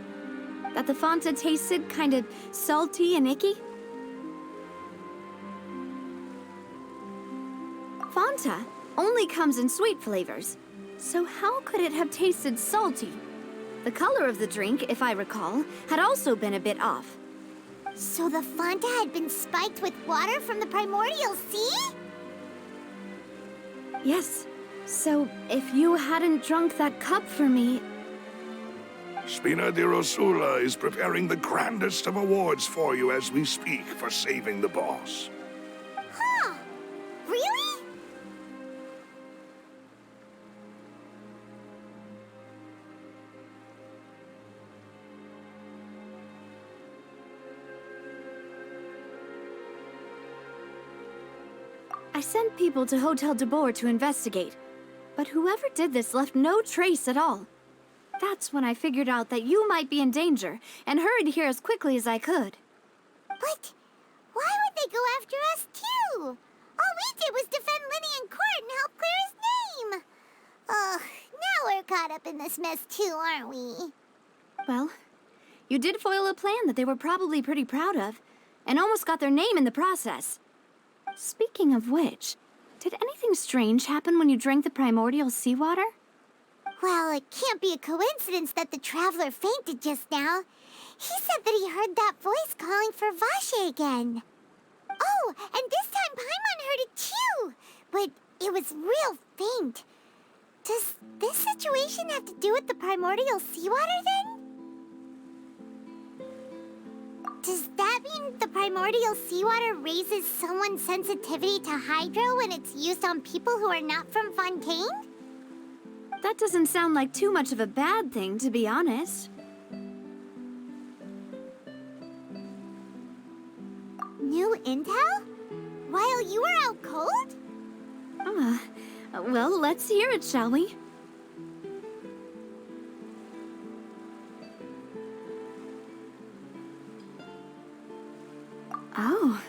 That the Fonta tasted kind of salty and icky. Fonta only comes in sweet flavors, so how could it have tasted salty? The color of the drink, if I recall, had also been a bit off. So the Fonta had been spiked with water from the primordial sea? Yes. So, if you hadn't drunk that cup for me... Spina di Rosula is preparing the grandest of awards for you as we speak for saving the boss. Huh? Really? I sent people to Hotel de Boer to investigate, but whoever did this left no trace at all. That's when I figured out that you might be in danger, and hurried here as quickly as I could. But why would they go after us too? All we did was defend Linny in court and help clear his name. Ugh, now we're caught up in this mess too, aren't we? Well, you did foil a plan that they were probably pretty proud of, and almost got their name in the process. Speaking of which, did anything strange happen when you drank the primordial seawater? Well, it can't be a coincidence that the traveler fainted just now. He said that he heard that voice calling for Vache again. Oh, and this time Paimon heard it too, but it was real faint. Does this situation have to do with the primordial seawater then? Does that mean the primordial seawater raises someone's sensitivity to hydro when it's used on people who are not from Fontaine? That doesn't sound like too much of a bad thing, to be honest. New intel? While you were out cold? Well, let's hear it, shall we? Oh,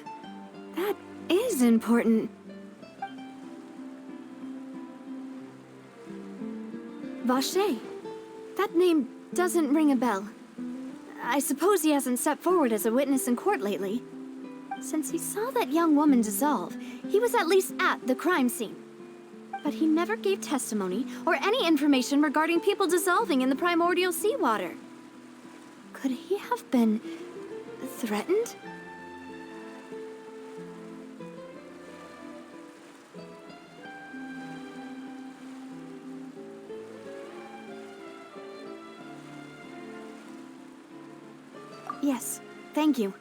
that is important. Vache. That name doesn't ring a bell. I suppose he hasn't stepped forward as a witness in court lately. Since he saw that young woman dissolve, he was at least at the crime scene. But he never gave testimony or any information regarding people dissolving in the primordial seawater. Could he have been threatened? Yes, thank you.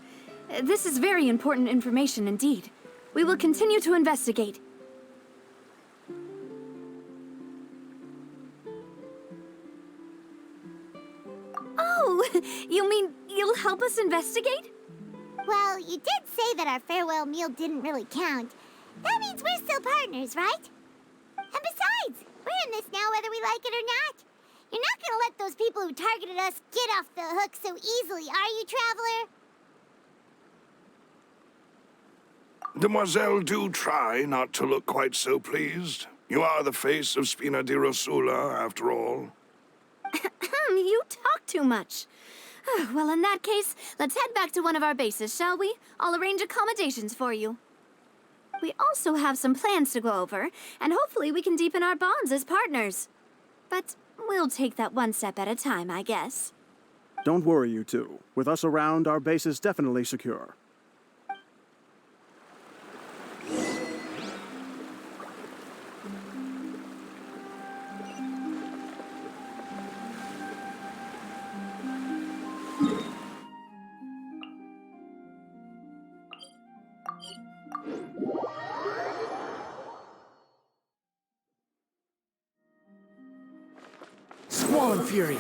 This is very important information indeed. We will continue to investigate. Oh, you mean you'll help us investigate? Well, you did say that our farewell meal didn't really count. That means we're still partners, right? And besides, we're in this now whether we like it or not. You're not gonna let those people who targeted us get off the hook so easily, are you, Traveler? Demoiselle, do try not to look quite so pleased. You are the face of Spina di Rosula, after all. You talk too much. Well, in that case, let's head back to one of our bases, shall we? I'll arrange accommodations for you. We also have some plans to go over, and hopefully we can deepen our bonds as partners. But we'll take that one step at a time, I guess. Don't worry, you two. With us around, our base is definitely secure. Squall Fury!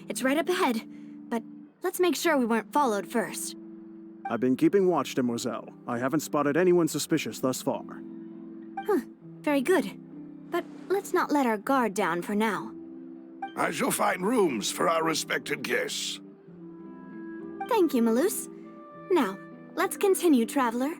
It's right up ahead, but let's make sure we weren't followed first. I've been keeping watch, Demoiselle. I haven't spotted anyone suspicious thus far. Very good. But let's not let our guard down for now. I shall find rooms for our respected guests. Thank you, Malus. Now, let's continue, traveler.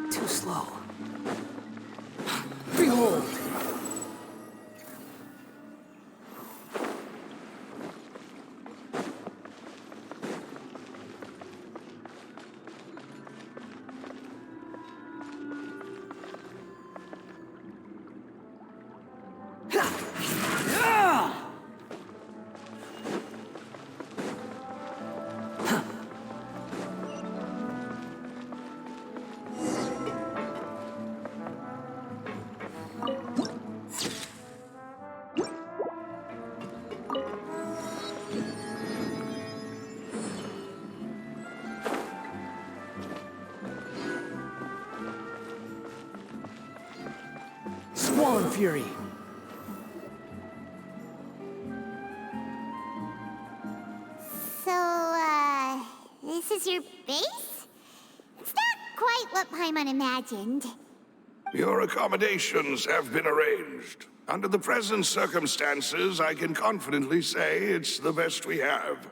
Too slow. Behold! Squall Fury! So, this is your base? It's not quite what Paimon imagined. Your accommodations have been arranged. Under the present circumstances, I can confidently say it's the best we have.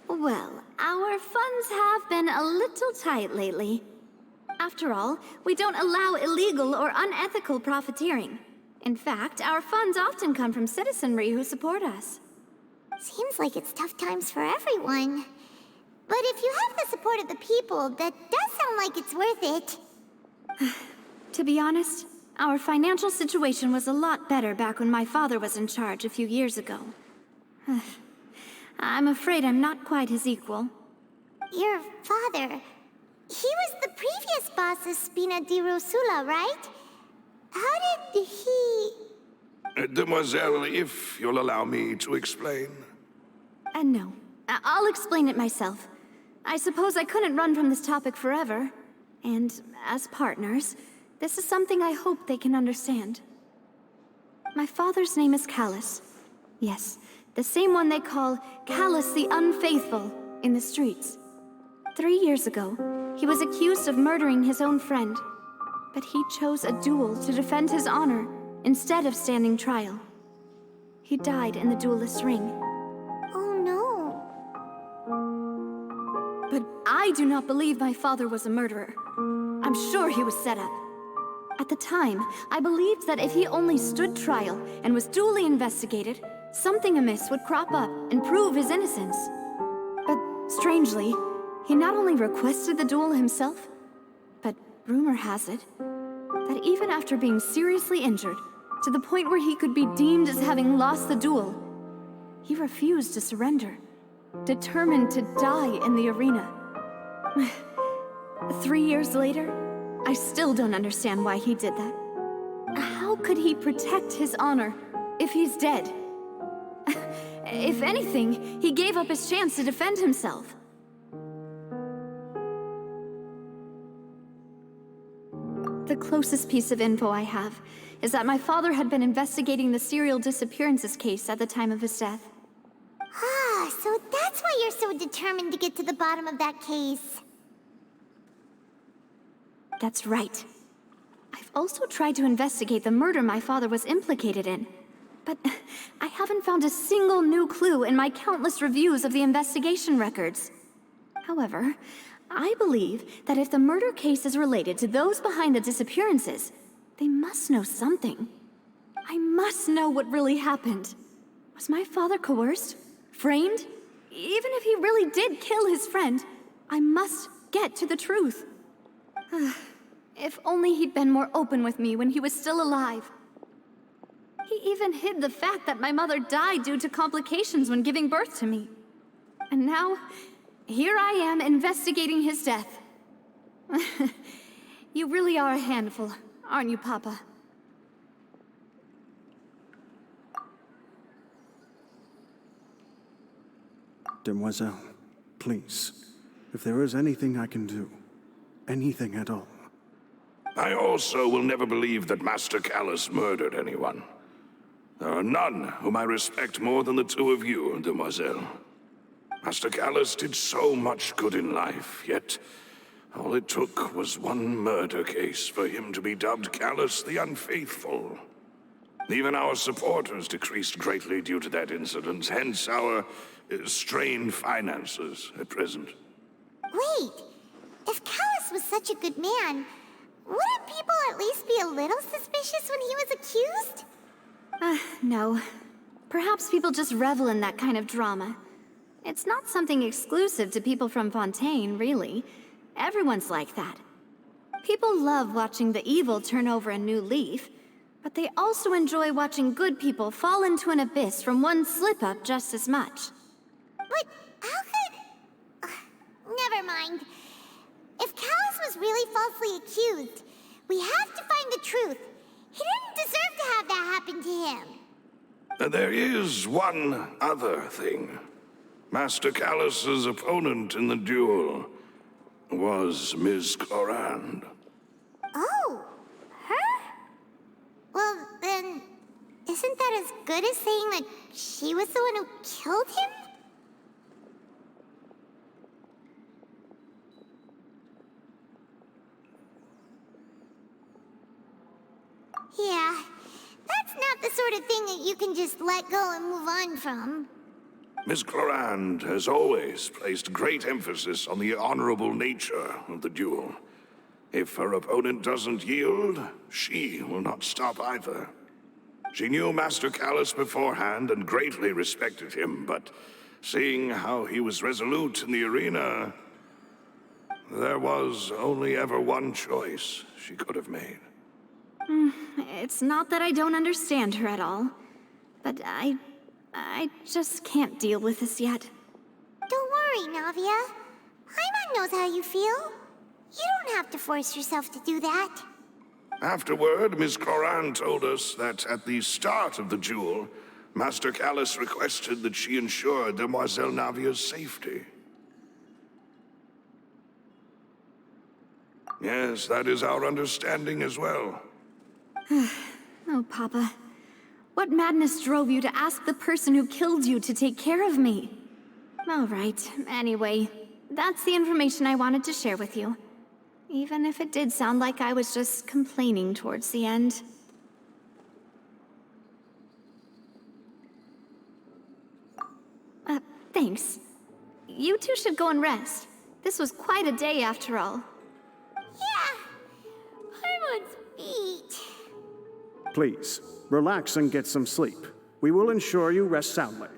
Well, our funds have been a little tight lately. After all, we don't allow illegal or unethical profiteering. In fact, our funds often come from citizenry who support us. Seems like it's tough times for everyone. But if you have the support of the people, that does sound like it's worth it. To be honest, our financial situation was a lot better back when my father was in charge a few years ago. I'm afraid I'm not quite his equal. Your father... he was the previous boss of Spina di Rosula, right? How did he... Demoiselle, if you'll allow me to explain. No. I'll explain it myself. I suppose I couldn't run from this topic forever. And as partners, this is something I hope they can understand. My father's name is Callus. Yes, the same one they call Callus the Unfaithful in the streets. 3 years ago, he was accused of murdering his own friend. But he chose a duel to defend his honor instead of standing trial. He died in the duelist's ring. Oh no. But I do not believe my father was a murderer. I'm sure he was set up. At the time, I believed that if he only stood trial and was duly investigated, something amiss would crop up and prove his innocence. But strangely, he not only requested the duel himself, but rumor has it that even after being seriously injured, to the point where he could be deemed as having lost the duel. He refused to surrender, determined to die in the arena. 3 years later, I still don't understand why he did that. How could he protect his honor if he's dead? If anything, he gave up his chance to defend himself. The closest piece of info I have is that my father had been investigating the serial disappearances case at the time of his death. Ah, so that's why you're so determined to get to the bottom of that case. That's right. I've also tried to investigate the murder my father was implicated in, but I haven't found a single new clue in my countless reviews of the investigation records. However, I believe that if the murder case is related to those behind the disappearances, they must know something. I must know what really happened. Was my father coerced? Framed? Even if he really did kill his friend, I must get to the truth. If only he'd been more open with me when he was still alive. He even hid the fact that my mother died due to complications when giving birth to me. And now, here I am investigating his death. You really are a handful, aren't you, Papa? Demoiselle, please, if there is anything I can do, anything at all. I also will never believe that Master Callus murdered anyone. There are none whom I respect more than the two of you, Demoiselle. Master Callus did so much good in life, yet all it took was one murder case for him to be dubbed Callus the Unfaithful. Even our supporters decreased greatly due to that incident, hence our strained finances at present. Wait, if Callus was such a good man, wouldn't people at least be a little suspicious when he was accused? No. Perhaps people just revel in that kind of drama. It's not something exclusive to people from Fontaine, really. Everyone's like that. People love watching the evil turn over a new leaf, but they also enjoy watching good people fall into an abyss from one slip-up just as much. But how could... never mind. If Callus was really falsely accused, we have to find the truth. He didn't deserve to have that happen to him. There is one other thing. Master Callus's opponent in the duel was Ms. Clorand. Oh, her? Well, then, isn't that as good as saying that she was the one who killed him? Yeah, that's not the sort of thing that you can just let go and move on from. Ms. Clorand has always placed great emphasis on the honorable nature of the duel. If her opponent doesn't yield, she will not stop either. She knew Master Callus beforehand and greatly respected him, but seeing how he was resolute in the arena, there was only ever one choice she could have made. It's not that I don't understand her at all, but I just can't deal with this yet. Don't worry, Navia. Paimon knows how you feel. You don't have to force yourself to do that. Afterward, Ms. Clorand told us that at the start of the duel, Master Callus requested that she ensure Demoiselle Navia's safety. Yes, that is our understanding as well. Oh, Papa. What madness drove you to ask the person who killed you to take care of me? All right, anyway, that's the information I wanted to share with you. Even if it did sound like I was just complaining towards the end. Thanks. You two should go and rest. This was quite a day after all. Yeah, Paimon's beat. Please, relax and get some sleep. We will ensure you rest soundly.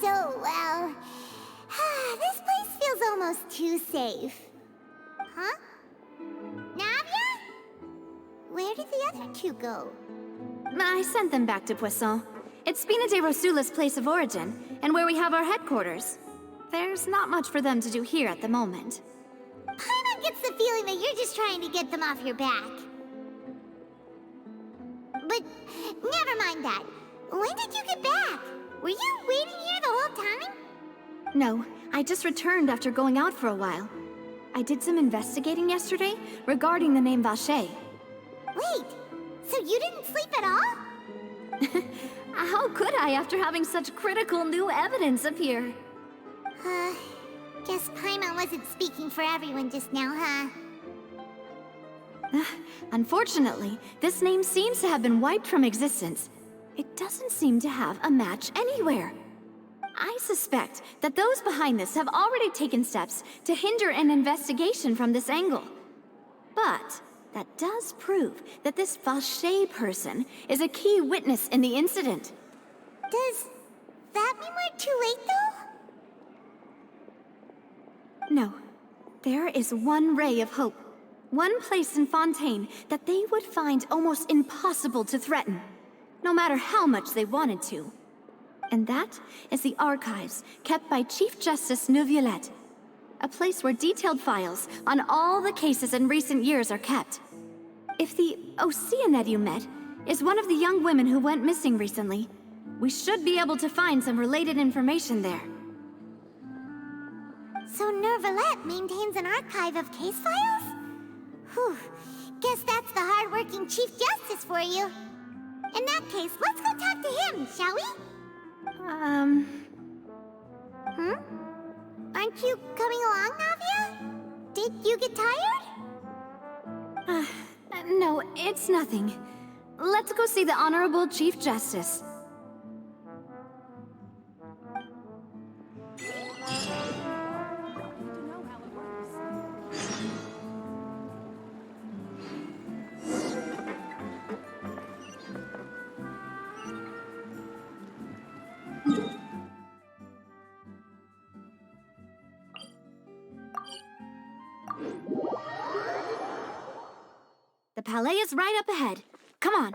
so well. This place feels almost too safe. Huh? Navia? Where did the other two go? I sent them back to Poisson. It's Spina de Rosula's place of origin, and where we have our headquarters. There's not much for them to do here at the moment. Paimon gets the feeling that you're just trying to get them off your back. But never mind that. When did you get back? Were you waiting here the whole time? No, I just returned after going out for a while. I did some investigating yesterday regarding the name Vache. Wait, so you didn't sleep at all? How could I after having such critical new evidence appear? Guess Paimon wasn't speaking for everyone just now, huh? Unfortunately, this name seems to have been wiped from existence. It doesn't seem to have a match anywhere. I suspect that those behind this have already taken steps to hinder an investigation from this angle. But that does prove that this Vache person is a key witness in the incident. Does that mean we're too late, though? No. There is one ray of hope. One place in Fontaine that they would find almost impossible to threaten, no matter how much they wanted to. And that is the archives kept by Chief Justice Neuvillette, a place where detailed files on all the cases in recent years are kept. If the Oceanette you met is one of the young women who went missing recently, we should be able to find some related information there. So Neuvillette maintains an archive of case files? Whew, guess that's the hard-working Chief Justice for you. In that case, let's go talk to him, shall we? Aren't you coming along, Navia? Did you get tired? No, it's nothing. Let's go see the Honorable Chief Justice. The Palais is right up ahead. Come on.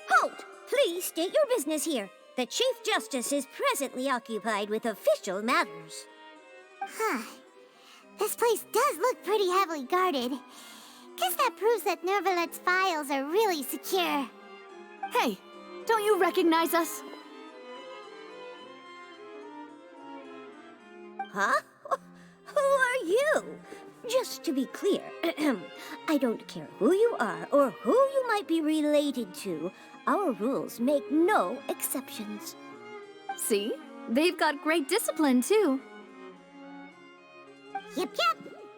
Halt! Please state your business here. The Chief Justice is presently occupied with official matters. This place does look pretty heavily guarded. Guess that proves that Neuvillette's files are really secure. Hey, don't you recognize us? Huh? Who are you? Just to be clear, I don't care who you are or who you might be related to. Our rules make no exceptions. See? They've got great discipline, too. Yep.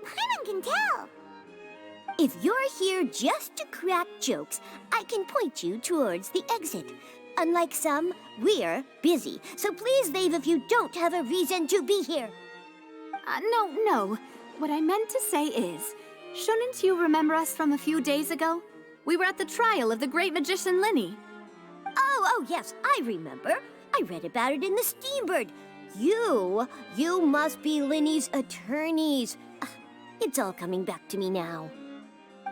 Paimon can tell. If you're here just to crack jokes, I can point you towards the exit. Unlike some, we're busy, so please leave if you don't have a reason to be here. No. What I meant to say is, shouldn't you remember us from a few days ago? We were at the trial of the great magician Linny. Oh, yes, I remember. I read about it in the Steambird. You must be Linny's attorneys. It's all coming back to me now.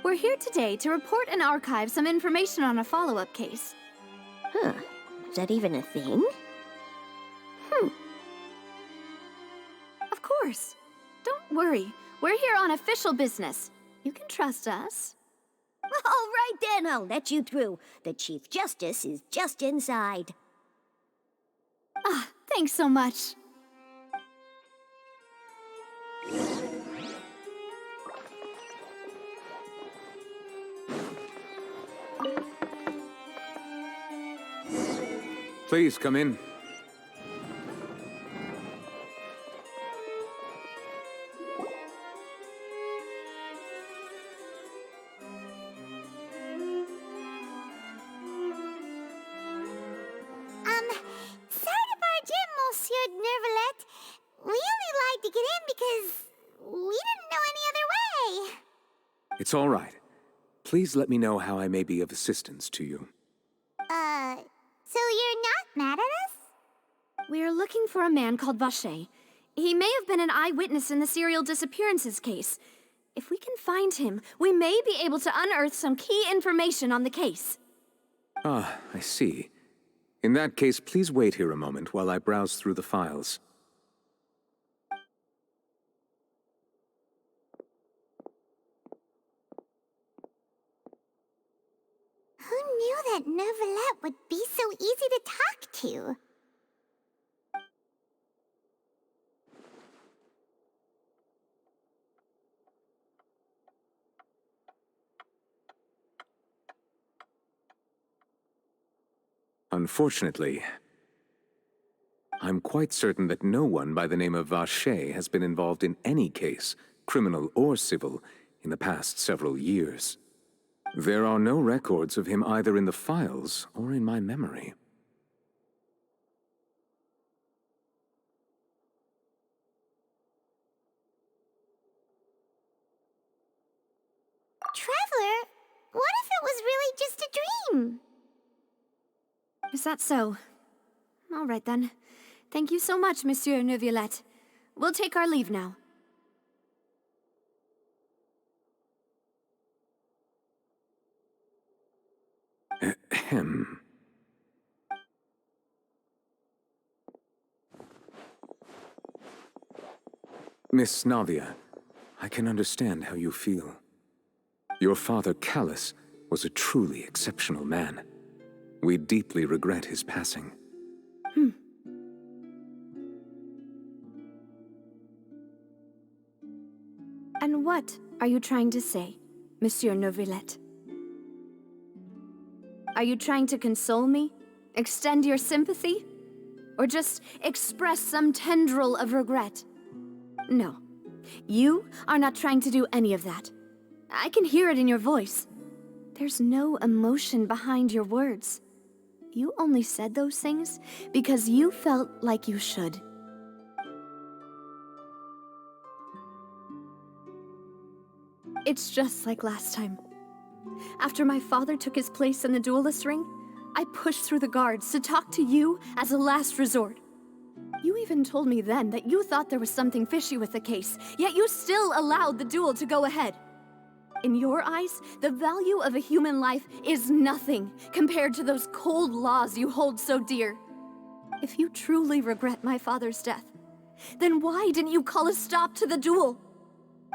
We're here today to report and archive some information on a follow-up case. Is that even a thing? Of course. Don't worry. We're here on official business. You can trust us. All right then, I'll let you through. The Chief Justice is just inside. Thanks so much. Please come in. It's all right. Please let me know how I may be of assistance to you. So you're not mad at us? We're looking for a man called Vache. He may have been an eyewitness in the serial disappearances case. If we can find him, we may be able to unearth some key information on the case. Ah, I see. In that case, please wait here a moment while I browse through the files. Who knew that Neuvillette would be so easy to talk to? Unfortunately, I'm quite certain that no one by the name of Vache has been involved in any case, criminal or civil, in the past several years. There are no records of him either in the files or in my memory. Traveler, what if it was really just a dream? Is that so? All right then. Thank you so much, Monsieur Neuvillette. We'll take our leave now. Ahem. Miss Navia, I can understand how you feel. Your father, Callus, was a truly exceptional man. We deeply regret his passing. And what are you trying to say, Monsieur Neuvillette? Are you trying to console me? Extend your sympathy? Or just express some tendril of regret? No. You are not trying to do any of that. I can hear it in your voice. There's no emotion behind your words. You only said those things because you felt like you should. It's just like last time. After my father took his place in the duelist ring, I pushed through the guards to talk to you as a last resort. You even told me then that you thought there was something fishy with the case, yet you still allowed the duel to go ahead. In your eyes, the value of a human life is nothing compared to those cold laws you hold so dear. If you truly regret my father's death, then why didn't you call a stop to the duel?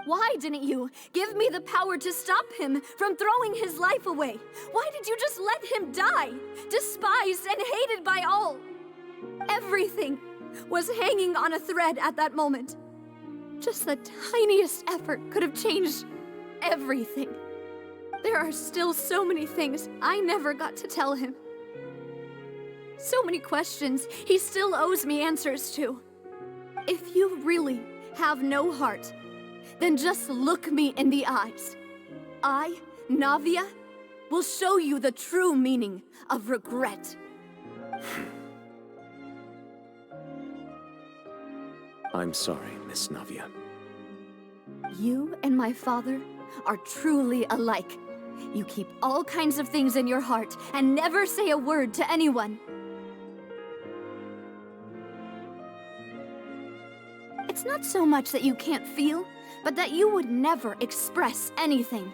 Why didn't you give me the power to stop him from throwing his life away? Why did you just let him die, despised and hated by all? Everything was hanging on a thread at that moment. Just the tiniest effort could have changed everything. There are still so many things I never got to tell him. So many questions he still owes me answers to. If you really have no heart, then just look me in the eyes. I, Navia, will show you the true meaning of regret. I'm sorry, Miss Navia. You and my father are truly alike. You keep all kinds of things in your heart and never say a word to anyone. It's not so much that you can't feel, but that you would never express anything.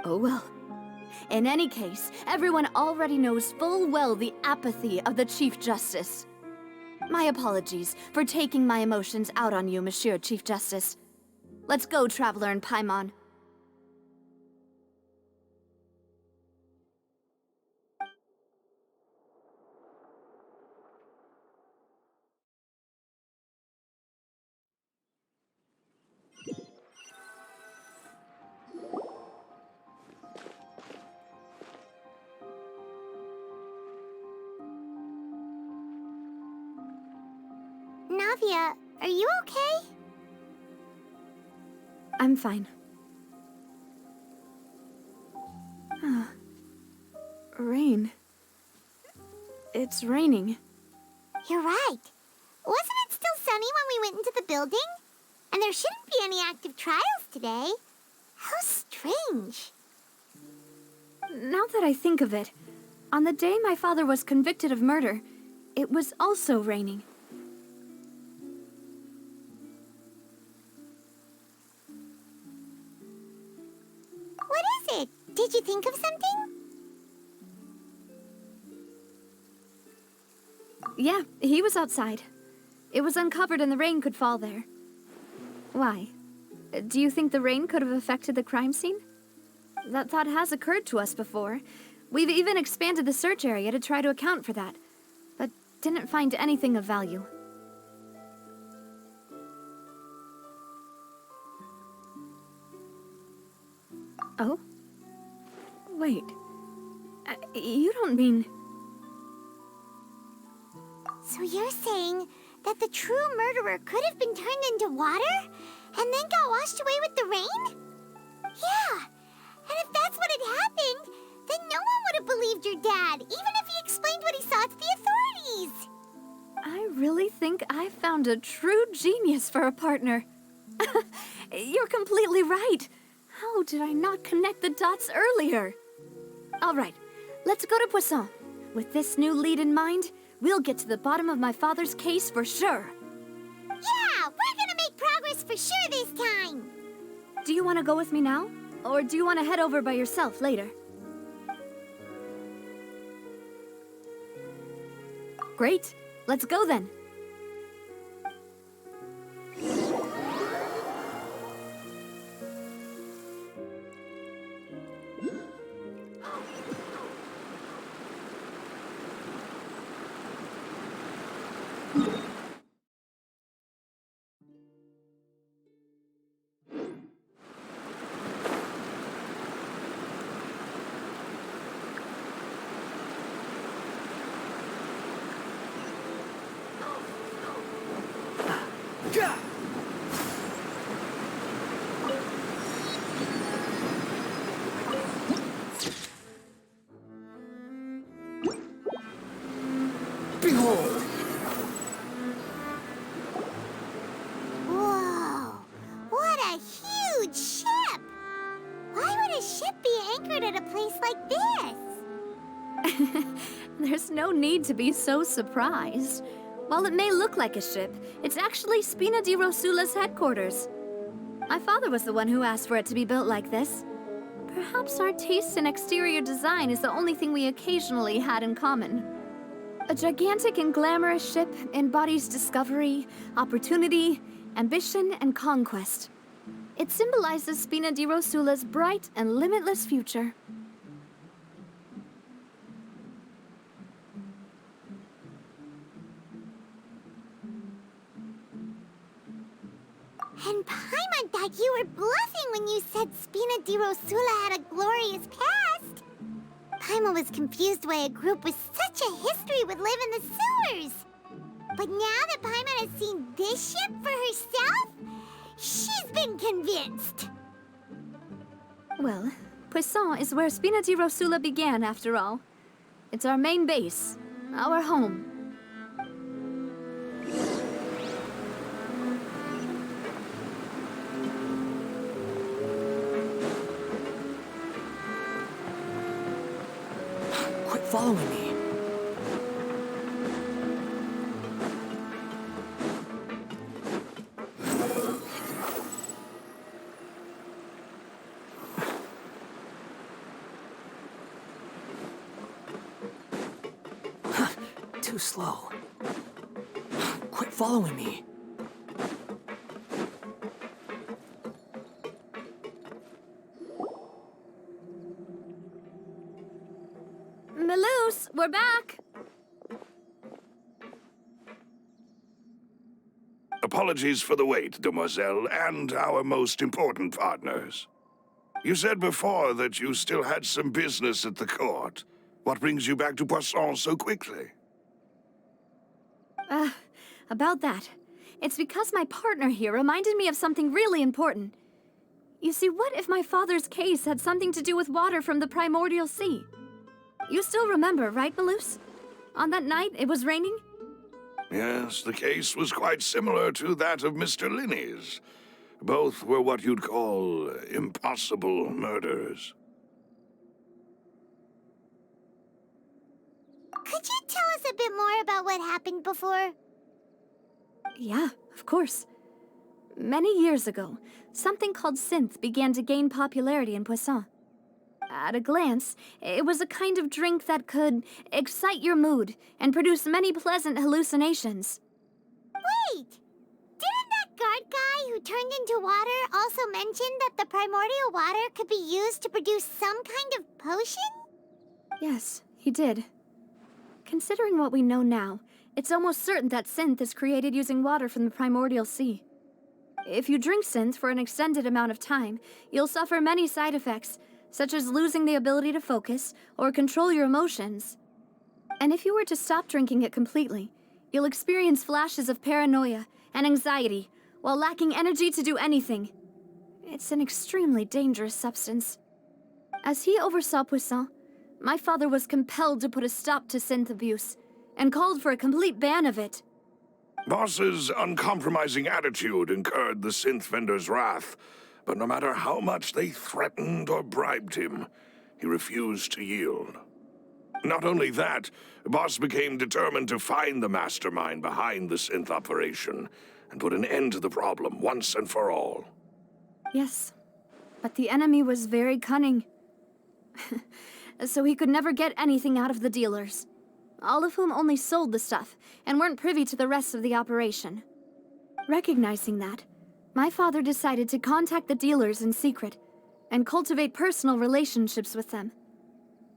Oh well. In any case, everyone already knows full well the apathy of the Chief Justice. My apologies for taking my emotions out on you, Monsieur Chief Justice. Let's go, Traveler and Paimon. Navia, are you okay? I'm fine. Rain. It's raining. You're right. Wasn't it still sunny when we went into the building? And there shouldn't be any active trials today. How strange. Now that I think of it, on the day my father was convicted of murder, it was also raining. What is it? Did you think of something? Yeah, he was outside. It was uncovered and the rain could fall there. Why? Do you think the rain could have affected the crime scene? That thought has occurred to us before. We've even expanded the search area to try to account for that, but didn't find anything of value. Oh? Wait. You don't mean... So you're saying that the true murderer could have been turned into water and then got washed away with the rain? Yeah, and if that's what had happened, then no one would have believed your dad, even if he explained what he saw to the authorities. I really think I found a true genius for a partner. You're completely right. How did I not connect the dots earlier? All right, let's go to Poisson. With this new lead in mind, we'll get to the bottom of my father's case for sure. Yeah, we're gonna make progress for sure this time. Do you want to go with me now? Or do you want to head over by yourself later? Great. Let's go then. Behold! Whoa, what a huge ship! Why would a ship be anchored at a place like this? There's no need to be so surprised. While it may look like a ship, it's actually Spina di Rosula's headquarters. My father was the one who asked for it to be built like this. Perhaps our taste in exterior design is the only thing we occasionally had in common. A gigantic and glamorous ship embodies discovery, opportunity, ambition, and conquest. It symbolizes Spina di Rosula's bright and limitless future. And Paimon thought you were bluffing when you said Spina di Rosula had a glorious past. Paimon was confused why a group with such a history would live in the sewers. But now that Paimon has seen this ship for herself, she's been convinced. Well, Poisson is where Spina di Rosula began, after all. It's our main base, our home. Quit following me. Too slow. Quit following me. Melus, we're back! Apologies for the wait, demoiselle, and our most important partners. You said before that you still had some business at the court. What brings you back to Poisson so quickly? About that. It's because my partner here reminded me of something really important. You see, what if my father's case had something to do with water from the primordial sea? You still remember, right, Melus? On that night, it was raining? Yes, the case was quite similar to that of Mr. Linney's. Both were what you'd call impossible murders. Could you tell us a bit more about what happened before? Yeah, of course. Many years ago, something called synth began to gain popularity in Poisson. At a glance, it was a kind of drink that could excite your mood and produce many pleasant hallucinations. Wait! Didn't that guard guy who turned into water also mention that the primordial water could be used to produce some kind of potion? Yes, he did. Considering what we know now, it's almost certain that synth is created using water from the primordial sea. If you drink synth for an extended amount of time, you'll suffer many side effects, such as losing the ability to focus or control your emotions. And if you were to stop drinking it completely, you'll experience flashes of paranoia and anxiety while lacking energy to do anything. It's an extremely dangerous substance. As he oversaw Poisson, my father was compelled to put a stop to synth abuse and called for a complete ban of it. Boss's uncompromising attitude incurred the synth vendor's wrath, but no matter how much they threatened or bribed him, he refused to yield. Not only that, Boss became determined to find the mastermind behind the synth operation and put an end to the problem once and for all. Yes, but the enemy was very cunning. So he could never get anything out of the dealers, all of whom only sold the stuff and weren't privy to the rest of the operation. Recognizing that, my father decided to contact the dealers in secret and cultivate personal relationships with them.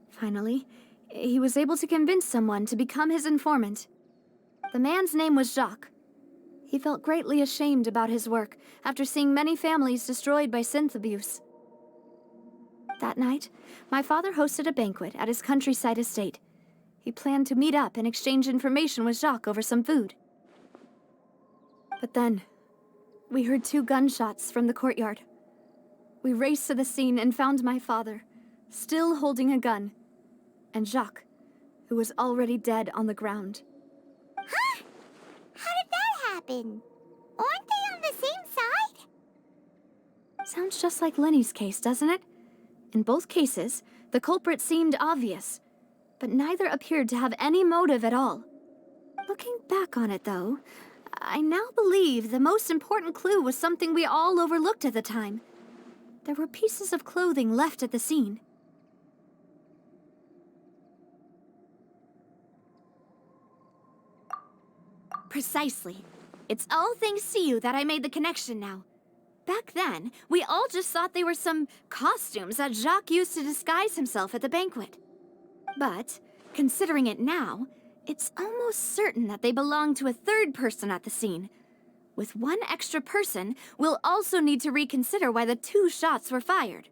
Finally, he was able to convince someone to become his informant. The man's name was Jacques. He felt greatly ashamed about his work after seeing many families destroyed by synth abuse. That night, my father hosted a banquet at his countryside estate. He planned to meet up and exchange information with Jacques over some food. But then, we heard 2 gunshots from the courtyard. We raced to the scene and found my father, still holding a gun, and Jacques, who was already dead on the ground. Huh? How did that happen? Aren't they on the same side? Sounds just like Lenny's case, doesn't it? In both cases, the culprit seemed obvious, but neither appeared to have any motive at all. Looking back on it, though, I now believe the most important clue was something we all overlooked at the time. There were pieces of clothing left at the scene. Precisely. It's all thanks to you that I made the connection now. Back then, we all just thought they were some costumes that Jacques used to disguise himself at the banquet. But, considering it now, it's almost certain that they belong to a third person at the scene. With one extra person, we'll also need to reconsider why the 2 shots were fired.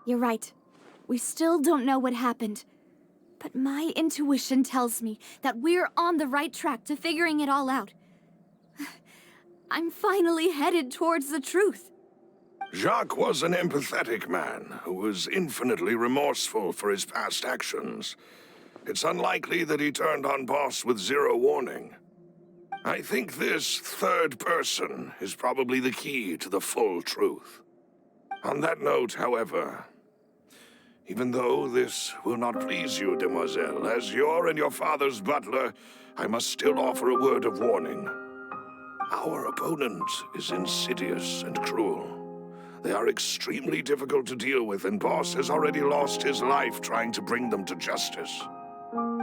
You're right. We still don't know what happened. But my intuition tells me that we're on the right track to figuring it all out. I'm finally headed towards the truth. Jacques was an empathetic man who was infinitely remorseful for his past actions. It's unlikely that he turned on Boss with 0 warning. I think this third person is probably the key to the full truth. On that note, however, even though this will not please you, demoiselle, as your and your father's butler, I must still offer a word of warning. Our opponent is insidious and cruel. They are extremely difficult to deal with, and Boss has already lost his life trying to bring them to justice.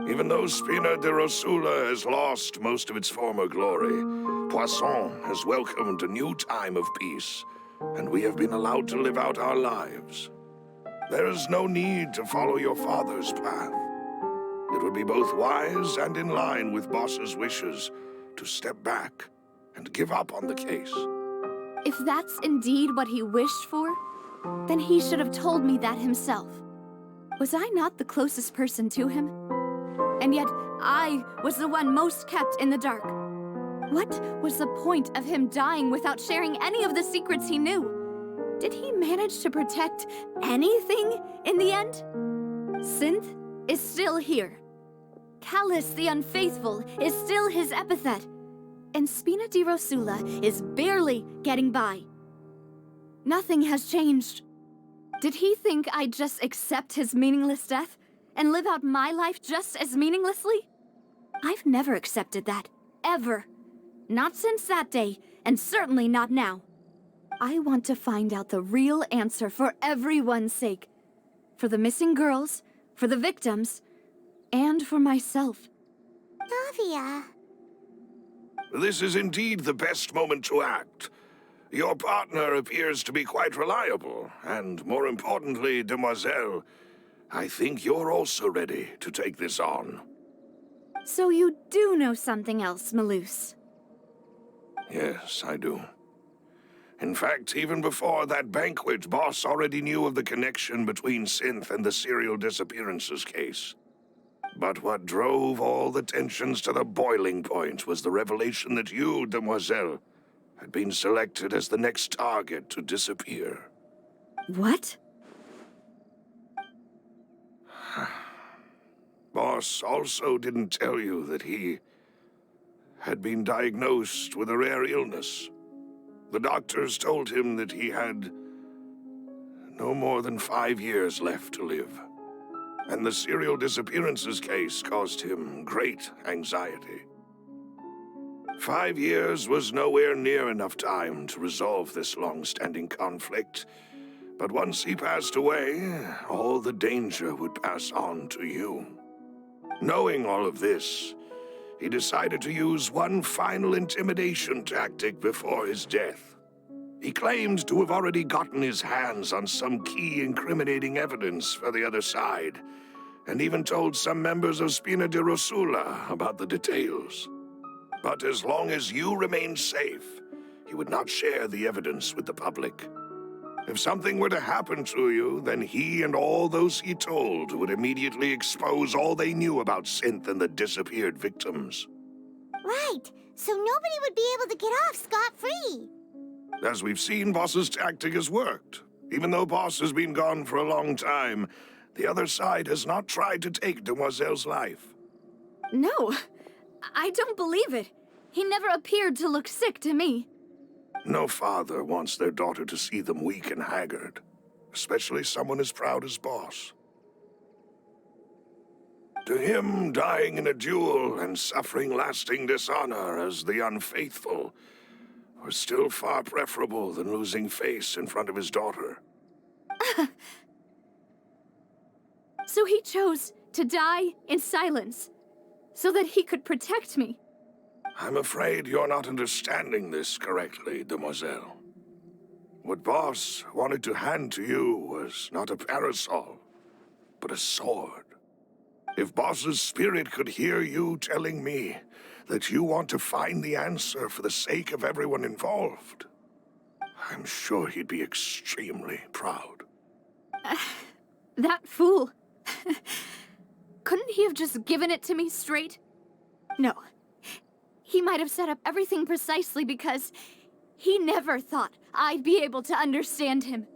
Even though Spina de Rosula has lost most of its former glory, Poisson has welcomed a new time of peace, and we have been allowed to live out our lives. There is no need to follow your father's path. It would be both wise and in line with Boss's wishes to step back and give up on the case. If that's indeed what he wished for, then he should have told me that himself. Was I not the closest person to him? And yet, I was the one most kept in the dark. What was the point of him dying without sharing any of the secrets he knew? Did he manage to protect anything in the end? Synth is still here. Callous the Unfaithful is still his epithet, and Spina di Rosula is barely getting by. Nothing has changed. Did he think I'd just accept his meaningless death and live out my life just as meaninglessly? I've never accepted that, ever. Not since that day, and certainly not now. I want to find out the real answer for everyone's sake. For the missing girls, for the victims, and for myself. Navia. This is indeed the best moment to act. Your partner appears to be quite reliable, and more importantly, Demoiselle, I think you're also ready to take this on. So you do know something else, Malus? Yes, I do. In fact, even before that banquet, Boss already knew of the connection between Synth and the serial disappearances case. But what drove all the tensions to the boiling point was the revelation that you, Demoiselle, had been selected as the next target to disappear. What? Boss also didn't tell you that he had been diagnosed with a rare illness. The doctors told him that he had no more than 5 years left to live. And the serial disappearances case caused him great anxiety. 5 years was nowhere near enough time to resolve this long-standing conflict. But once he passed away, all the danger would pass on to you. Knowing all of this, he decided to use one final intimidation tactic before his death. He claimed to have already gotten his hands on some key incriminating evidence for the other side, and even told some members of Spina di Rosula about the details. But as long as you remained safe, he would not share the evidence with the public. If something were to happen to you, then he and all those he told would immediately expose all they knew about Synth and the disappeared victims. Right, so nobody would be able to get off scot-free. As we've seen, Boss's tactic has worked. Even though Boss has been gone for a long time, the other side has not tried to take Demoiselle's life. No, I don't believe it. He never appeared to look sick to me. No father wants their daughter to see them weak and haggard, especially someone as proud as Boss. To him, dying in a duel and suffering lasting dishonor as the unfaithful was still far preferable than losing face in front of his daughter. So he chose to die in silence, so that he could protect me. I'm afraid you're not understanding this correctly, Demoiselle. What Boss wanted to hand to you was not a parasol, but a sword. If Boss's spirit could hear you telling me that you want to find the answer for the sake of everyone involved, I'm sure he'd be extremely proud. That fool. Couldn't he have just given it to me straight? No. He might have set up everything precisely because he never thought I'd be able to understand him.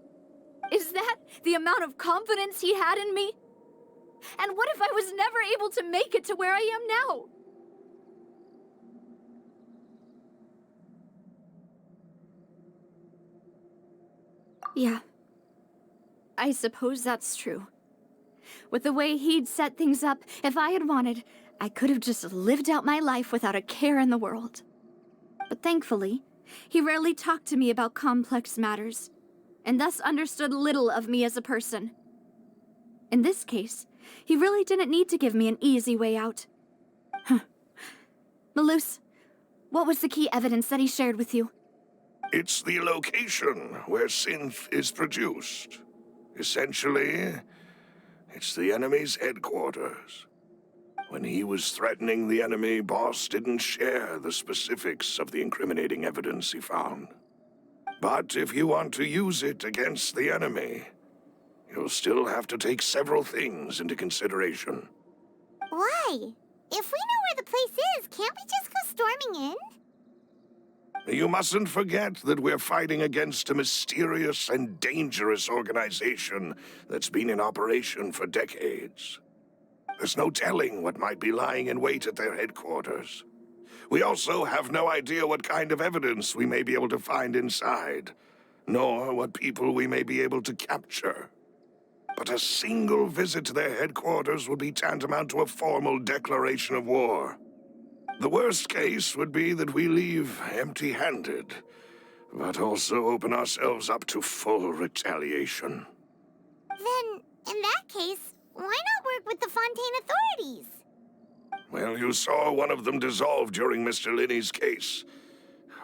Is that the amount of confidence he had in me? And what if I was never able to make it to where I am now? Yeah. I suppose that's true. With the way he'd set things up, if I had wanted, I could have just lived out my life without a care in the world. But thankfully, he rarely talked to me about complex matters, and thus understood little of me as a person. In this case, he really didn't need to give me an easy way out. Malus, what was the key evidence that he shared with you? It's the location where Synth is produced. Essentially, it's the enemy's headquarters. When he was threatening the enemy, Boss didn't share the specifics of the incriminating evidence he found. But if you want to use it against the enemy, you'll still have to take several things into consideration. Why? If we know where the place is, can't we just go storming in? You mustn't forget that we're fighting against a mysterious and dangerous organization that's been in operation for decades. There's no telling what might be lying in wait at their headquarters. We also have no idea what kind of evidence we may be able to find inside, nor what people we may be able to capture. But a single visit to their headquarters would be tantamount to a formal declaration of war. The worst case would be that we leave empty-handed, but also open ourselves up to full retaliation. Then, in that case, why not work with the Fontaine authorities? Well, you saw one of them dissolve during Mr. Linney's case.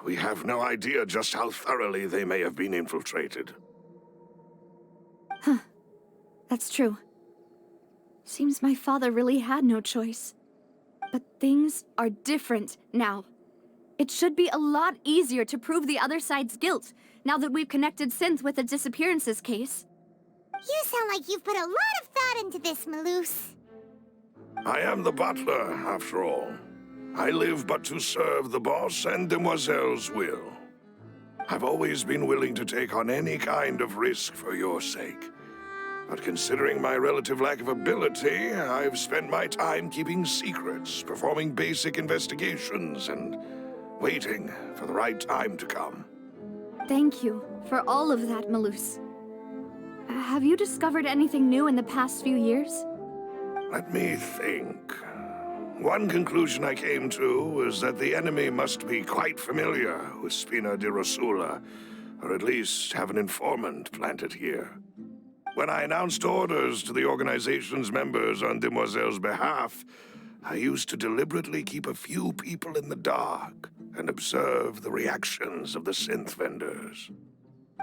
We have no idea just how thoroughly they may have been infiltrated. Huh. That's true. Seems my father really had no choice. But things are different now. It should be a lot easier to prove the other side's guilt, now that we've connected Synth with the disappearances case. You sound like you've put a lot of thought into this, Maloose. I am the butler, after all. I live but to serve the boss and Demoiselle's will. I've always been willing to take on any kind of risk for your sake. But considering my relative lack of ability, I've spent my time keeping secrets, performing basic investigations, and waiting for the right time to come. Thank you for all of that, Maloose. Have you discovered anything new in the past few years? Let me think. One conclusion I came to was that the enemy must be quite familiar with Spina di Rosula, or at least have an informant planted here. When I announced orders to the organization's members on Demoiselle's behalf, I used to deliberately keep a few people in the dark and observe the reactions of the synth vendors.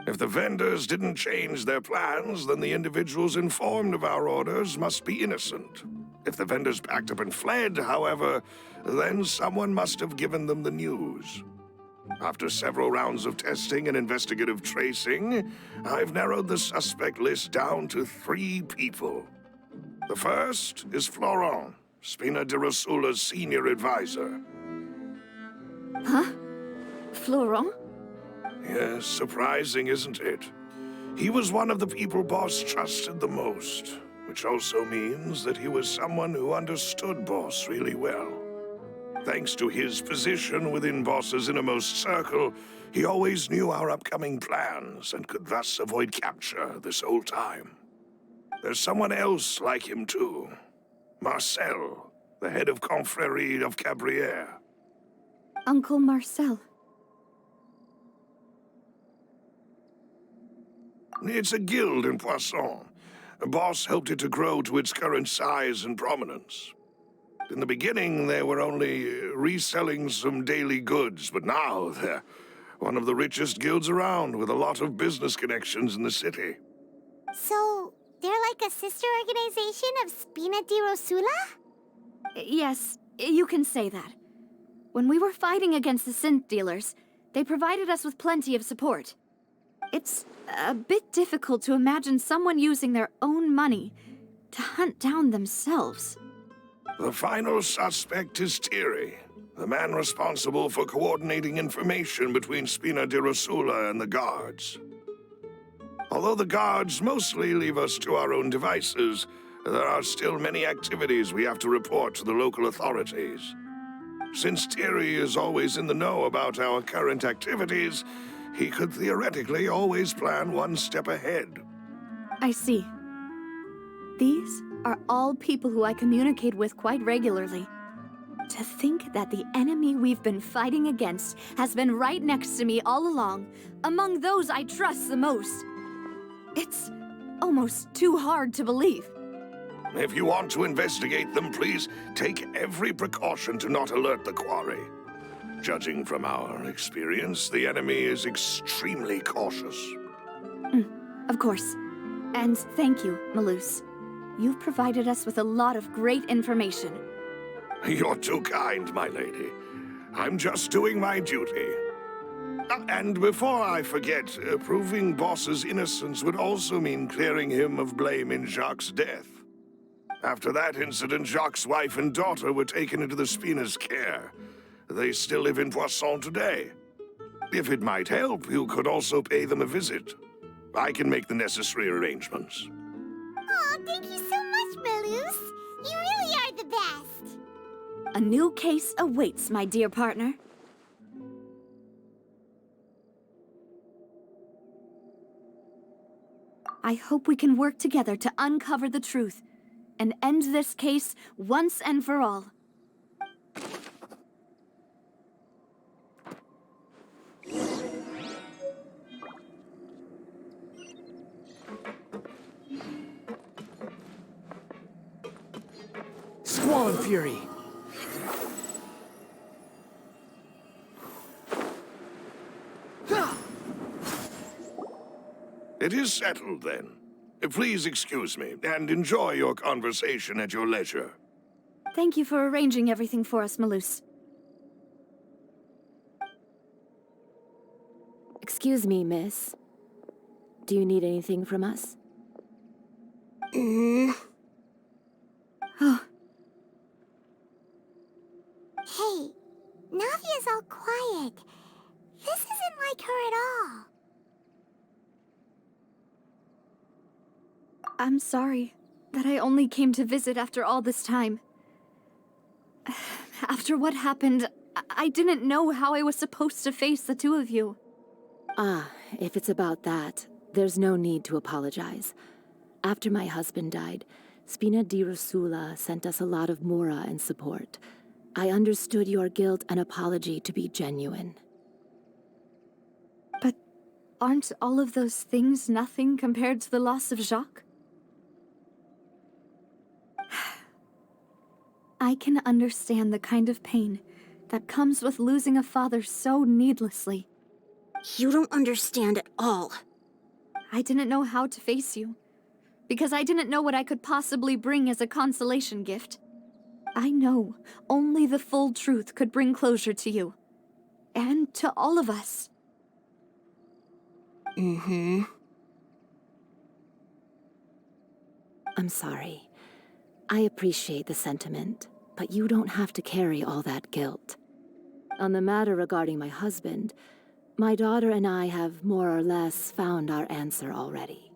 If the vendors didn't change their plans, then the individuals informed of our orders must be innocent. If the vendors packed up and fled, however, then someone must have given them the news. After several rounds of testing and investigative tracing, I've narrowed the suspect list down to 3 people. The first is Florent, Spina di Rosula's senior advisor. Huh? Florent? Yes, surprising, isn't it? He was one of the people Boss trusted the most, which also means that he was someone who understood Boss really well. Thanks to his position within Boss's innermost circle, he always knew our upcoming plans and could thus avoid capture this whole time. There's someone else like him too. Marcel, the head of Confrérie of Cabrières. Uncle Marcel. It's a guild in Poisson. Boss helped it to grow to its current size and prominence. In the beginning, they were only reselling some daily goods, but now they're one of the richest guilds around with a lot of business connections in the city. So, they're like a sister organization of Spina di Rosula? Yes, you can say that. When we were fighting against the synth dealers, they provided us with plenty of support. It's a bit difficult to imagine someone using their own money to hunt down themselves. The final suspect is Thierry, the man responsible for coordinating information between Spina di Rosula and the guards. Although the guards mostly leave us to our own devices, there are still many activities we have to report to the local authorities. Since Thierry is always in the know about our current activities, he could theoretically always plan one step ahead. I see. These are all people who I communicate with quite regularly. To think that the enemy we've been fighting against has been right next to me all along, among those I trust the most. It's almost too hard to believe. If you want to investigate them, please take every precaution to not alert the quarry. Judging from our experience, the enemy is extremely cautious. Of course. And thank you, Maloose. You've provided us with a lot of great information. You're too kind, my lady. I'm just doing my duty. And before I forget, proving Boss's innocence would also mean clearing him of blame in Jacques' death. After that incident, Jacques' wife and daughter were taken into the Spina's care. They still live in Poisson today. If it might help, you could also pay them a visit. I can make the necessary arrangements. Aw, thank you so much, Maloose. You really are the best! A new case awaits, my dear partner. I hope we can work together to uncover the truth and end this case once and for all. Squall and Fury! It is settled, then. Please excuse me, and enjoy your conversation at your leisure. Thank you for arranging everything for us, Malus. Excuse me, miss. Do you need anything from us? Oh. Hey, Navia's all quiet. This isn't like her at all. I'm sorry that I only came to visit after all this time. After what happened, I didn't know how I was supposed to face the two of you. Ah, if it's about that, there's no need to apologize. After my husband died, Spina di Rosula sent us a lot of mora and support. I understood your guilt and apology to be genuine. But aren't all of those things nothing compared to the loss of Jacques? I can understand the kind of pain that comes with losing a father so needlessly. You don't understand at all. I didn't know how to face you, because I didn't know what I could possibly bring as a consolation gift. I know only the full truth could bring closure to you, and to all of us. I'm sorry. I appreciate the sentiment, but you don't have to carry all that guilt. On the matter regarding my husband, my daughter and I have more or less found our answer already.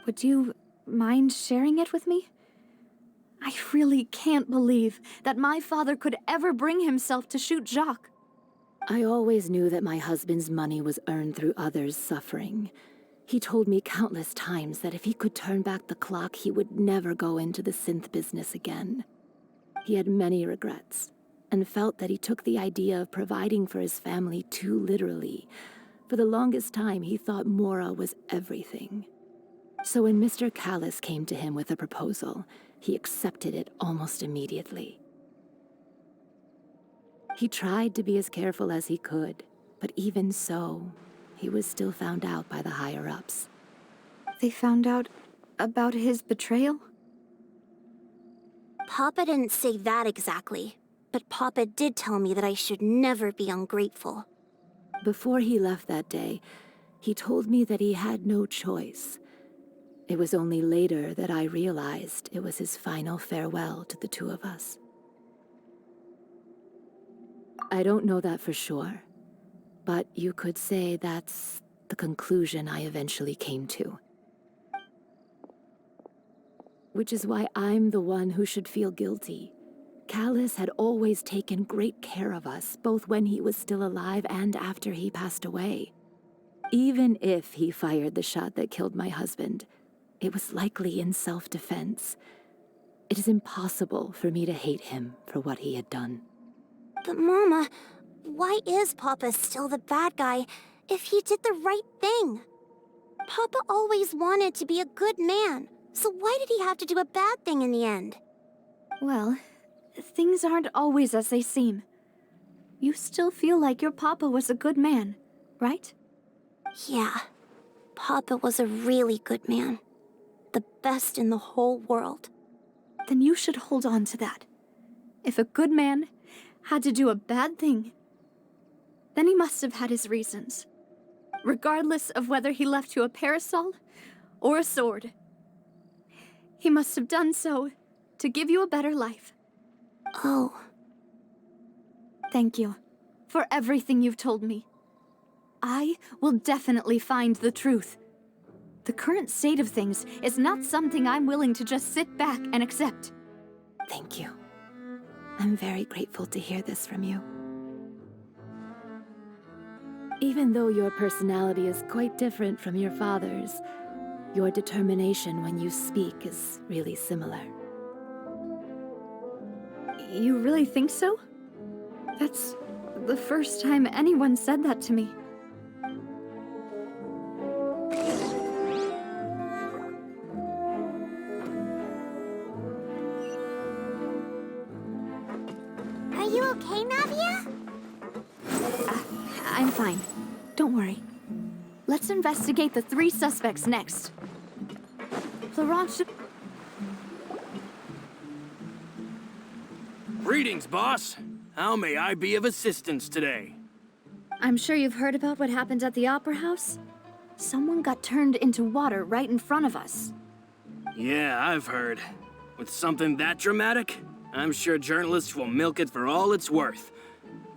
Would you mind sharing it with me? I really can't believe that my father could ever bring himself to shoot Jacques. I always knew that my husband's money was earned through others' suffering. He told me countless times that if he could turn back the clock, he would never go into the synth business again. He had many regrets, and felt that he took the idea of providing for his family too literally. For the longest time, he thought Mora was everything. So when Mr. Callis came to him with a proposal, he accepted it almost immediately. He tried to be as careful as he could, but even so, he was still found out by the higher-ups. They found out about his betrayal? Papa didn't say that exactly, but Papa did tell me that I should never be ungrateful. Before he left that day, he told me that he had no choice. It was only later that I realized it was his final farewell to the two of us. I don't know that for sure, but you could say that's the conclusion I eventually came to. Which is why I'm the one who should feel guilty. Callis had always taken great care of us, both when he was still alive and after he passed away. Even if he fired the shot that killed my husband, it was likely in self-defense. It is impossible for me to hate him for what he had done. But Mama, why is Papa still the bad guy if he did the right thing? Papa always wanted to be a good man, so why did he have to do a bad thing in the end? Well, things aren't always as they seem. You still feel like your papa was a good man, right? Yeah, Papa was a really good man. The best in the whole world. Then you should hold on to that. If a good man had to do a bad thing, then he must have had his reasons. Regardless of whether he left you a parasol or a sword. He must have done so to give you a better life. Oh. Thank you for everything you've told me. I will definitely find the truth. The current state of things is not something I'm willing to just sit back and accept. Thank you. I'm very grateful to hear this from you. Even though your personality is quite different from your father's, your determination when you speak is really similar. You really think so? That's the first time anyone said that to me. Are you okay, Navia? I'm fine. Don't worry. Let's investigate the 3 suspects next. Florent should... Greetings, boss. How may I be of assistance today? I'm sure you've heard about what happened at the Opera House? Someone got turned into water right in front of us. Yeah, I've heard. With something that dramatic, I'm sure journalists will milk it for all it's worth.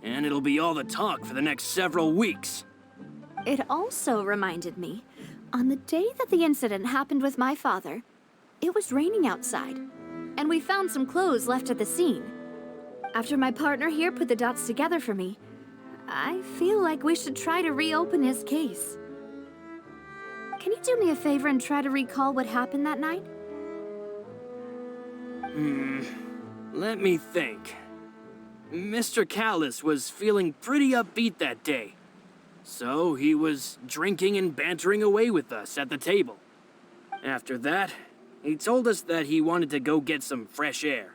And it'll be all the talk for the next several weeks. It also reminded me, on the day that the incident happened with my father, it was raining outside, and we found some clothes left at the scene. After my partner here put the dots together for me, I feel like we should try to reopen his case. Can you do me a favor and try to recall what happened that night? Let me think. Mr. Callis was feeling pretty upbeat that day. So he was drinking and bantering away with us at the table. After that, he told us that he wanted to go get some fresh air.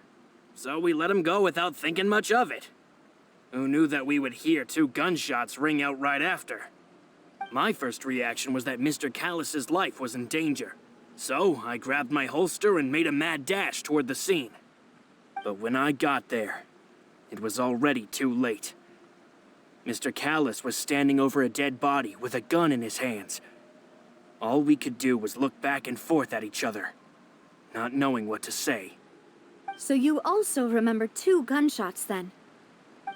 So we let him go without thinking much of it. Who knew that we would hear 2 gunshots ring out right after? My first reaction was that Mr. Callis's life was in danger. So I grabbed my holster and made a mad dash toward the scene. But when I got there, it was already too late. Mr. Callis was standing over a dead body with a gun in his hands. All we could do was look back and forth at each other, not knowing what to say. So you also remember 2 gunshots then?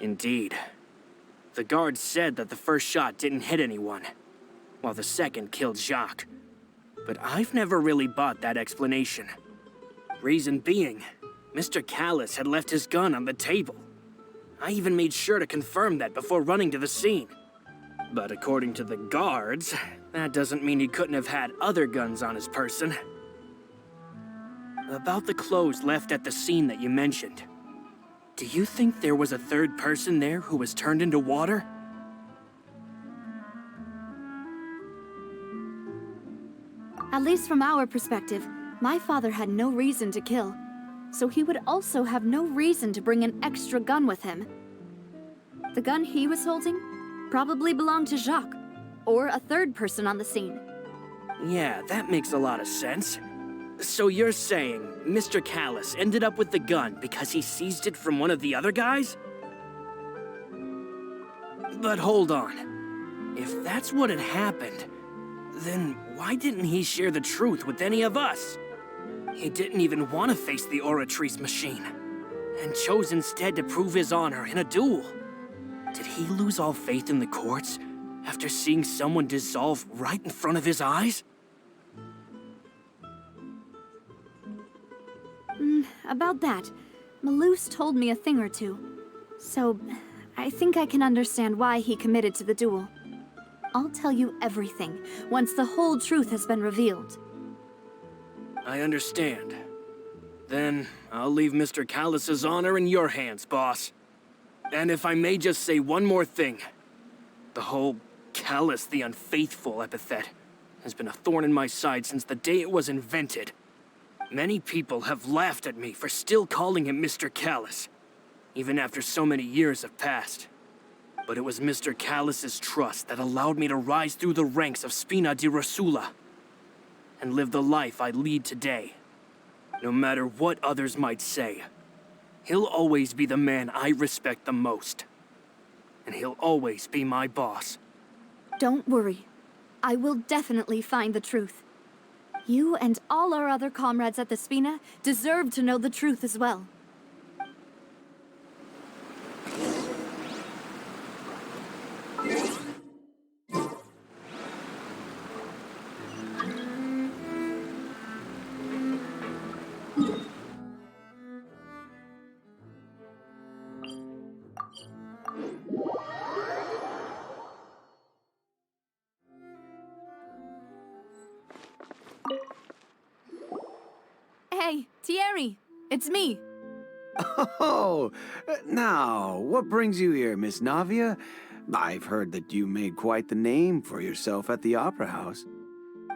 Indeed. The guard said that the first shot didn't hit anyone, while the second killed Jacques. But I've never really bought that explanation. Reason being, Mr. Callis had left his gun on the table. I even made sure to confirm that before running to the scene. But according to the guards, that doesn't mean he couldn't have had other guns on his person. About the clothes left at the scene that you mentioned, do you think there was a 3rd person there who was turned into water? At least from our perspective, my father had no reason to kill, so he would also have no reason to bring an extra gun with him. The gun he was holding probably belonged to Jacques, or a 3rd person on the scene. Yeah, that makes a lot of sense. So you're saying Mr. Callis ended up with the gun because he seized it from one of the other guys? But hold on. If that's what had happened, then why didn't he share the truth with any of us? He didn't even want to face the Oratrice machine, and chose instead to prove his honor in a duel. Did he lose all faith in the courts after seeing someone dissolve right in front of his eyes? About that, Malouse told me a thing or two, so I think I can understand why he committed to the duel. I'll tell you everything once the whole truth has been revealed. I understand. Then I'll leave Mr. Callis's honor in your hands, boss. And if I may just say one more thing. The whole Callis the Unfaithful epithet has been a thorn in my side since the day it was invented. Many people have laughed at me for still calling him Mr. Callis, even after so many years have passed. But it was Mr. Callis's trust that allowed me to rise through the ranks of Spina di Rosula and live the life I lead today. No matter what others might say, he'll always be the man I respect the most. And he'll always be my boss. Don't worry. I will definitely find the truth. You and all our other comrades at the Spina deserve to know the truth as well. hey, Thierry, it's me. Oh, now, what brings you here, Miss Navia? I've heard that you made quite the name for yourself at the Opera House.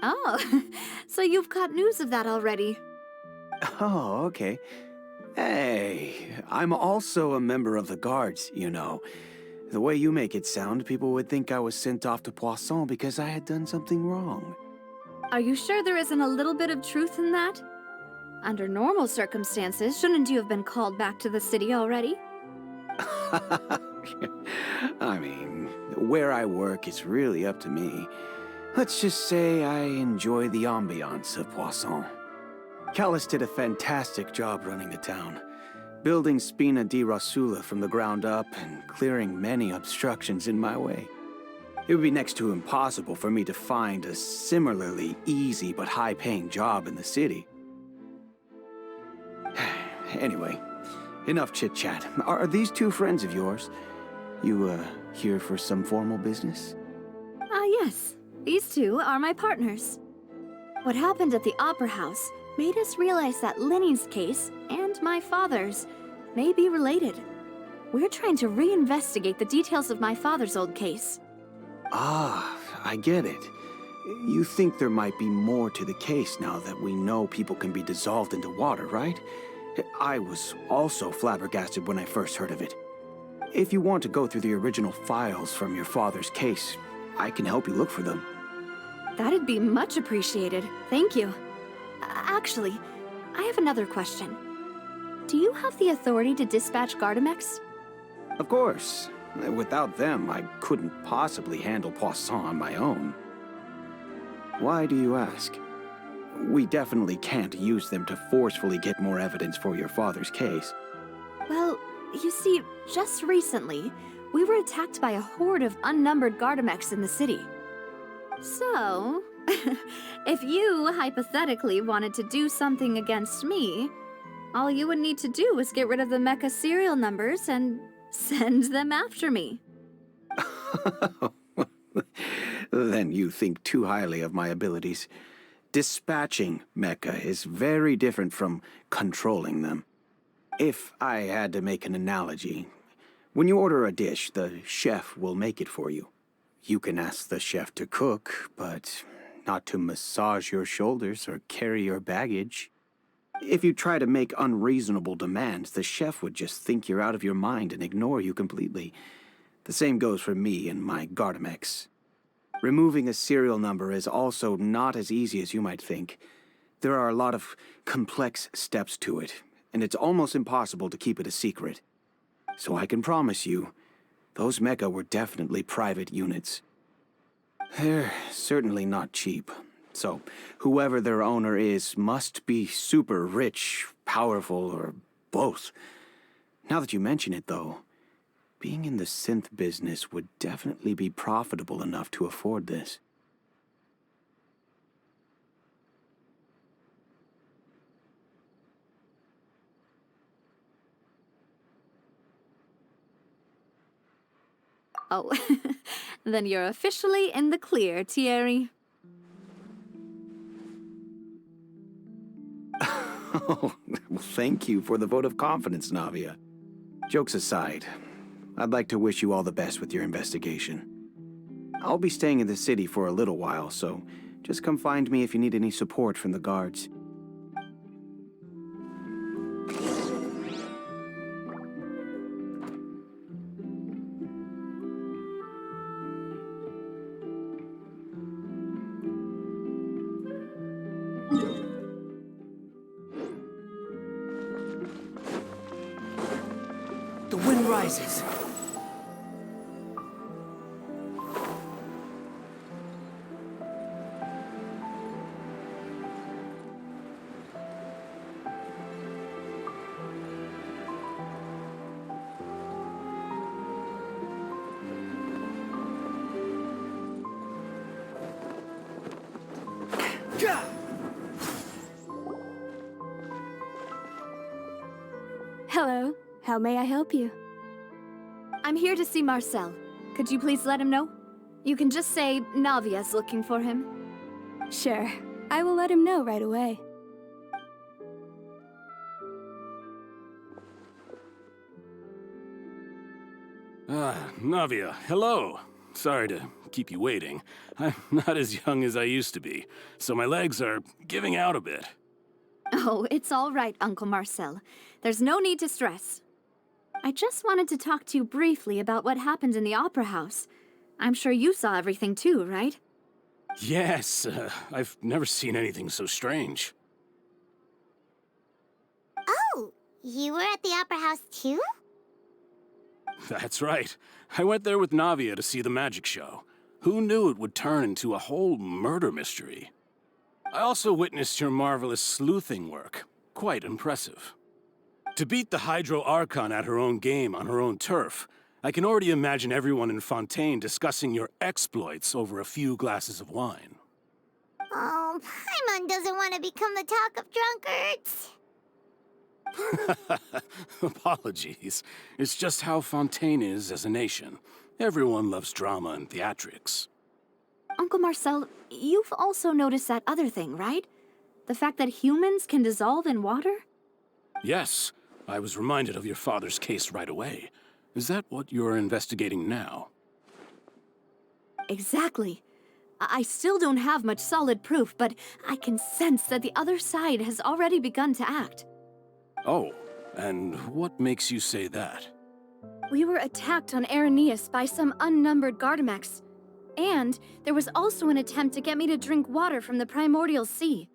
Oh, so you've got news of that already. Oh, okay. Hey, I'm also a member of the guards, you know. The way you make it sound, people would think I was sent off to Poisson because I had done something wrong. Are you sure there isn't a little bit of truth in that? Under normal circumstances, shouldn't you have been called back to the city already? I mean, where I work is really up to me. Let's just say I enjoy the ambiance of Poisson. Callis did a fantastic job running the town, building Spina di Rosula from the ground up and clearing many obstructions in my way. It would be next to impossible for me to find a similarly easy but high-paying job in the city. Anyway, enough chit-chat. Are these two friends of yours? You, here for some formal business? Yes. These two are my partners. What happened at the Opera House made us realize that Linny's case and my father's may be related. We're trying to reinvestigate the details of my father's old case. Ah, I get it. You think there might be more to the case now that we know people can be dissolved into water, right? I was also flabbergasted when I first heard of it. If you want to go through the original files from your father's case, I can help you look for them. That'd be much appreciated. Thank you. Actually, I have another question. Do you have the authority to dispatch Gardamex? Of course. Without them, I couldn't possibly handle Poisson on my own. Why do you ask? We definitely can't use them to forcefully get more evidence for your father's case. Well, you see, just recently, we were attacked by a horde of unnumbered Gardamex in the city. So, if you hypothetically wanted to do something against me, all you would need to do is get rid of the mecha serial numbers and send them after me. Then you think too highly of my abilities. Dispatching mecha is very different from controlling them. If I had to make an analogy, when you order a dish, the chef will make it for you. You can ask the chef to cook, but not to massage your shoulders or carry your baggage. If you try to make unreasonable demands, the chef would just think you're out of your mind and ignore you completely. The same goes for me and my Gardamex. Removing a serial number is also not as easy as you might think. There are a lot of complex steps to it, and it's almost impossible to keep it a secret. So I can promise you, those mecha were definitely private units. They're certainly not cheap. So, whoever their owner is must be super rich, powerful, or both. Now that you mention it, though, being in the synth business would definitely be profitable enough to afford this. Oh, then you're officially in the clear, Thierry. Oh, well, thank you for the vote of confidence, Navia. Jokes aside, I'd like to wish you all the best with your investigation. I'll be staying in the city for a little while, so just come find me if you need any support from the guards. The wind rises. Hello. How may I help you? I'm here to see Marcel. Could you please let him know? You can just say Navia's looking for him. Sure. I will let him know right away. Navia, hello. Sorry to keep you waiting. I'm not as young as I used to be, so my legs are giving out a bit. Oh, it's all right, Uncle Marcel. There's no need to stress. I just wanted to talk to you briefly about what happened in the Opera House. I'm sure you saw everything too, right? Yes, I've never seen anything so strange. Oh, you were at the Opera House too? That's right. I went there with Navia to see the magic show. Who knew it would turn into a whole murder mystery? I also witnessed your marvelous sleuthing work. Quite impressive. To beat the Hydro Archon at her own game on her own turf, I can already imagine everyone in Fontaine discussing your exploits over a few glasses of wine. Oh, Paimon doesn't want to become the talk of drunkards. Apologies. It's just how Fontaine is as a nation. Everyone loves drama and theatrics. Uncle Marcel, you've also noticed that other thing, right? The fact that humans can dissolve in water? Yes, I was reminded of your father's case right away. Is that what you're investigating now? Exactly. I still don't have much solid proof, but I can sense that the other side has already begun to act. Oh, and what makes you say that? We were attacked on Araneus by some unnumbered Gardamex. And there was also an attempt to get me to drink water from the primordial sea.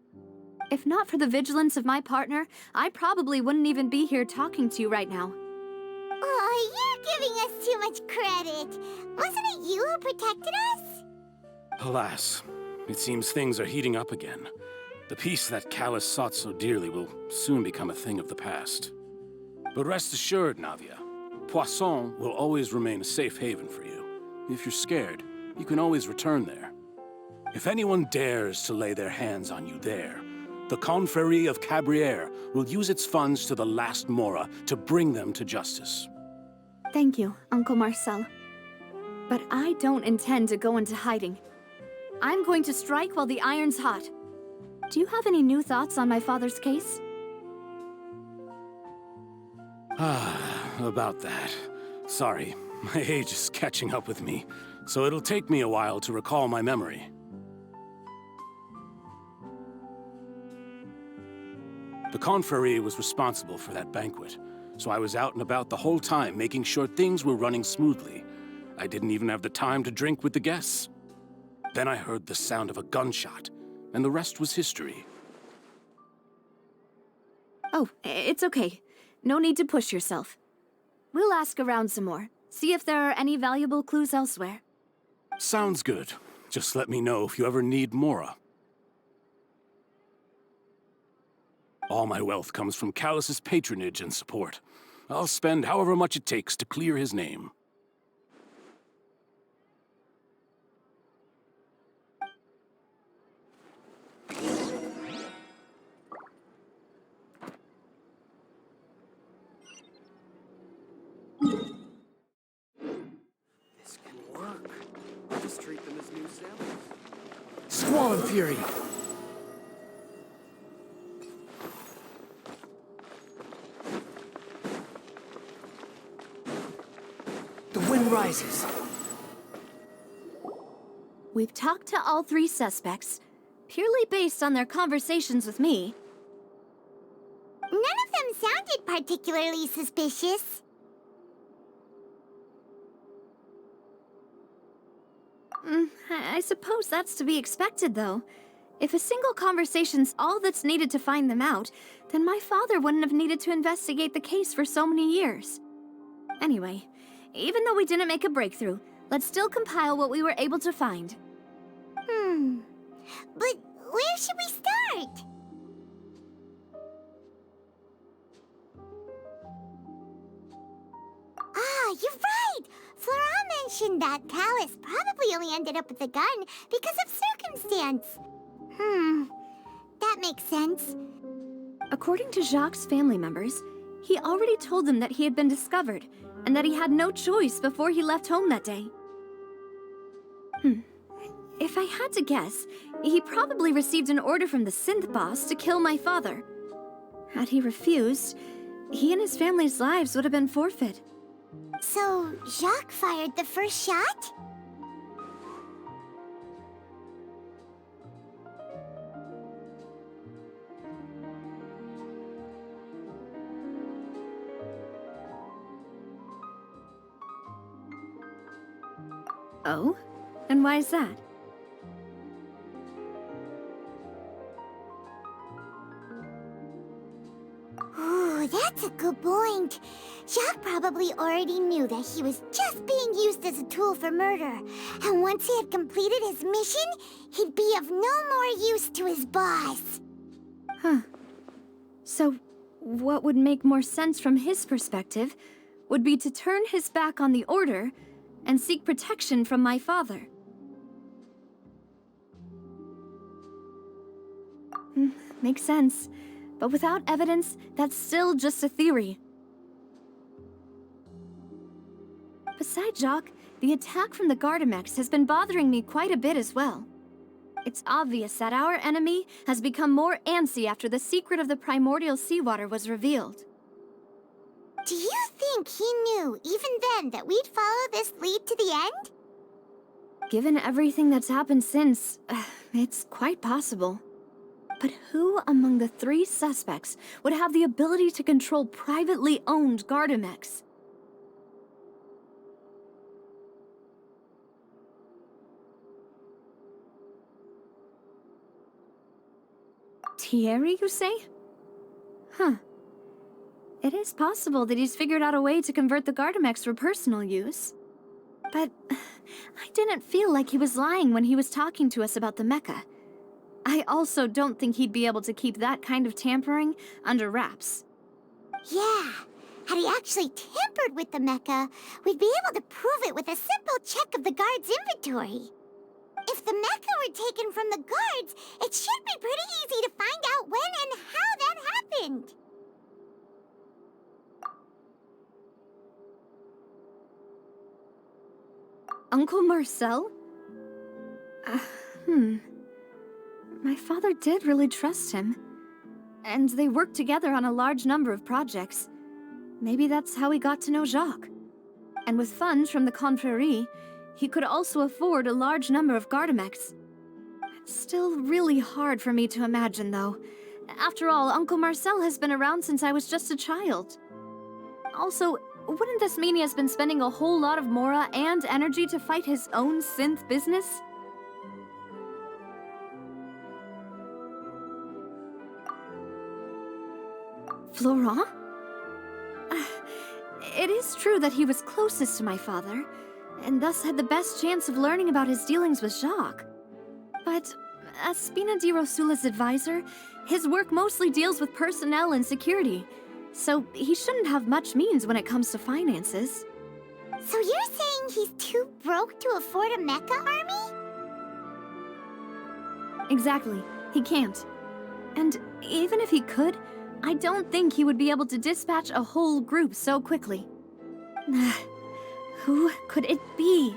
If not for the vigilance of my partner, I probably wouldn't even be here talking to you right now. Oh, you're giving us too much credit. Wasn't it you who protected us? Alas, it seems things are heating up again. The peace that Callus sought so dearly will soon become a thing of the past. But rest assured, Navia, Poisson will always remain a safe haven for you. If you're scared, you can always return there. If anyone dares to lay their hands on you there, the Confrérie of Cabrières will use its funds to the last Mora to bring them to justice. Thank you, Uncle Marcel. But I don't intend to go into hiding. I'm going to strike while the iron's hot. Do you have any new thoughts on my father's case? About that. Sorry, my age is catching up with me, so it'll take me a while to recall my memory. The Confrérie was responsible for that banquet, so I was out and about the whole time making sure things were running smoothly. I didn't even have the time to drink with the guests. Then I heard the sound of a gunshot, and the rest was history. Oh, it's okay. No need to push yourself. We'll ask around some more, see if there are any valuable clues elsewhere. Sounds good. Just let me know if you ever need Mora. All my wealth comes from Callus's patronage and support. I'll spend however much it takes to clear his name. This can work. I'll just treat them as new sailors. Squall and Fury! The wind rises. We've talked to all three suspects, purely based on their conversations with me. None of them sounded particularly suspicious. I suppose that's to be expected, though. If a single conversation's all that's needed to find them out, then my father wouldn't have needed to investigate the case for so many years. Anyway, even though we didn't make a breakthrough, let's still compile what we were able to find. But where should we start? Ah, you're right! Flora mentioned that Callus probably only ended up with the gun because of circumstance. That makes sense. According to Jacques' family members, he already told them that he had been discovered, and that he had no choice before he left home that day. If I had to guess, he probably received an order from the synth boss to kill my father. Had he refused, he and his family's lives would have been forfeit. So, Jacques fired the first shot? Oh? And why is that? Ooh, that's a good point. Jacques probably already knew that he was just being used as a tool for murder. And once he had completed his mission, he'd be of no more use to his boss. Huh. So, what would make more sense from his perspective would be to turn his back on the Order and seek protection from my father. Makes sense. But without evidence, that's still just a theory. Besides Jacques, the attack from the Gardamex has been bothering me quite a bit as well. It's obvious that our enemy has become more antsy after the secret of the primordial seawater was revealed. Do you think he knew, even then, that we'd follow this lead to the end? Given everything that's happened since, it's quite possible. But who among the 3 suspects would have the ability to control privately owned Gardamex? Thierry, you say? Huh. It is possible that he's figured out a way to convert the Gardamex for personal use. But I didn't feel like he was lying when he was talking to us about the mecha. I also don't think he'd be able to keep that kind of tampering under wraps. Yeah. Had he actually tampered with the mecha, we'd be able to prove it with a simple check of the guard's inventory. If the mecha were taken from the guards, it should be pretty easy to find out when and how that happened. Uncle Marcel? My father did really trust him. And they worked together on a large number of projects. Maybe that's how he got to know Jacques. And with funds from the Confrérie, he could also afford a large number of Gardamex. It's still really hard for me to imagine, though. After all, Uncle Marcel has been around since I was just a child. Also, wouldn't this mean he has been spending a whole lot of mora and energy to fight his own synth business? Florent? It is true that he was closest to my father, and thus had the best chance of learning about his dealings with Jacques. But as Spina di Rosula's advisor, his work mostly deals with personnel and security, so he shouldn't have much means when it comes to finances. So you're saying he's too broke to afford a mecha army? Exactly. He can't. And even if he could, I don't think he would be able to dispatch a whole group so quickly. Who could it be?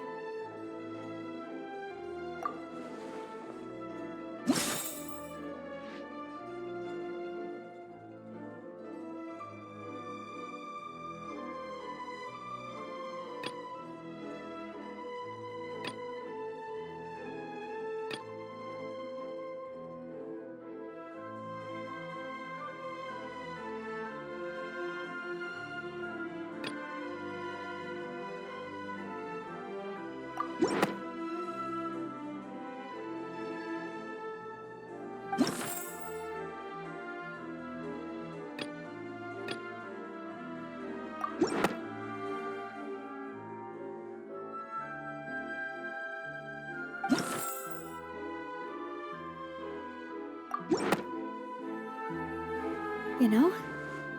You know,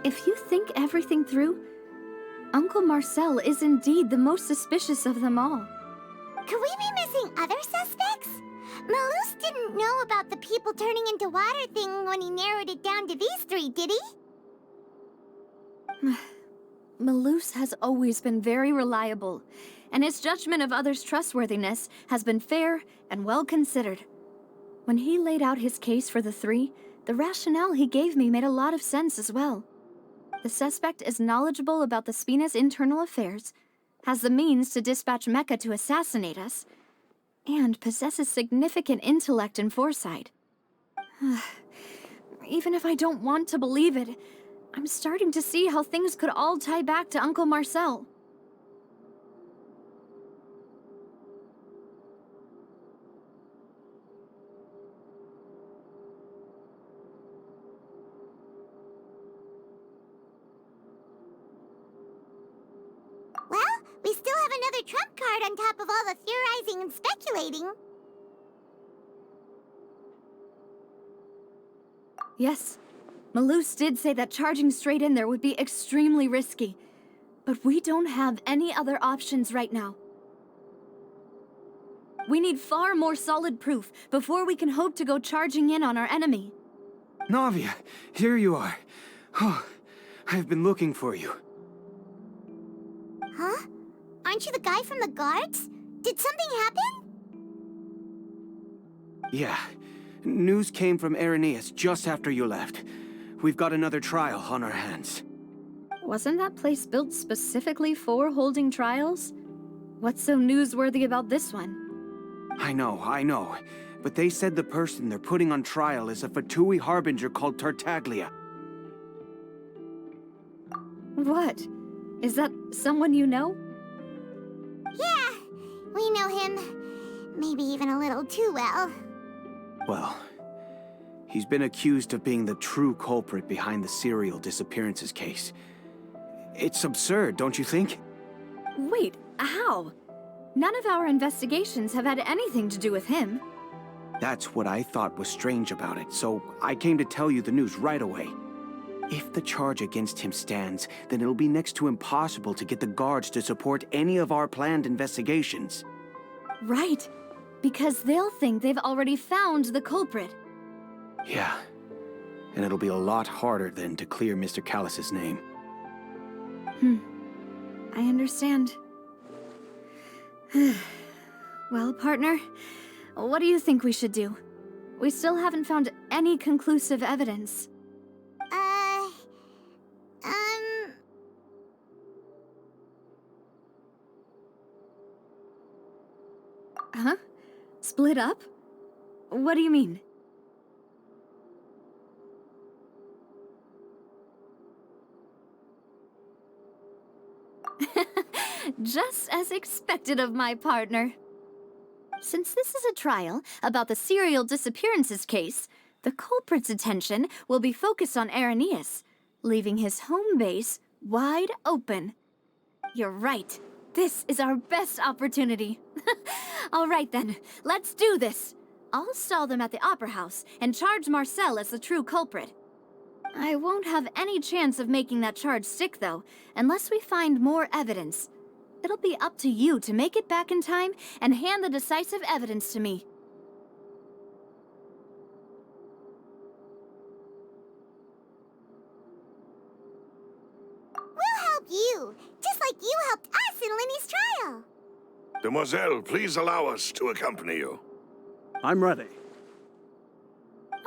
if you think everything through, Uncle Marcel is indeed the most suspicious of them all. Could we be missing other suspects? Malus didn't know about the people turning into water thing when he narrowed it down to these 3, did he? Malus has always been very reliable, and his judgment of others' trustworthiness has been fair and well considered. When he laid out his case for the 3, the rationale he gave me made a lot of sense as well. The suspect is knowledgeable about the Spina's internal affairs, has the means to dispatch Mecha to assassinate us, and possesses significant intellect and foresight. Even if I don't want to believe it, I'm starting to see how things could all tie back to Uncle Marcel. Well, we still have another trump card on top of all the theorizing and speculating. Yes, Malus did say that charging straight in there would be extremely risky, but we don't have any other options right now. We need far more solid proof before we can hope to go charging in on our enemy. Navia, here you are. Oh, I've been looking for you. Huh? Aren't you the guy from the guards? Did something happen? Yeah. News came from Irenaeus just after you left. We've got another trial on our hands. Wasn't that place built specifically for holding trials? What's so newsworthy about this one? I know. But they said the person they're putting on trial is a Fatui harbinger called Tartaglia. What? Is that someone you know? Yeah, we know him. Maybe even a little too well. Well, he's been accused of being the true culprit behind the serial disappearances case. It's absurd, don't you think? Wait, how? None of our investigations have had anything to do with him. That's what I thought was strange about it, so I came to tell you the news right away. If the charge against him stands, then it'll be next to impossible to get the guards to support any of our planned investigations. Right, because they'll think they've already found the culprit. Yeah, and it'll be a lot harder then to clear Mr. Callus's name. I understand. Well, partner, what do you think we should do? We still haven't found any conclusive evidence. Huh? Split up? What do you mean? Just as expected of my partner. Since this is a trial about the serial disappearances case, the culprit's attention will be focused on Irenaeus, leaving his home base wide open. You're right. This is our best opportunity. All right then, let's do this. I'll stall them at the Opera House and charge Marcel as the true culprit. I won't have any chance of making that charge stick, though, unless we find more evidence. It'll be up to you to make it back in time and hand the decisive evidence to me. We'll help you, just like you helped us in Linny's trial. Demoiselle, please allow us to accompany you. I'm ready.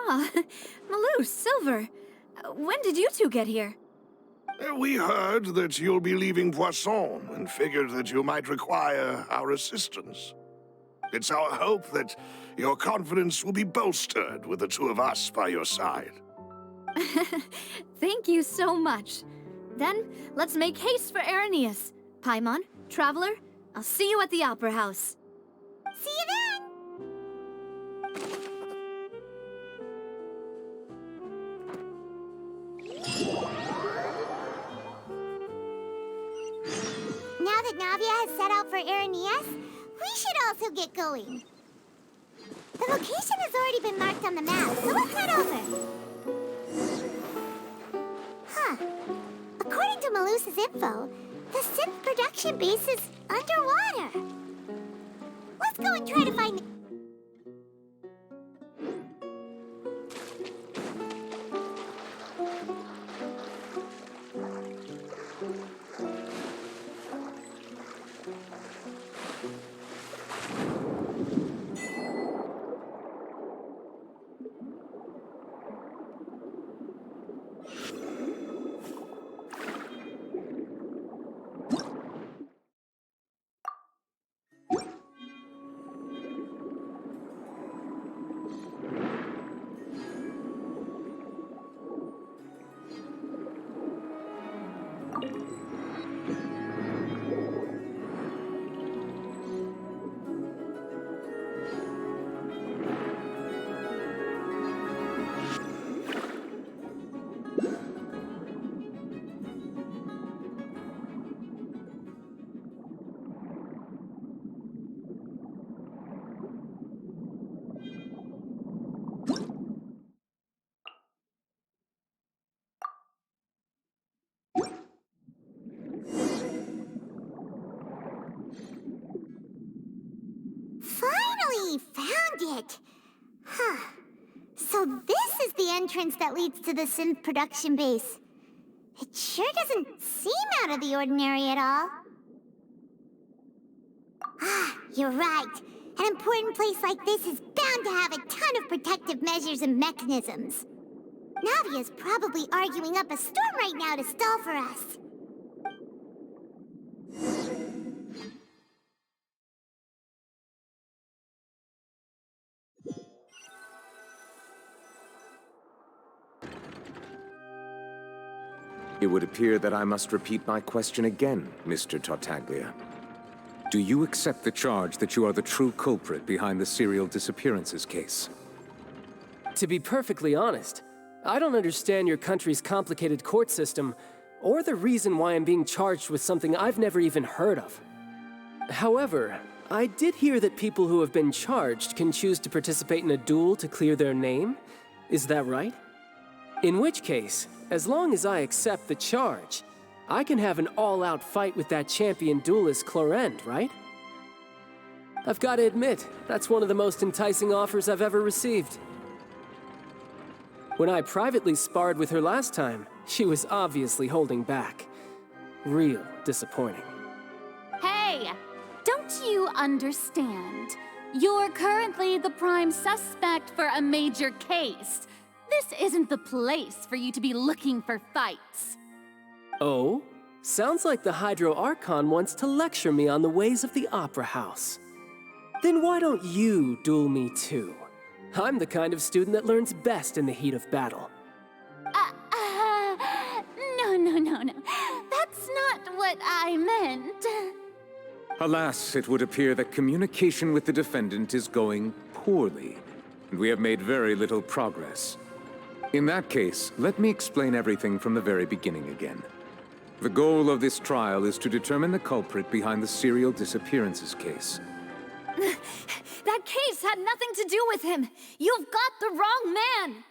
Ah, Malus, Silver. When did you two get here? We heard that you'll be leaving Poisson and figured that you might require our assistance. It's our hope that your confidence will be bolstered with the two of us by your side. Thank you so much. Then, let's make haste for Irenaeus. Paimon, Traveler, I'll see you at the Opera House. See you then! Now that Navia has set out for Irenaeus, we should also get going. The location has already been marked on the map, so let's head over. Huh. According to Malus's info, the synth production base is underwater. Let's go and try to find... it! Huh. So this is the entrance that leads to the synth production base. It sure doesn't seem out of the ordinary at all. Ah, you're right. An important place like this is bound to have a ton of protective measures and mechanisms. Navia's probably arguing up a storm right now to stall for us. It would appear that I must repeat my question again, Mr. Tartaglia. Do you accept the charge that you are the true culprit behind the serial disappearances case? To be perfectly honest, I don't understand your country's complicated court system, or the reason why I'm being charged with something I've never even heard of. However, I did hear that people who have been charged can choose to participate in a duel to clear their name. Is that right? In which case, as long as I accept the charge, I can have an all-out fight with that champion duelist Clorend, right? I've got to admit, that's one of the most enticing offers I've ever received. When I privately sparred with her last time, she was obviously holding back. Real disappointing. Hey! Don't you understand? You're currently the prime suspect for a major case. This isn't the place for you to be looking for fights. Oh? Sounds like the Hydro Archon wants to lecture me on the ways of the Opera House. Then why don't you duel me too? I'm the kind of student that learns best in the heat of battle. No. That's not what I meant. Alas, it would appear that communication with the defendant is going poorly, and we have made very little progress. In that case, let me explain everything from the very beginning again. The goal of this trial is to determine the culprit behind the serial disappearances case. That case had nothing to do with him! You've got the wrong man!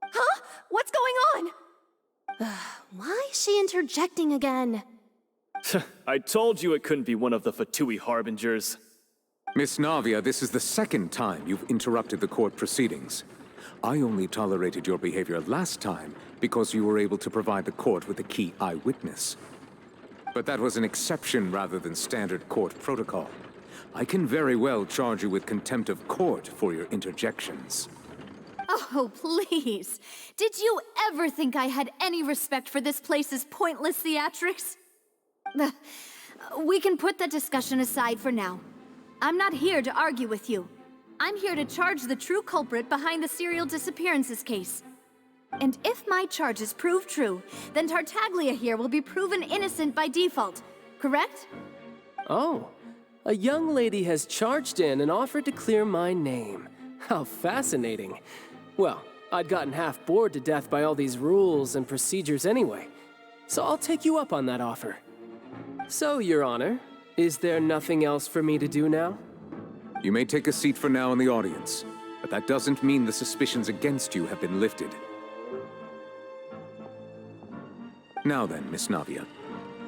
Huh? What's going on? Why is she interjecting again? I told you it couldn't be one of the Fatui Harbingers. Miss Navia, this is the second time you've interrupted the court proceedings. I only tolerated your behavior last time because you were able to provide the court with a key eyewitness. But that was an exception rather than standard court protocol. I can very well charge you with contempt of court for your interjections. Oh, please. Did you ever think I had any respect for this place's pointless theatrics? We can put that discussion aside for now. I'm not here to argue with you. I'm here to charge the true culprit behind the serial disappearances case. And if my charges prove true, then Tartaglia here will be proven innocent by default, correct? Oh, a young lady has charged in and offered to clear my name. How fascinating. Well, I'd gotten half bored to death by all these rules and procedures anyway, so I'll take you up on that offer. So, Your Honor, is there nothing else for me to do now? You may take a seat for now in the audience, but that doesn't mean the suspicions against you have been lifted. Now then, Miss Navia,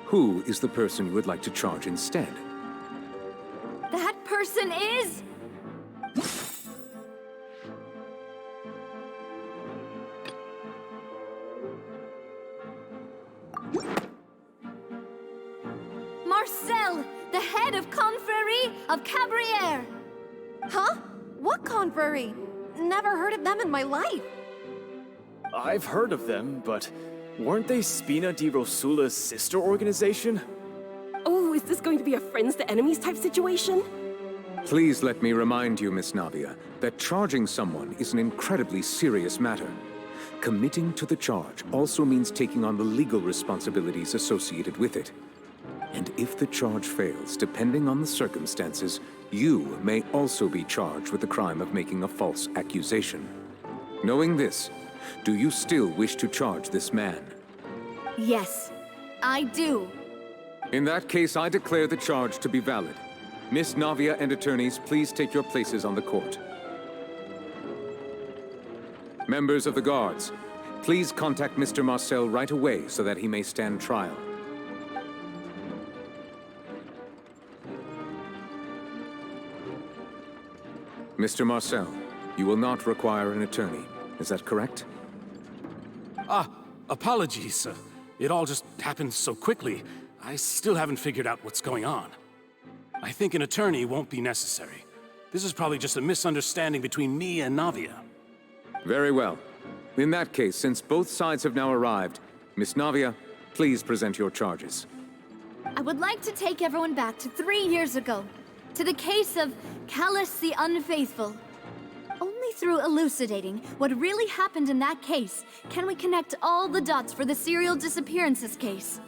who is the person you would like to charge instead? That person is... Marcel, the head of Confrérie of Cabrières. Huh? What confrérie? Never heard of them in my life. I've heard of them, but weren't they Spina di Rosula's sister organization? Oh, is this going to be a friends to enemies type situation? Please let me remind you, Miss Navia, that charging someone is an incredibly serious matter. Committing to the charge also means taking on the legal responsibilities associated with it. And if the charge fails, depending on the circumstances, you may also be charged with the crime of making a false accusation. Knowing this, do you still wish to charge this man? Yes, I do. In that case, I declare the charge to be valid. Miss Navia and attorneys, please take your places on the court. Members of the guards, please contact Mr. Marcel right away so that he may stand trial. Mr. Marcel, you will not require an attorney. Is that correct? Apologies. It all just happened so quickly. I still haven't figured out what's going on. I think an attorney won't be necessary. This is probably just a misunderstanding between me and Navia. Very well. In that case, since both sides have now arrived, Miss Navia, please present your charges. I would like to take everyone back to 3 years ago, to the case of Callus the Unfaithful. Only through elucidating what really happened in that case can we connect all the dots for the serial disappearances case.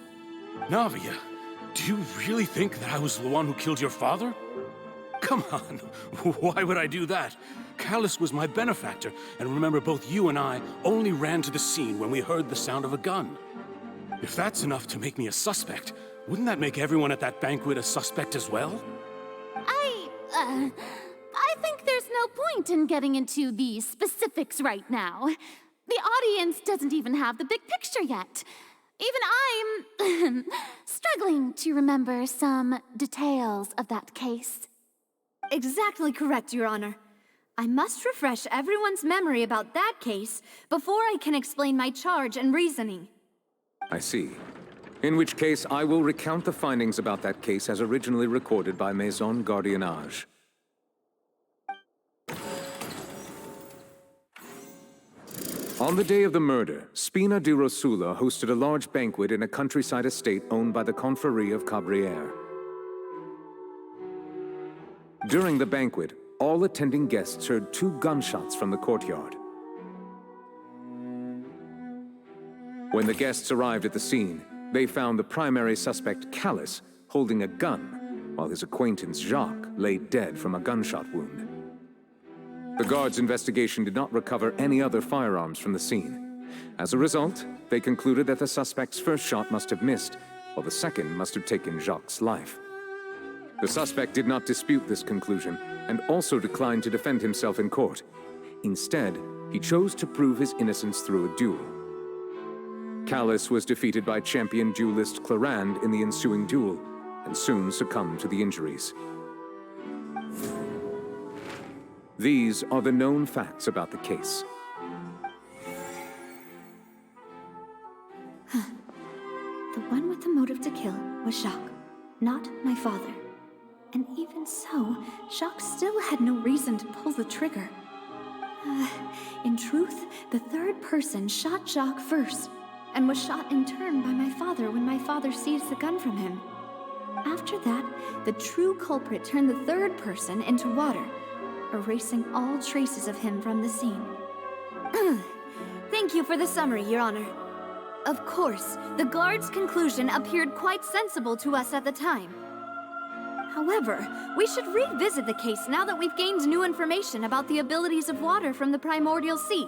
Navia, do you really think that I was the one who killed your father? Come on, why would I do that? Callus was my benefactor, and remember, both you and I only ran to the scene when we heard the sound of a gun. If that's enough to make me a suspect, wouldn't that make everyone at that banquet a suspect as well? I think there's no point in getting into the specifics right now. The audience doesn't even have the big picture yet. Even I'm struggling to remember some details of that case. Exactly correct, Your Honor. I must refresh everyone's memory about that case before I can explain my charge and reasoning. I see. In which case, I will recount the findings about that case as originally recorded by Maison Gardiennage. On the day of the murder, Spina di Rosula hosted a large banquet in a countryside estate owned by the Confrérie of Cabrières. During the banquet, all attending guests heard 2 gunshots from the courtyard. When the guests arrived at the scene, they found the primary suspect, Callus, holding a gun, while his acquaintance, Jacques, lay dead from a gunshot wound. The guards' investigation did not recover any other firearms from the scene. As a result, they concluded that the suspect's first shot must have missed, while the second must have taken Jacques' life. The suspect did not dispute this conclusion, and also declined to defend himself in court. Instead, he chose to prove his innocence through a duel. Callus was defeated by champion duelist Clarand in the ensuing duel, and soon succumbed to the injuries. These are the known facts about the case. The one with the motive to kill was Jacques, not my father. And even so, Jacques still had no reason to pull the trigger. In truth, the third person shot Jacques first, and was shot in turn by my father when my father seized the gun from him. After that, the true culprit turned the third person into water, erasing all traces of him from the scene. Thank you for the summary, Your Honor. Of course, the guard's conclusion appeared quite sensible to us at the time. However, we should revisit the case now that we've gained new information about the abilities of water from the primordial sea.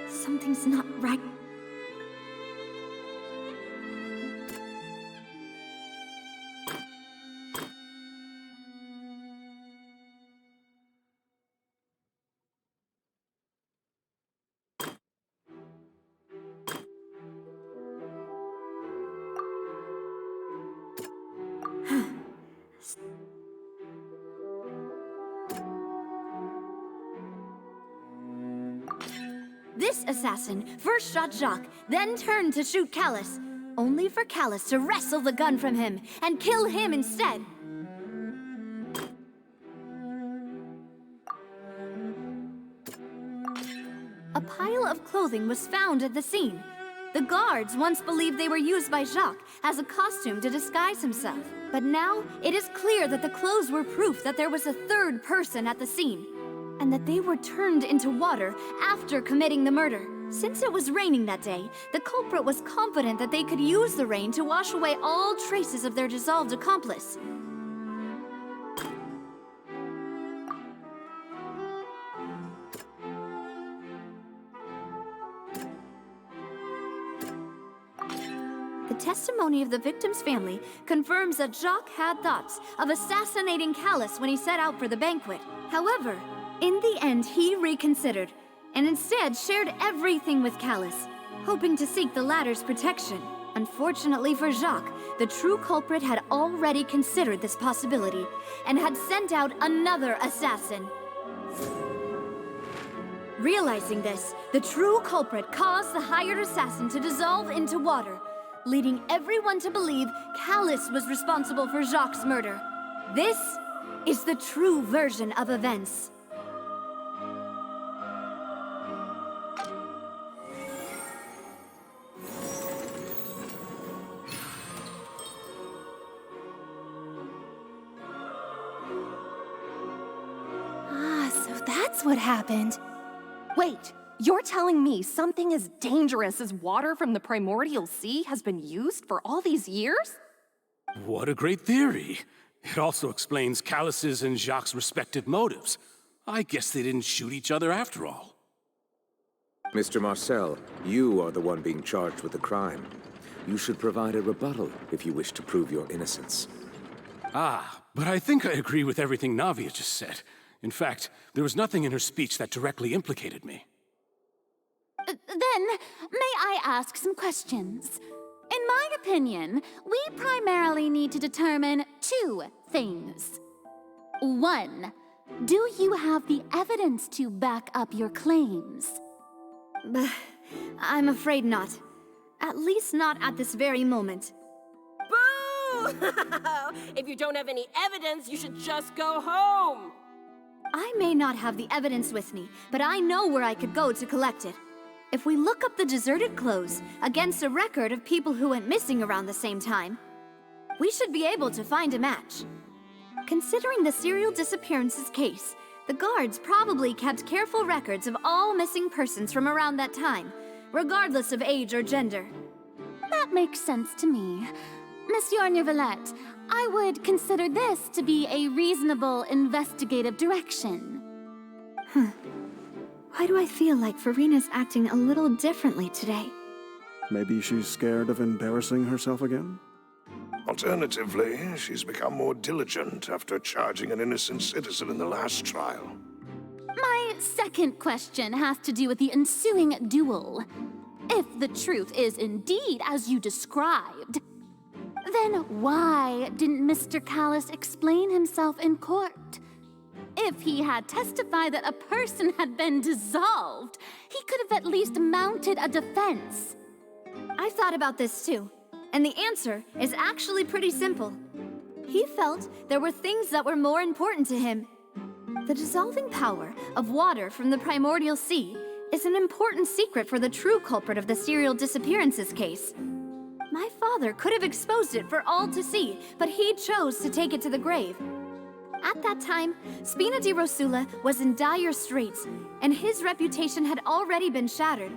Something's not right. This assassin first shot Jacques, then turned to shoot Callus, only for Callus to wrestle the gun from him and kill him instead. A pile of clothing was found at the scene. The guards once believed they were used by Jacques as a costume to disguise himself. But now, it is clear that the clothes were proof that there was a third person at the scene, and that they were turned into water after committing the murder. Since it was raining that day, the culprit was confident that they could use the rain to wash away all traces of their dissolved accomplice. The testimony of the victim's family confirms that Jacques had thoughts of assassinating Callus when he set out for the banquet. However, in the end, he reconsidered, and instead shared everything with Callus, hoping to seek the latter's protection. Unfortunately for Jacques, the true culprit had already considered this possibility, and had sent out another assassin. Realizing this, the true culprit caused the hired assassin to dissolve into water, leading everyone to believe Callus was responsible for Jacques' murder. This is the true version of events. So that's what happened. Wait, you're telling me something as dangerous as water from the primordial sea has been used for all these years? What a great theory. It also explains Callus's and Jacques' respective motives. I guess they didn't shoot each other after all. Mr. Marcel, you are the one being charged with the crime. You should provide a rebuttal if you wish to prove your innocence. But I think I agree with everything Navia just said. In fact, there was nothing in her speech that directly implicated me. Then, may I ask some questions? In my opinion, we primarily need to determine two things. One, do you have the evidence to back up your claims? I'm afraid not. At least not at this very moment. Boo! If you don't have any evidence, you should just go home! I may not have the evidence with me, but I know where I could go to collect it. If we look up the deserted clothes against a record of people who went missing around the same time, we should be able to find a match. Considering the serial disappearances case, the guards probably kept careful records of all missing persons from around that time, regardless of age or gender. That makes sense to me. Monsieur Neuvillette, I would consider this to be a reasonable investigative direction. Why do I feel like Farina's acting a little differently today? Maybe she's scared of embarrassing herself again? Alternatively, she's become more diligent after charging an innocent citizen in the last trial. My second question has to do with the ensuing duel. If the truth is indeed as you described, then why didn't Mr. Callus explain himself in court? If he had testified that a person had been dissolved, he could have at least mounted a defense. I've thought about this too, and the answer is actually pretty simple. He felt there were things that were more important to him. The dissolving power of water from the primordial sea is an important secret for the true culprit of the serial disappearances case. My father could have exposed it for all to see, but he chose to take it to the grave. At that time, Spina di Rosula was in dire straits, and his reputation had already been shattered.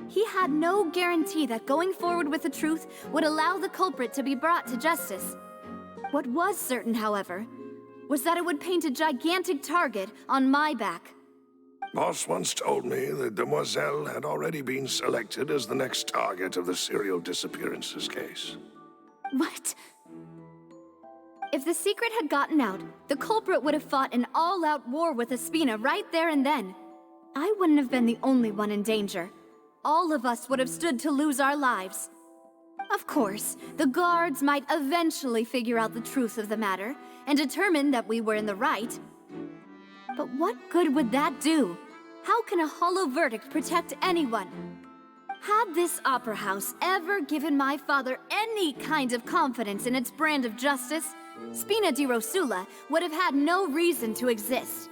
He had no guarantee that going forward with the truth would allow the culprit to be brought to justice. What was certain, however, was that it would paint a gigantic target on my back. Boss once told me that Demoiselle had already been selected as the next target of the serial disappearances case. What? If the secret had gotten out, the culprit would have fought an all-out war with Espina right there and then. I wouldn't have been the only one in danger. All of us would have stood to lose our lives. Of course, the guards might eventually figure out the truth of the matter and determine that we were in the right. But what good would that do? How can a hollow verdict protect anyone? Had this opera house ever given my father any kind of confidence in its brand of justice, Spina di Rosula would have had no reason to exist.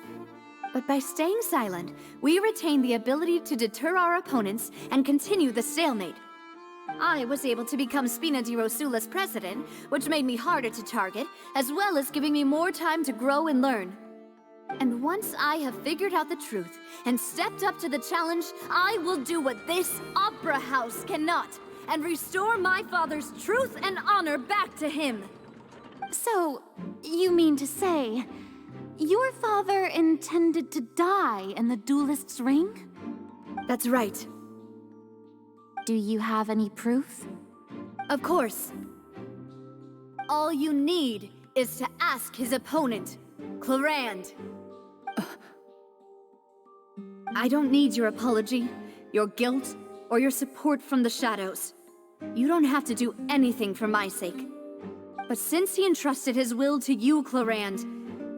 But by staying silent, we retained the ability to deter our opponents and continue the stalemate. I was able to become Spina di Rosula's president, which made me harder to target, as well as giving me more time to grow and learn. And once I have figured out the truth and stepped up to the challenge, I will do what this opera house cannot, and restore my father's truth and honor back to him. So, you mean to say, your father intended to die in the duelist's ring? That's right. Do you have any proof? Of course. All you need is to ask his opponent, Clarand. I don't need your apology, your guilt, or your support from the shadows. You don't have to do anything for my sake. But since he entrusted his will to you, Clarand,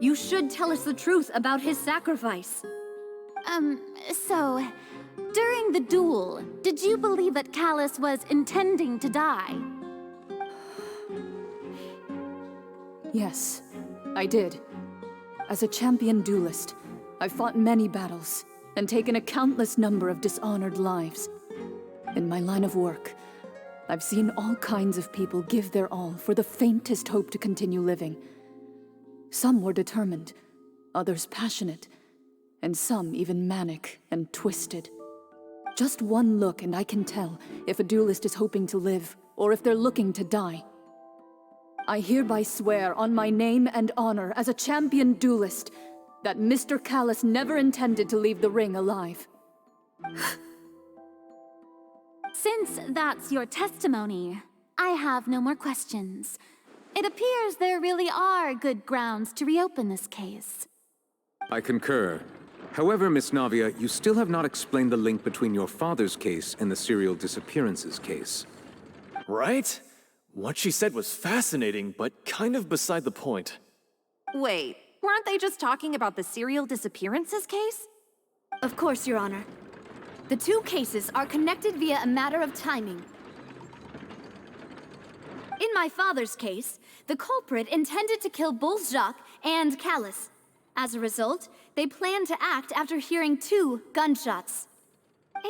you should tell us the truth about his sacrifice. So, during the duel, did you believe that Callus was intending to die? Yes, I did. As a champion duelist, I've fought many battles and taken a countless number of dishonored lives. In my line of work, I've seen all kinds of people give their all for the faintest hope to continue living. Some were determined, others passionate, and some even manic and twisted. Just one look and I can tell if a duelist is hoping to live or if they're looking to die. I hereby swear on my name and honor as a champion duelist that Mr. Callus never intended to leave the ring alive. Since that's your testimony, I have no more questions. It appears there really are good grounds to reopen this case. I concur. However, Miss Navia, you still have not explained the link between your father's case and the serial disappearances case. Right? What she said was fascinating, but kind of beside the point. Wait, weren't they just talking about the serial disappearances case? Of course, Your Honor. The two cases are connected via a matter of timing. In my father's case, the culprit intended to kill both Jacques and Callus. As a result, they planned to act after hearing 2 gunshots.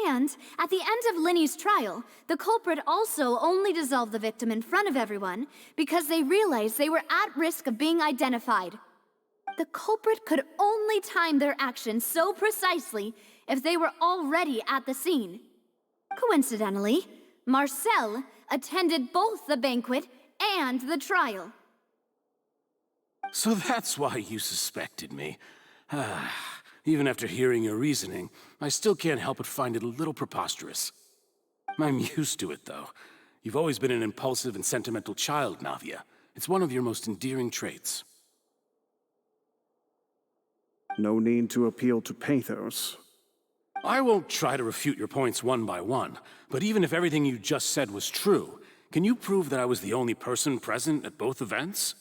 And at the end of Linny's trial, the culprit also only dissolved the victim in front of everyone because they realized they were at risk of being identified. The culprit could only time their actions so precisely if they were already at the scene. Coincidentally, Marcel attended both the banquet and the trial. So that's why you suspected me. Even after hearing your reasoning, I still can't help but find it a little preposterous. I'm used to it, though. You've always been an impulsive and sentimental child, Navia. It's one of your most endearing traits. No need to appeal to pathos. I won't try to refute your points one by one, but even if everything you just said was true, can you prove that I was the only person present at both events?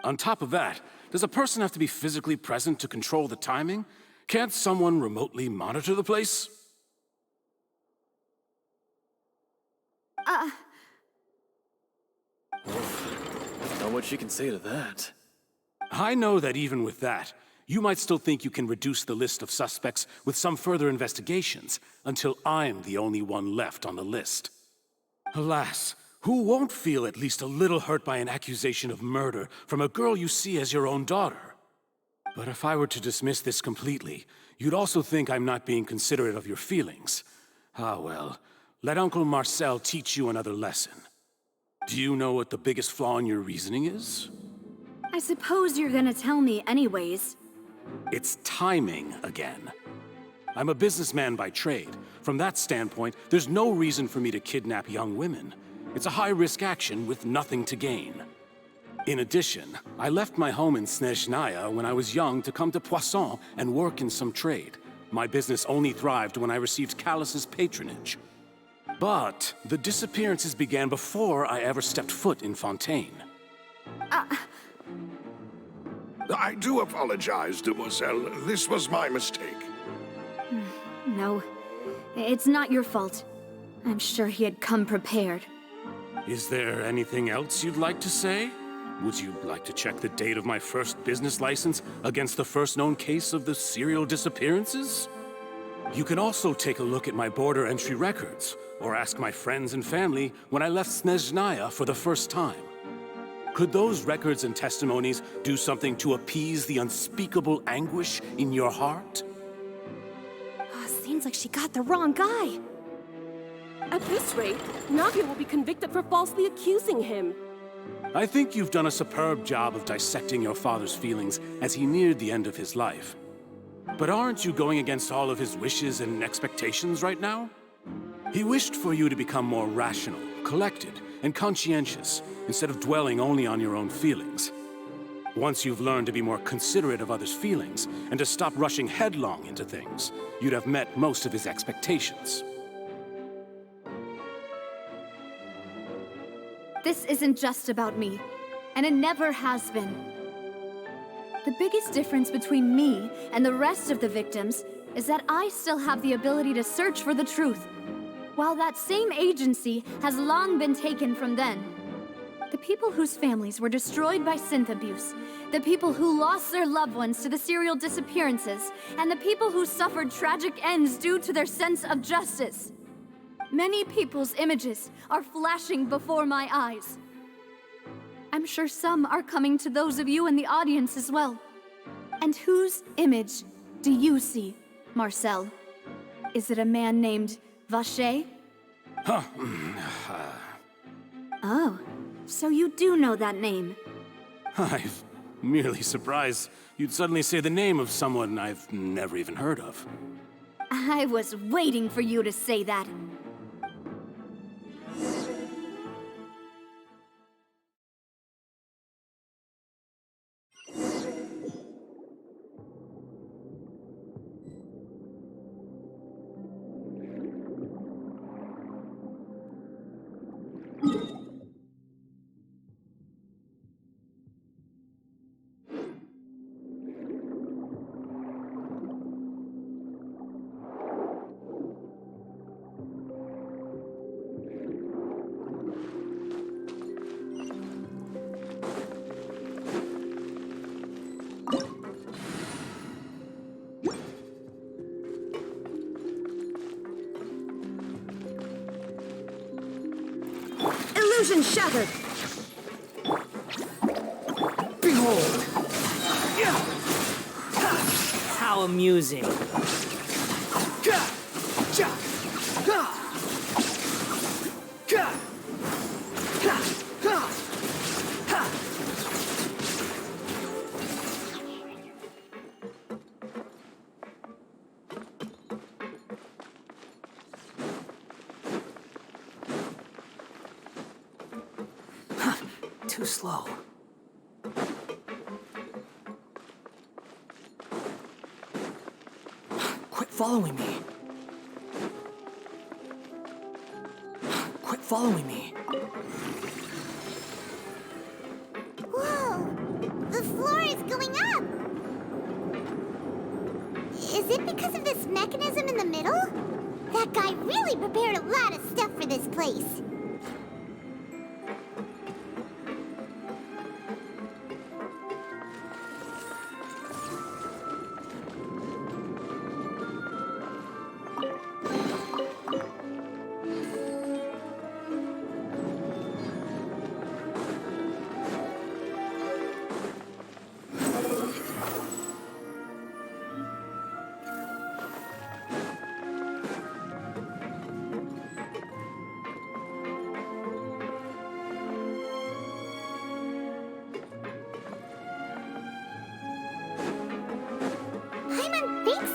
On top of that, does a person have to be physically present to control the timing? Can't someone remotely monitor the place? Know what she can say to that. I know that even with that, you might still think you can reduce the list of suspects with some further investigations until I'm the only one left on the list. Alas, who won't feel at least a little hurt by an accusation of murder from a girl you see as your own daughter? But if I were to dismiss this completely, you'd also think I'm not being considerate of your feelings. Ah well, let Uncle Marcel teach you another lesson. Do you know what the biggest flaw in your reasoning is? I suppose you're gonna tell me anyways. It's timing again. I'm a businessman by trade. From that standpoint, there's no reason for me to kidnap young women. It's a high-risk action with nothing to gain. In addition, I left my home in Snezhnaya when I was young to come to Poisson and work in some trade. My business only thrived when I received Callus's patronage. But the disappearances began before I ever stepped foot in Fontaine. I do apologize, demoiselle. This was my mistake. No, it's not your fault. I'm sure he had come prepared. Is there anything else you'd like to say? Would you like to check the date of my first business license against the first known case of the serial disappearances? You can also take a look at my border entry records, or ask my friends and family when I left Snezhnaya for the first time. Could those records and testimonies do something to appease the unspeakable anguish in your heart? Seems like she got the wrong guy. At this rate, Navia will be convicted for falsely accusing him. I think you've done a superb job of dissecting your father's feelings as he neared the end of his life. But aren't you going against all of his wishes and expectations right now? He wished for you to become more rational, collected, and conscientious, instead of dwelling only on your own feelings. Once you've learned to be more considerate of others' feelings, and to stop rushing headlong into things, you'd have met most of his expectations. This isn't just about me, and it never has been. The biggest difference between me and the rest of the victims is that I still have the ability to search for the truth, while that same agency has long been taken from them. The people whose families were destroyed by synth abuse, the people who lost their loved ones to the serial disappearances, and the people who suffered tragic ends due to their sense of justice. Many people's images are flashing before my eyes. I'm sure some are coming to those of you in the audience as well. And whose image do you see, Marcel? Is it a man named Vacher? Huh. Oh, so you do know that name. I'm merely surprised you'd suddenly say the name of someone I've never even heard of. I was waiting for you to say that. Illusion shattered! Behold! How amusing. Too slow. Quit following me. Quit following me. Whoa! The floor is going up! Is it because of this mechanism in the middle? That guy really prepared a lot of stuff for this place.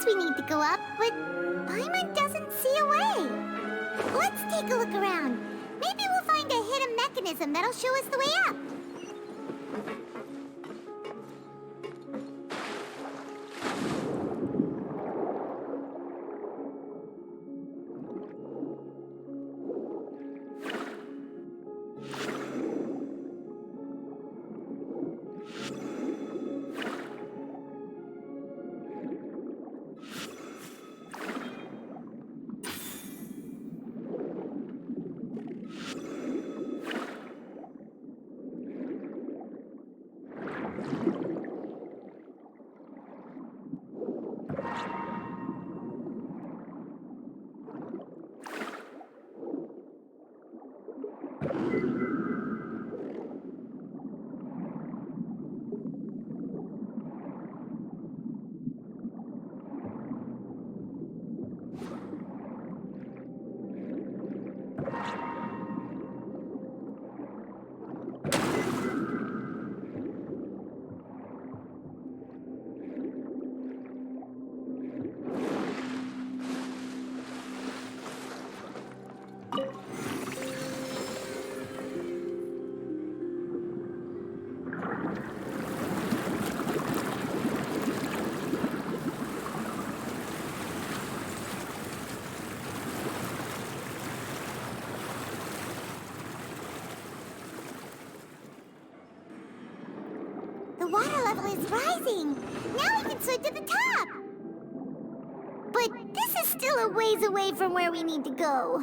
We need to go up, but Paimon doesn't see a way. Let's take a look around. Maybe we'll find a hidden mechanism that'll show us the way up. water level is rising. Now we can swim to the top. But this is still a ways away from where we need to go.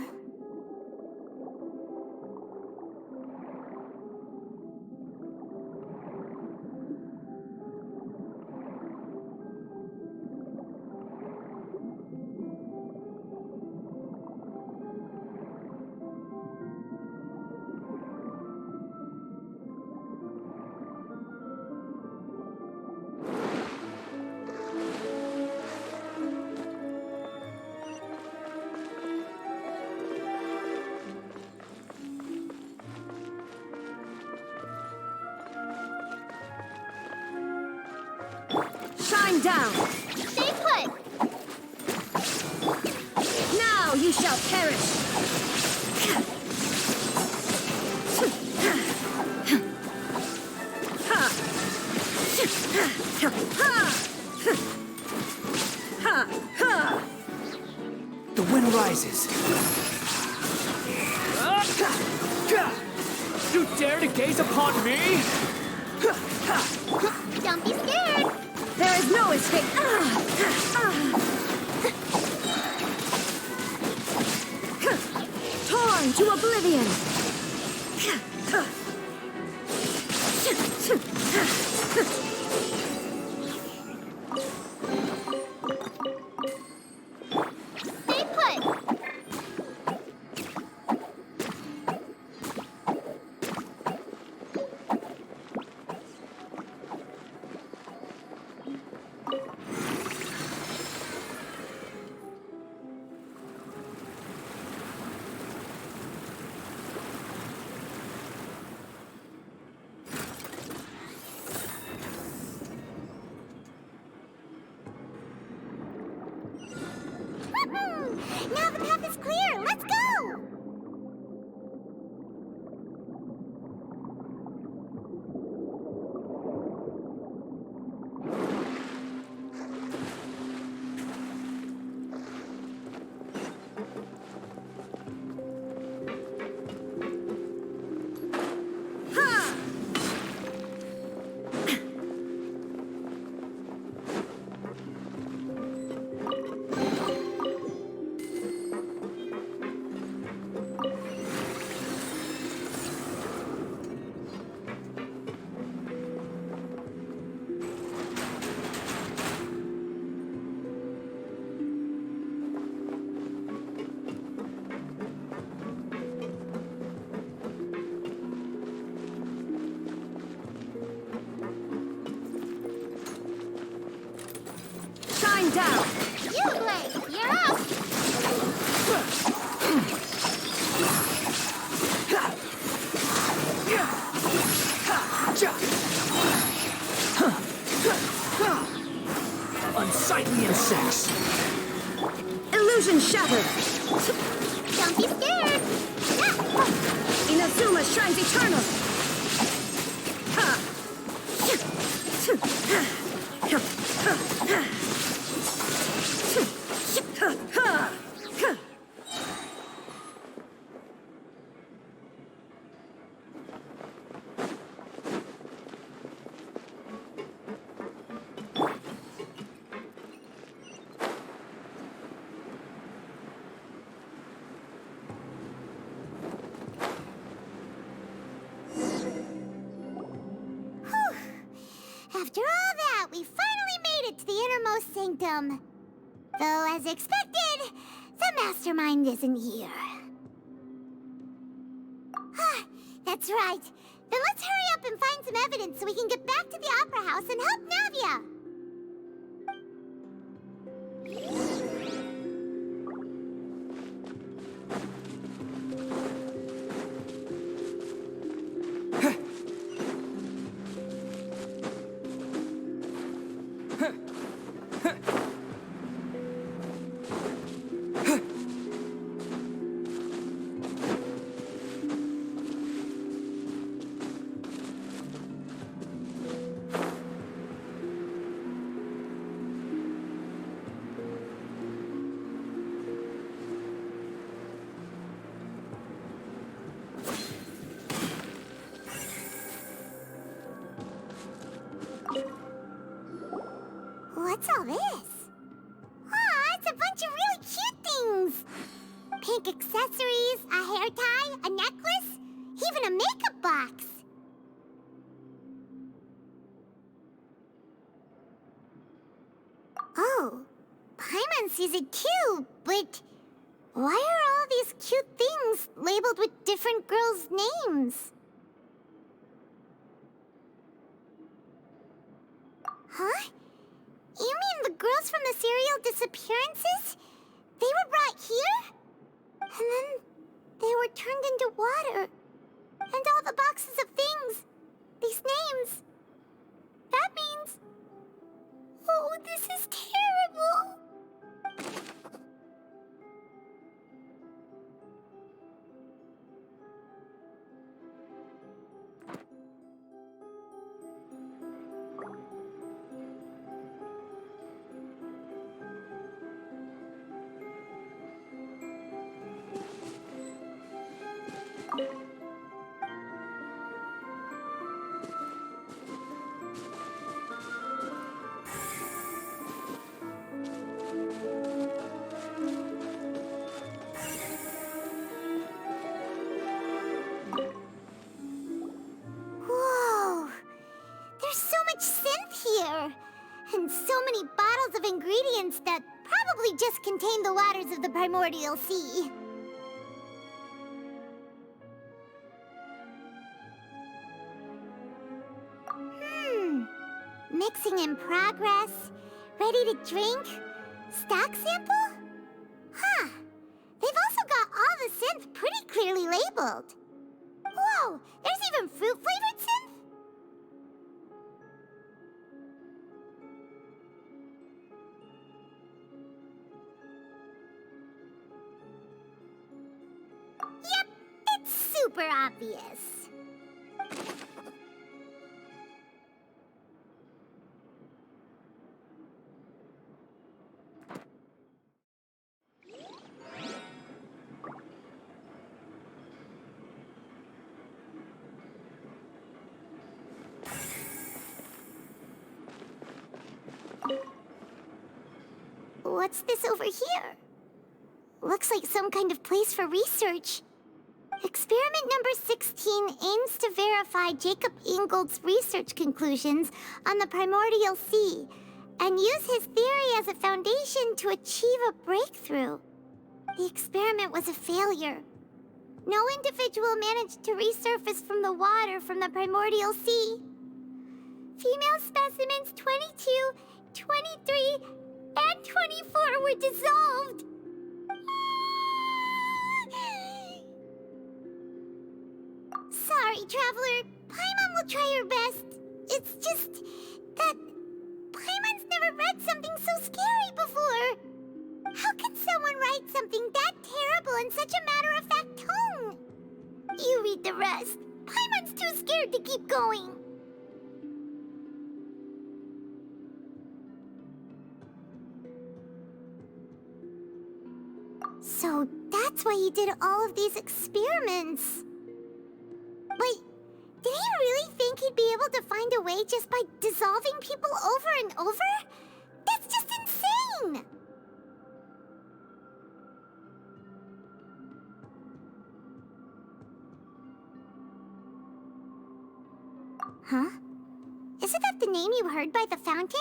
Shine down! Stay put! Now you shall perish! The wind rises. You dare to gaze upon me? Don't be scared! There is no escape! Torn to oblivion! Stay put! Now the path is clear! Let's go! Shine down! You, Blake! You're up! Unsightly insects. Illusion shattered! Don't be scared! Inazuma shines eternal! After all that, we finally made it to the innermost sanctum. Though, as expected, the mastermind isn't here. That's right. Then let's hurry up and find some evidence so we can get back to the Opera House and help Navia. What's all this? Aw, it's a bunch of really cute things! Pink accessories, a hair tie, a necklace, even a makeup box. Oh, Paimon sees it too, but why are all these cute things labeled with different girls' names? Huh? You mean the girls from the serial disappearances? They were brought here? And then they were turned into water. And all the boxes of things, these names. That means... Oh, this is terrible! Whoa! There's so much synth here! And so many bottles of ingredients that probably just contain the waters of the primordial sea. Mixing in progress, ready to drink, stock sample? Huh. They've also got all the synth pretty clearly labeled. Whoa, there's even fruit-flavored synth? Yep, it's super obvious. What's this over here? Looks like some kind of place for research. Experiment number 16 aims to verify Jacob Ingold's research conclusions on the primordial sea and use his theory as a foundation to achieve a breakthrough. The experiment was a failure. No individual managed to resurface from the water from the primordial sea. Female specimens 22, 23, and 24 were dissolved. Sorry, Traveler. Paimon will try her best. It's just that Paimon's never read something so scary before. How can someone write something that terrible in such a matter-of-fact tone? You read the rest. Paimon's too scared to keep going. So that's why he did all of these experiments. But did he really think he'd be able to find a way just by dissolving people over and over? That's just insane! Huh? Isn't that the name you heard by the fountain?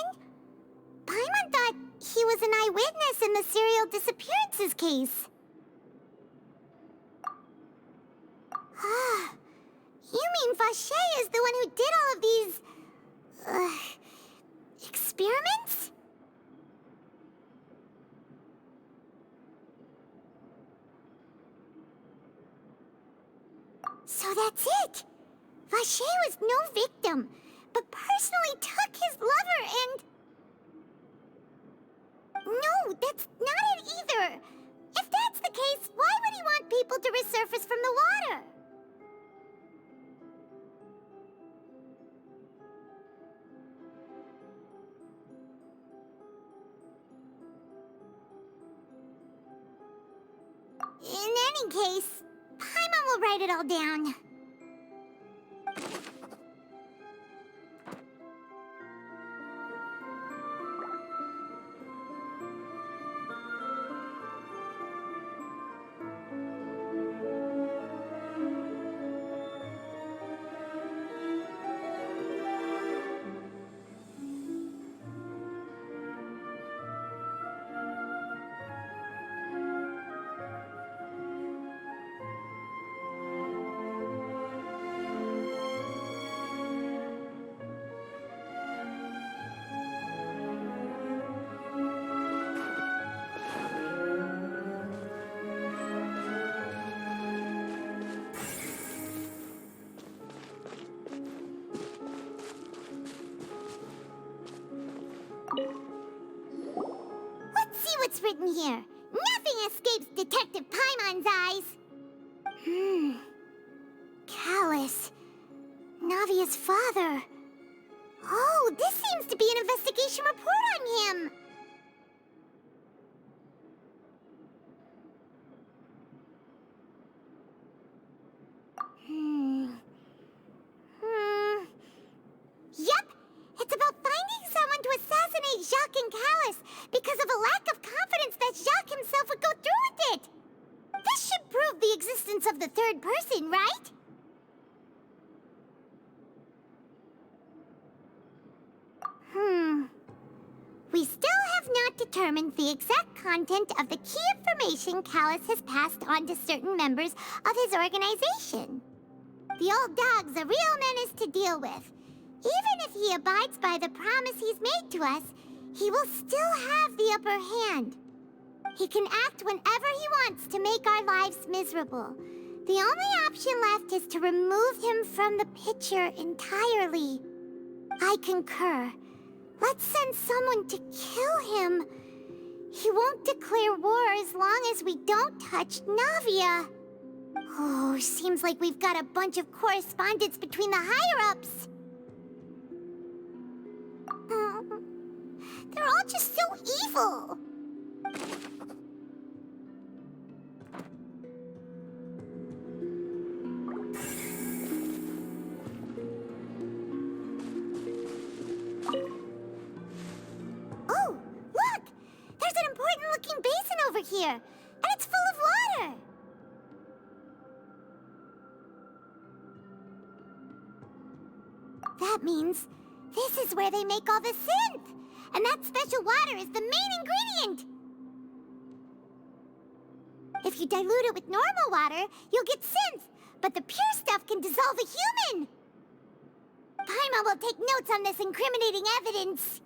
Paimon thought he was an eyewitness in the serial disappearances case. Ah, you mean Vacher is the one who did all of these... experiments? So that's it! Vacher was no victim, but personally took his lover and... No, that's not it either! If that's the case, why would he want people to resurface from the water? In any case, Paimon will write it all down. Let's see what's written here. Nothing escapes Detective Paimon's eyes. Callus. Navia's father. Oh, this seems to be an investigation report on him. Yep, it's about finding someone to assassinate Jacques and Callus because of a lack of confidence that Jacques himself would go through with it. This should prove the existence of the third person, right? We still have not determined the exact content of the key information Callus has passed on to certain members of his organization. The old dog's a real menace to deal with. Even if he abides by the promise he's made to us, he will still have the upper hand. He can act whenever he wants to make our lives miserable. The only option left is to remove him from the picture entirely. I concur. Let's send someone to kill him. He won't declare war as long as we don't touch Navia. Oh, seems like we've got a bunch of correspondence between the higher-ups. They're all just so evil. Oh, look! There's an important-looking basin over here, and it's full of water. That means this is where they make all the synth. And that special water is the main ingredient. If you dilute it with normal water, you'll get synth. But the pure stuff can dissolve a human. Paimon will take notes on this incriminating evidence.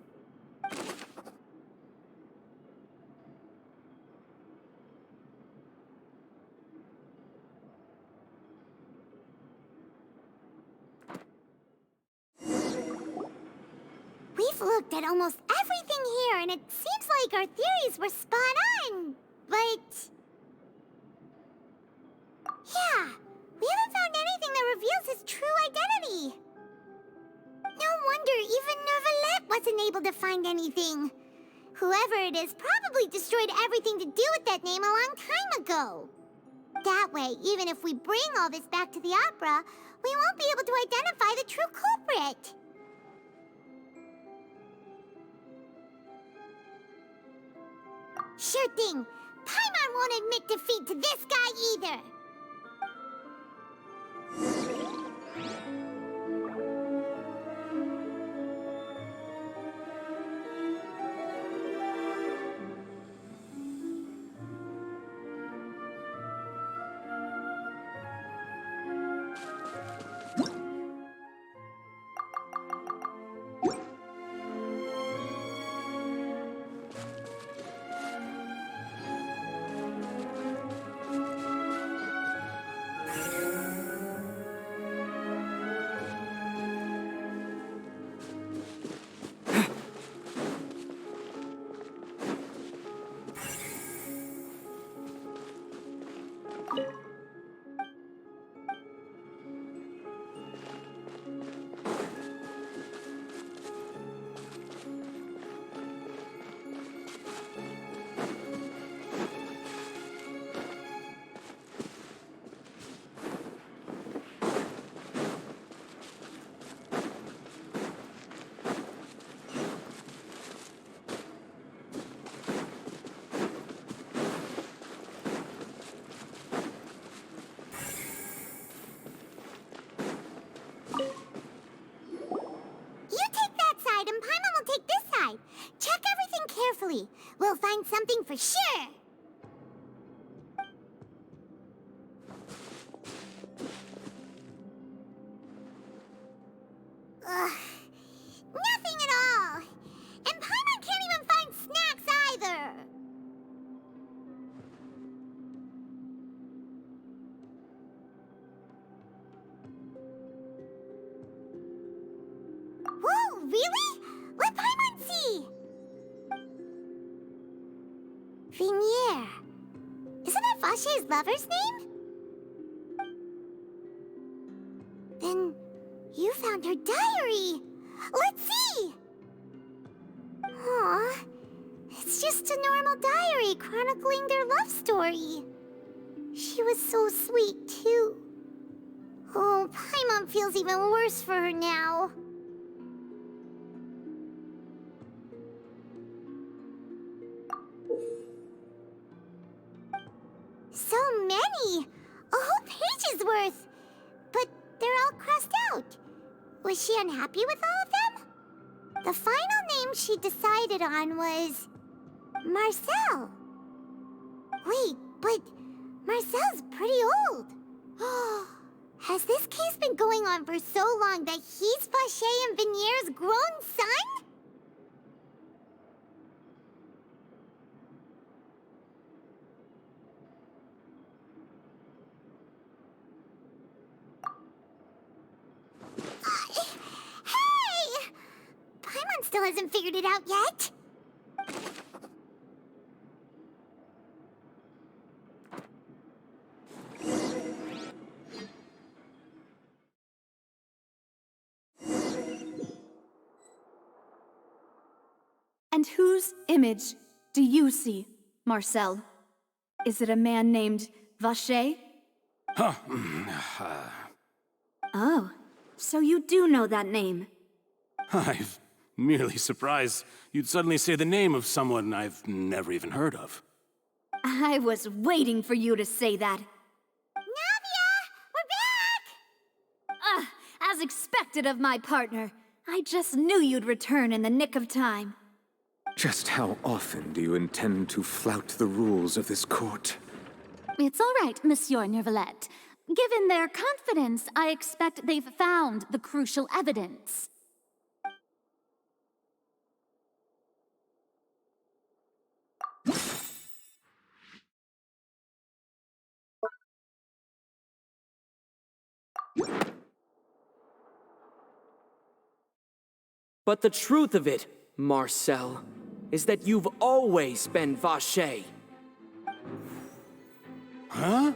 We've looked at almost everything here, and it seems like our theories were spot on. But... yeah, we haven't found anything that reveals his true identity. No wonder even Neuvillette wasn't able to find anything. Whoever it is probably destroyed everything to do with that name a long time ago. That way, even if we bring all this back to the opera, we won't be able to identify the true culprit. Sure thing. Paimon won't admit defeat to this guy either. Carefully. We'll find something for sure. Ugh. Nothing at all. And Paimon can't even find snacks either. Whoa, really? Let Paimon see. Vache's lover's name? Then you found her diary. Let's see! Aw, it's just a normal diary chronicling their love story. She was so sweet, too. Oh, Paimon feels even worse for her now. So many! A whole page's worth! But they're all crossed out. Was she unhappy with all of them? The final name she decided on was... Marcel. Wait, but Marcel's pretty old. Has this case been going on for so long that he's Vache and Vinier's grown son? Hey! Paimon still hasn't figured it out yet. And whose image do you see, Marcel? Is it a man named Vache? Oh, so you do know that name. I'm merely surprised you'd suddenly say the name of someone I've never even heard of. I was waiting for you to say that. Navia! We're back! As expected of my partner. I just knew you'd return in the nick of time. Just how often do you intend to flout the rules of this court? It's all right, Monsieur Nervalette. Given their confidence, I expect they've found the crucial evidence. But the truth of it, Marcel, is that you've always been Vache. Huh?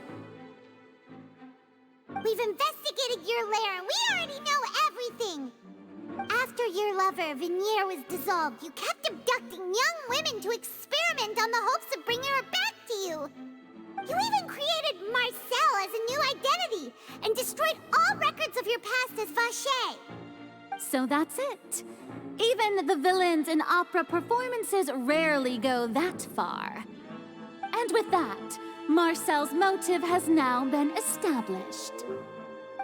We've investigated your lair and we already know everything! After your lover, Vinier, was dissolved, you kept abducting young women to experiment on the hopes of bringing her back to you! You even created Marcel as a new identity and destroyed all records of your past as Vache! So that's it. Even the villains in opera performances rarely go that far. And with that, Marcel's motive has now been established.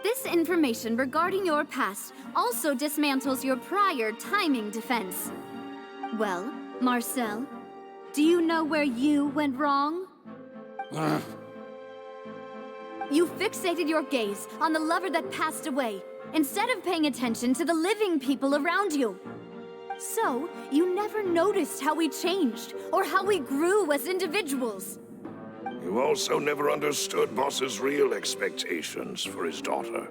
This information regarding your past also dismantles your prior timing defense. Well, Marcel, do you know where you went wrong? You fixated your gaze on the lover that passed away, instead of paying attention to the living people around you. So, you never noticed how we changed, or how we grew as individuals. You also never understood Boss's real expectations for his daughter.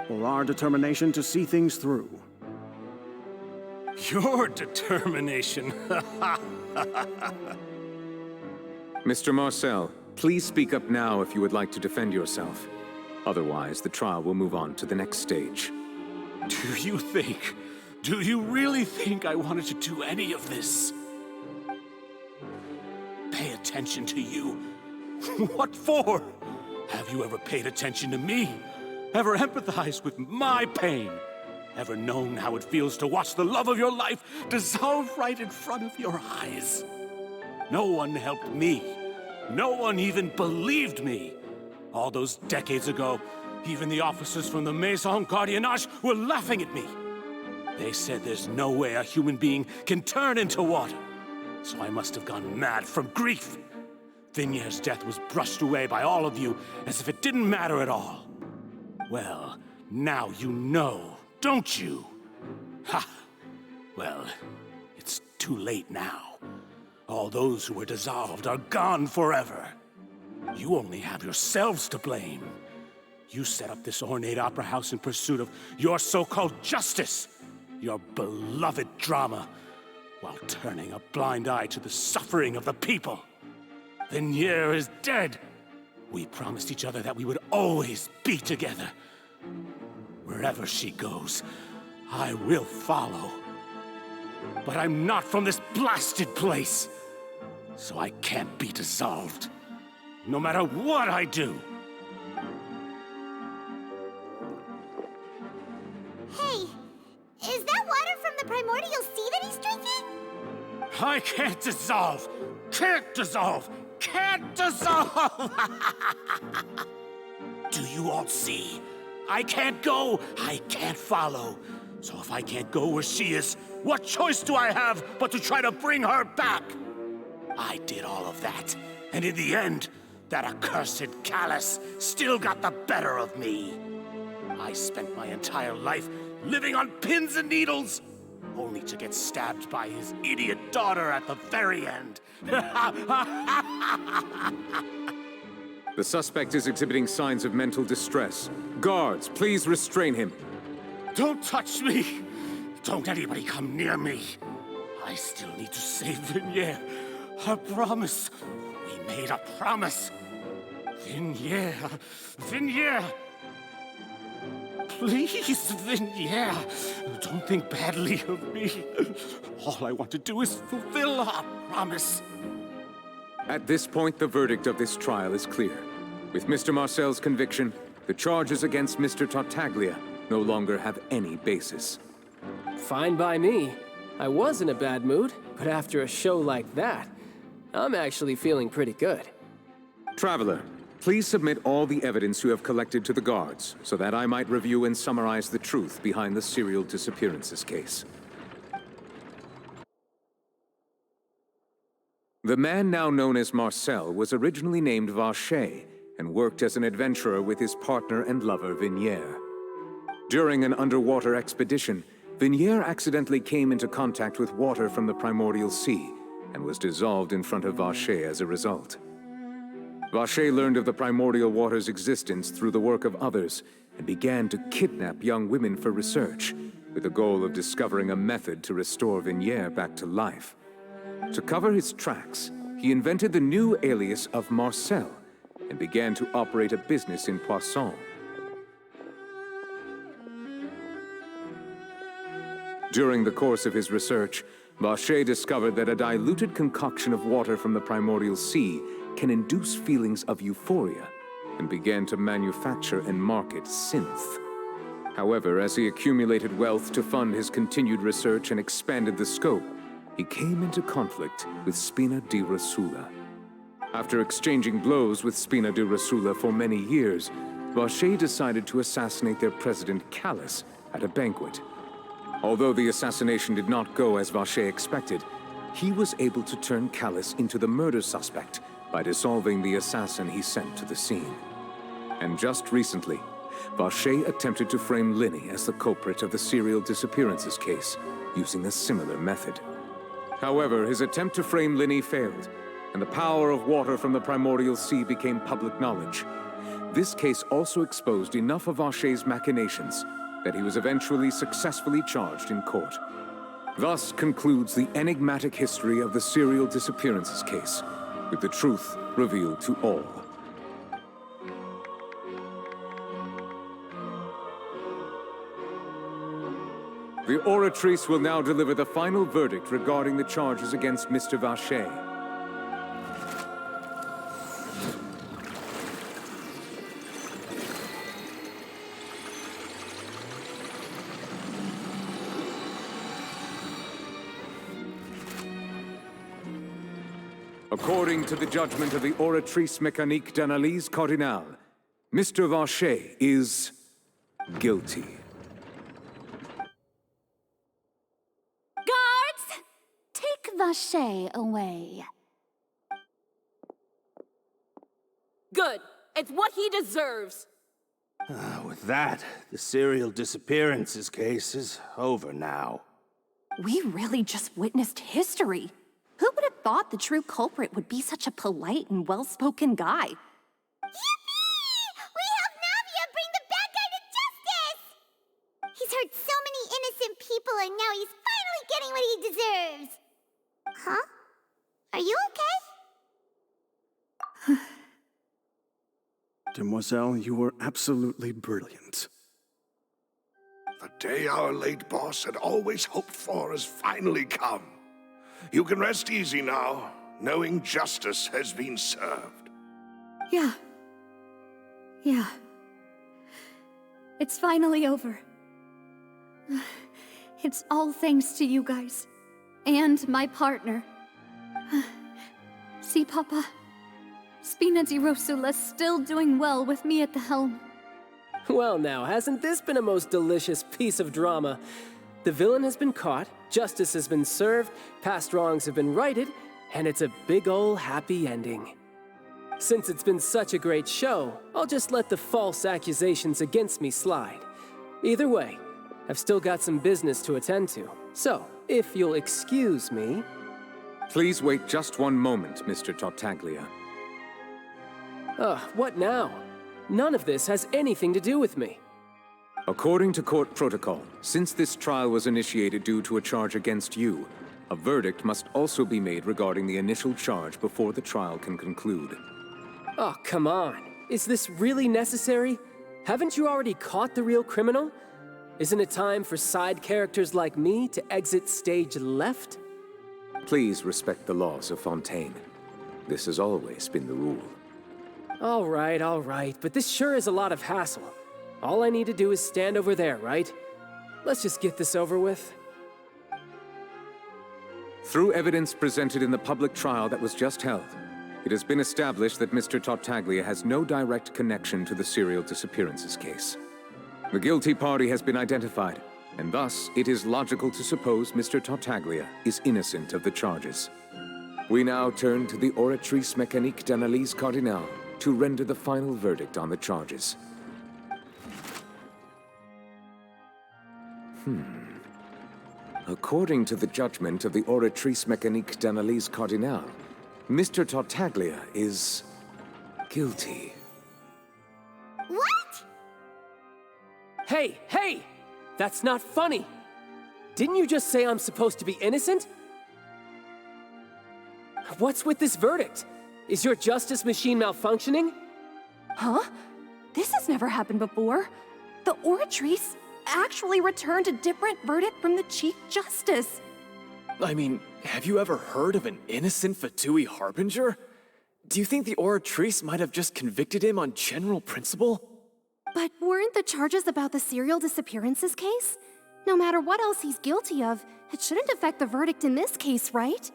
Or our determination to see things through. Your determination. Mr. Marcel, please speak up now if you would like to defend yourself. Otherwise, the trial will move on to the next stage. Do you really think I wanted to do any of this? Pay attention to you? What for? Have you ever paid attention to me? Ever empathized with my pain? Ever known how it feels to watch the love of your life dissolve right in front of your eyes? No one helped me. No one even believed me. All those decades ago, even the officers from the Maison Gardiennage were laughing at me. They said there's no way a human being can turn into water. So I must have gone mad from grief. Vinier's death was brushed away by all of you as if it didn't matter at all. Well, now you know, don't you? Ha! Well, it's too late now. All those who were dissolved are gone forever. You only have yourselves to blame. You set up this ornate opera house in pursuit of your so-called justice, your beloved drama, while turning a blind eye to the suffering of the people. Vinier is dead, We promised each other that we would always be together. Wherever she goes, I will follow. But I'm not from this blasted place, so I can't be dissolved, no matter what I do. Hey, is that water from the primordial sea that he's drinking? I can't dissolve! Can't dissolve! Can't dissolve! Do you all see? I can't go, I can't follow. So if I can't go where she is, what choice do I have but to try to bring her back? I did all of that, and in the end, that accursed Callus still got the better of me. I spent my entire life living on pins and needles, only to get stabbed by his idiot daughter at the very end. The suspect is exhibiting signs of mental distress. Guards, please restrain him. Don't touch me! Don't anybody come near me! I still need to save Vignier. Our promise. We made a promise. Vignier. Vignier! Please, Vignier. Don't think badly of me. All I want to do is fulfill our promise. At this point, the verdict of this trial is clear. With Mr. Marcel's conviction, the charges against Mr. Tartaglia no longer have any basis. Fine by me. I was in a bad mood, but after a show like that, I'm actually feeling pretty good. Traveler, please submit all the evidence you have collected to the guards, so that I might review and summarize the truth behind the serial disappearances case. The man now known as Marcel was originally named Vacher and worked as an adventurer with his partner and lover Vignier. During an underwater expedition, Vignier accidentally came into contact with water from the primordial sea and was dissolved in front of Vacher as a result. Vacher learned of the primordial water's existence through the work of others and began to kidnap young women for research, with the goal of discovering a method to restore Vignier back to life. To cover his tracks, he invented the new alias of Marcel and began to operate a business in Poisson. During the course of his research, Vacher discovered that a diluted concoction of water from the primordial sea can induce feelings of euphoria, and began to manufacture and market synth. However, as he accumulated wealth to fund his continued research and expanded the scope, he came into conflict with Spina di Rosula. After exchanging blows with Spina di Rosula for many years, Vacher decided to assassinate their president Callus at a banquet. Although the assassination did not go as Vacher expected, he was able to turn Callus into the murder suspect by dissolving the assassin he sent to the scene. And just recently, Vacher attempted to frame Linny as the culprit of the serial disappearances case, using a similar method. However, his attempt to frame Linny failed, and the power of water from the primordial sea became public knowledge. This case also exposed enough of Vacher's machinations that he was eventually successfully charged in court. Thus concludes the enigmatic history of the serial disappearances case, with the truth revealed to all. The oratrice will now deliver the final verdict regarding the charges against Mr. Vacher. According to the judgment of the oratrice mécanique d'analyse cardinale, Mr. Vacher is guilty. Guards! Take Vacher away. Good. It's what he deserves. With that, the serial disappearances case is over now. We really just witnessed history. Who would have thought the true culprit would be such a polite and well-spoken guy? Yippee! We helped Navia bring the bad guy to justice! He's hurt so many innocent people, and now he's finally getting what he deserves. Huh? Are you okay? Demoiselle, you were absolutely brilliant. The day our late boss had always hoped for has finally come. You can rest easy now, knowing justice has been served. Yeah. It's finally over. It's all thanks to you guys. And my partner. See, Papa? Spina di Rosula's still doing well with me at the helm. Well now, hasn't this been a most delicious piece of drama? The villain has been caught, justice has been served, past wrongs have been righted, and it's a big ol' happy ending. Since it's been such a great show, I'll just let the false accusations against me slide. Either way, I've still got some business to attend to. So, if you'll excuse me... Please wait just one moment, Mr. Tartaglia. What now? None of this has anything to do with me. According to court protocol, since this trial was initiated due to a charge against you, a verdict must also be made regarding the initial charge before the trial can conclude. Oh, come on. Is this really necessary? Haven't you already caught the real criminal? Isn't it time for side characters like me to exit stage left? Please respect the laws of Fontaine. This has always been the rule. All right, but this sure is a lot of hassle. All I need to do is stand over there, right? Let's just get this over with. Through evidence presented in the public trial that was just held, it has been established that Mr. Tartaglia has no direct connection to the serial disappearances case. The guilty party has been identified, and thus it is logical to suppose Mr. Tartaglia is innocent of the charges. We now turn to the Oratrice Mécanique d'Analyse Cardinale to render the final verdict on the charges. According to the judgment of the Oratrice Mécanique d'Analyse Cardinale, Mr. Tartaglia is guilty. What? Hey! That's not funny! Didn't you just say I'm supposed to be innocent? What's with this verdict? Is your justice machine malfunctioning? Huh? This has never happened before. The Oratrice actually returned a different verdict from the Chief Justice. I mean, have you ever heard of an innocent Fatui Harbinger? Do you think the Oratrice might have just convicted him on general principle? But weren't the charges about the serial disappearances case? No matter what else he's guilty of, it shouldn't affect the verdict in this case, right?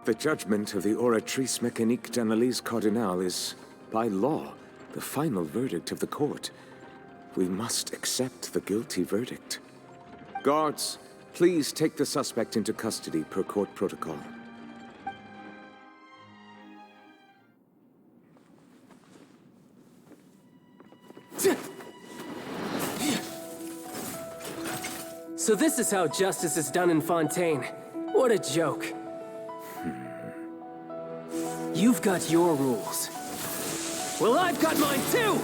The judgment of the Oratrice Mécanique d'Analyse Cardinale is, by law, the final verdict of the court. We must accept the guilty verdict. Guards, please take the suspect into custody per court protocol. So this is how justice is done in Fontaine. What a joke. You've got your rules. Well, I've got mine too!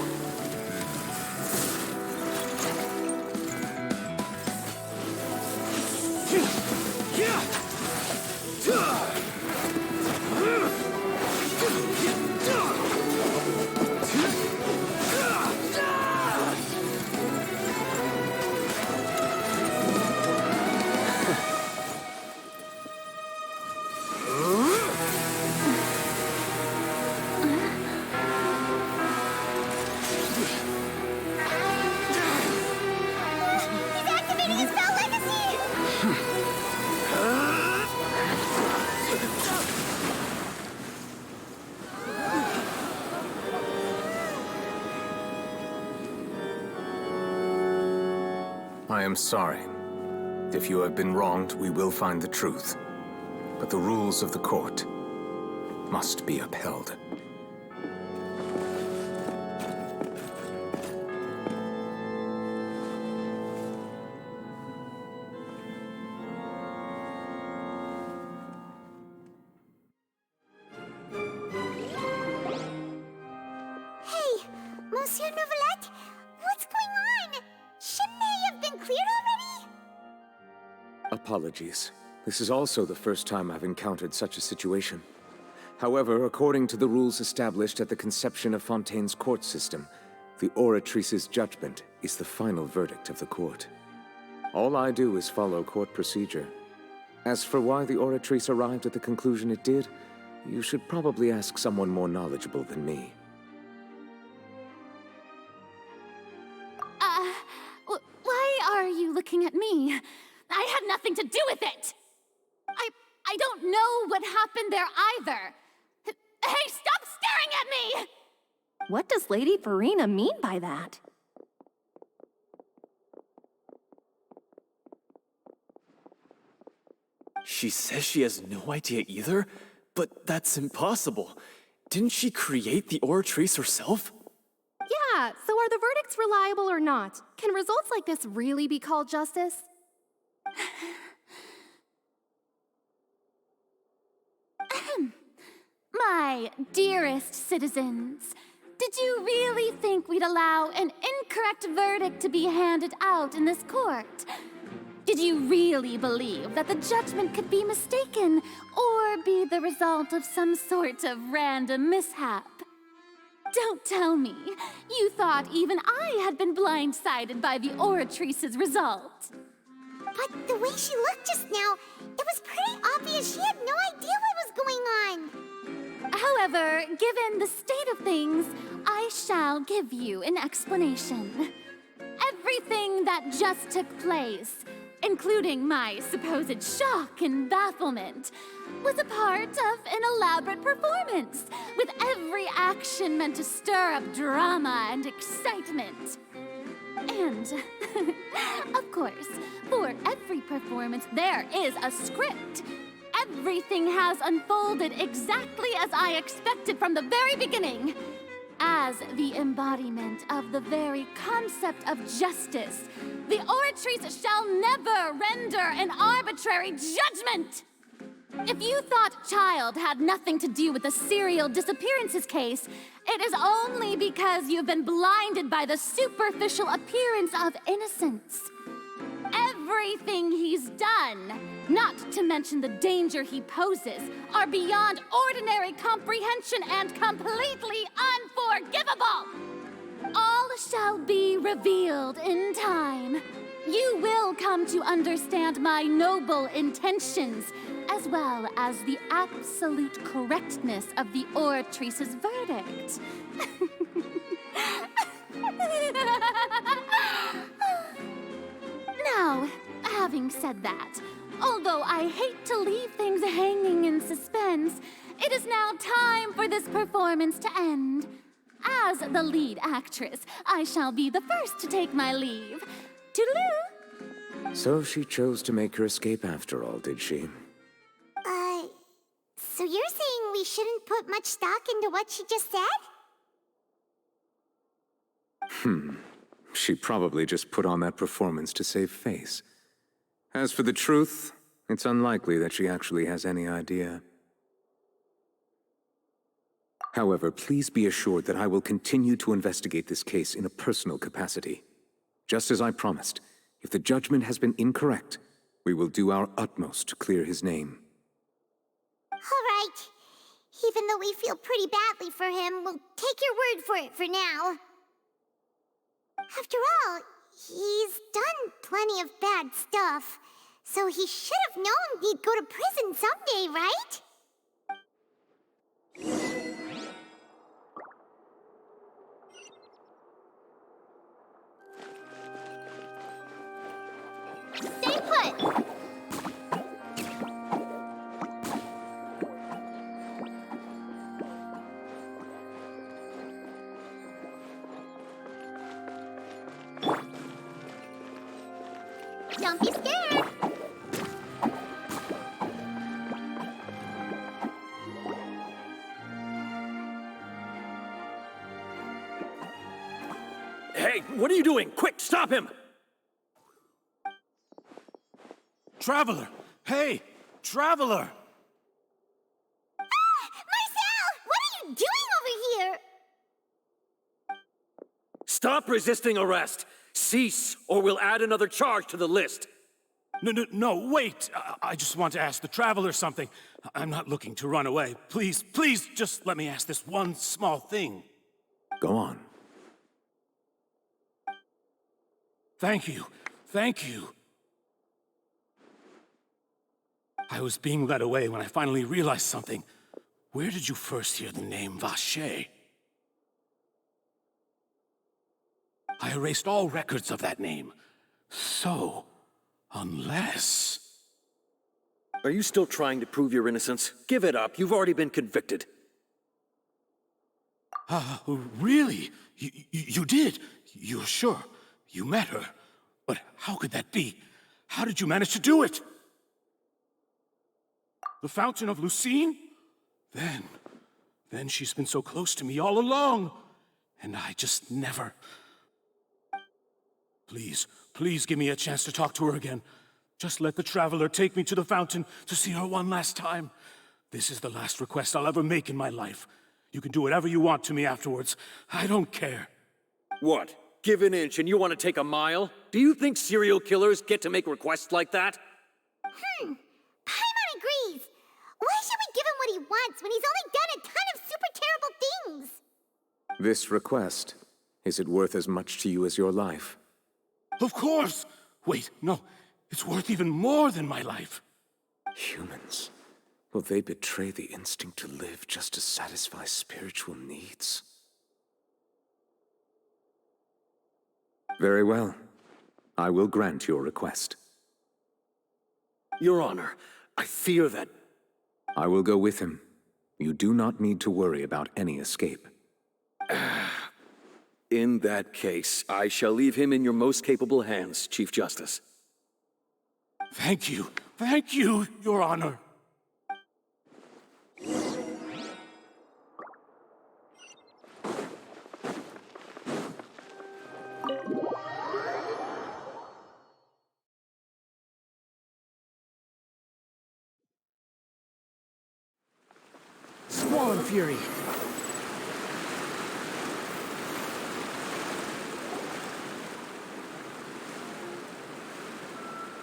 I am sorry. If you have been wronged, we will find the truth. But the rules of the court must be upheld. Hey, Monsieur Novelette, what's going on? Shouldn't they have been cleared already? Apologies. This is also the first time I've encountered such a situation. However, according to the rules established at the conception of Fontaine's court system, the Oratrice's judgment is the final verdict of the court. All I do is follow court procedure. As for why the Oratrice arrived at the conclusion it did, you should probably ask someone more knowledgeable than me. Why are you looking at me? I had nothing to do with it! I don't know what happened there either! Hey, stop staring at me! What does Lady Farina mean by that? She says she has no idea either? But that's impossible. Didn't she create the Oratrice herself? Yeah, so are the verdicts reliable or not? Can results like this really be called justice? My dearest citizens, did you really think we'd allow an incorrect verdict to be handed out in this court? Did you really believe that the judgment could be mistaken or be the result of some sort of random mishap? Don't tell me you thought even I had been blindsided by the Oratrice's result. But the way she looked just now, it was pretty obvious she had no idea what was going on. However, given the state of things, I shall give you an explanation. Everything that just took place, including my supposed shock and bafflement, was a part of an elaborate performance, with every action meant to stir up drama and excitement. And, of course, for every performance there is a script. Everything has unfolded exactly as I expected from the very beginning. As the embodiment of the very concept of justice, the Oratrice shall never render an arbitrary judgment! If you thought Child had nothing to do with the serial disappearances case, it is only because you've been blinded by the superficial appearance of innocence. Everything he's done, not to mention the danger he poses, are beyond ordinary comprehension and completely unforgivable! All shall be revealed in time. You will come to understand my noble intentions, as well as the absolute correctness of the Oratrice's verdict. Now, having said that, although I hate to leave things hanging in suspense, it is now time for this performance to end. As the lead actress, I shall be the first to take my leave. Toodaloo! So she chose to make her escape after all, did she? So you're saying we shouldn't put much stock into what she just said? She probably just put on that performance to save face. As for the truth, it's unlikely that she actually has any idea. However, please be assured that I will continue to investigate this case in a personal capacity. Just as I promised, if the judgment has been incorrect, we will do our utmost to clear his name. All right. Even though we feel pretty badly for him, we'll take your word for it for now. After all, he's done plenty of bad stuff, so he should have known he'd go to prison someday, right? Stay put! Don't be scared! Hey, what are you doing? Quick, stop him! Traveler! Hey! Traveler! Marcel! What are you doing over here? Stop resisting arrest! Cease, or we'll add another charge to the list. No, wait! I just want to ask the Traveler something. I'm not looking to run away. Please, just let me ask this one small thing. Go on. Thank you. I was being led away when I finally realized something. Where did you first hear the name Vacher? I erased all records of that name. So, unless... Are you still trying to prove your innocence? Give it up. You've already been convicted. Really? You did? You're sure? You met her? But how could that be? How did you manage to do it? The Fountain of Lucine? Then she's been so close to me all along. And I just never... Please give me a chance to talk to her again. Just let the Traveler take me to the fountain to see her one last time. This is the last request I'll ever make in my life. You can do whatever you want to me afterwards. I don't care. What? Give an inch and you want to take a mile? Do you think serial killers get to make requests like that? Paimon agrees. Why should we give him what he wants when he's only done a ton of super terrible things? This request, is it worth as much to you as your life? Of course! Wait, no. It's worth even more than my life. Humans. Will they betray the instinct to live just to satisfy spiritual needs? Very well. I will grant your request. Your Honor, I fear that... I will go with him. You do not need to worry about any escape. In that case, I shall leave him in your most capable hands, Chief Justice. Thank you, Your Honor. Squall and Fury.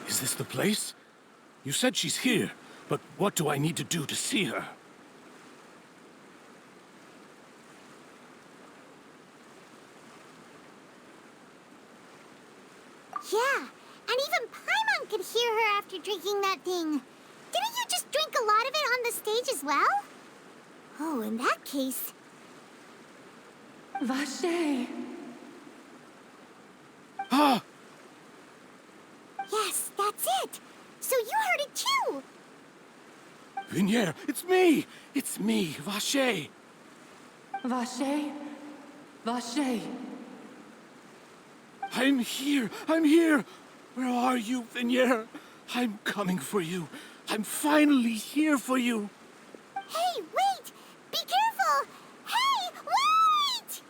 Is this the place? You said she's here, but what do I need to do to see her? Yeah, and even Paimon could hear her after drinking that thing. Didn't you just drink a lot of it on the stage as well? Oh, in that case... Vacher. Ah! Yes, that's it. So you heard it too. Vignier, it's me! It's me, Vacher. Vacher? Vacher. I'm here! Where are you, Vignier? I'm coming for you. I'm finally here for you. Hey, wait! Be careful! Hey, wait!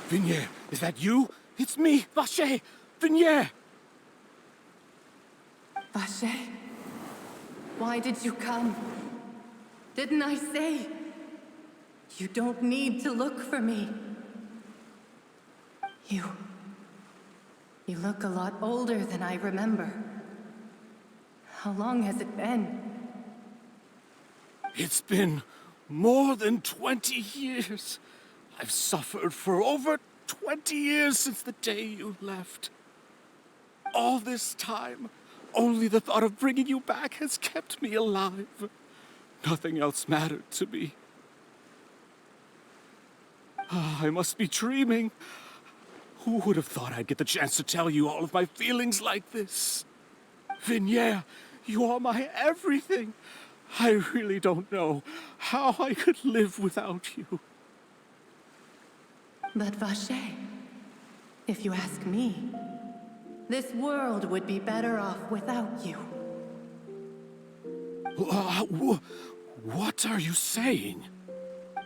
Vignier, is that you? It's me, Vacher! Vignier! Vacher? Why did you come? Didn't I say? You don't need to look for me. You look a lot older than I remember. How long has it been? It's been more than 20 years. I've suffered for over 20 years since the day you left. All this time, only the thought of bringing you back has kept me alive. Nothing else mattered to me. I must be dreaming. Who would have thought I'd get the chance to tell you all of my feelings like this? Vignier, you are my everything. I really don't know how I could live without you. But Vacher, if you ask me, this world would be better off without you. What are you saying?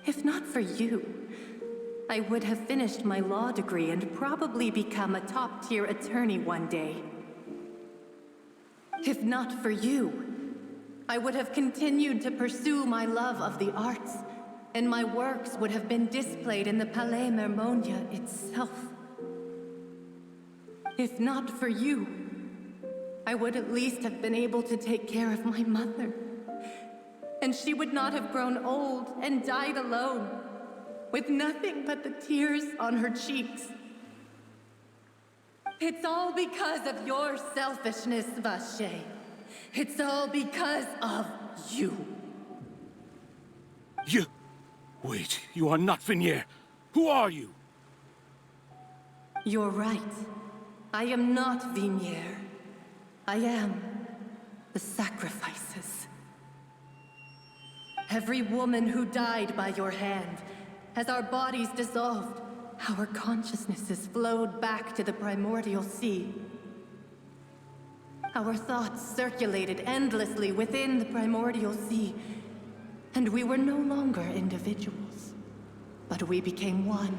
If not for you, I would have finished my law degree and probably become a top-tier attorney one day. If not for you, I would have continued to pursue my love of the arts, and my works would have been displayed in the Palais Mermonia itself. If not for you, I would at least have been able to take care of my mother. And she would not have grown old and died alone, with nothing but the tears on her cheeks. It's all because of your selfishness, Vache. It's all because of you. You... Wait, you are not Vignier. Who are you? You're right. I am not Vignier. I am the sacrifices. Every woman who died by your hand, as our bodies dissolved, our consciousnesses flowed back to the primordial sea. Our thoughts circulated endlessly within the primordial sea, and we were no longer individuals, but we became one,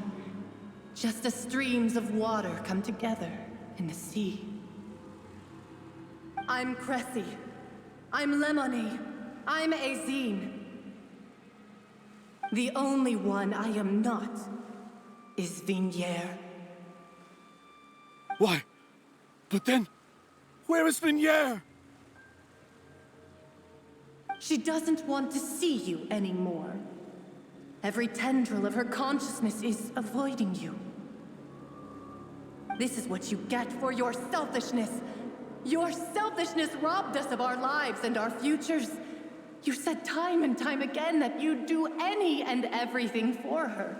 just as streams of water come together in the sea. I'm Cressy. I'm Lemony. I'm Azine. The only one I am not is Vignier. Why? But then, where is Vignier? She doesn't want to see you anymore. Every tendril of her consciousness is avoiding you. This is what you get for your selfishness. Your selfishness robbed us of our lives and our futures. You said time and time again that you'd do any and everything for her.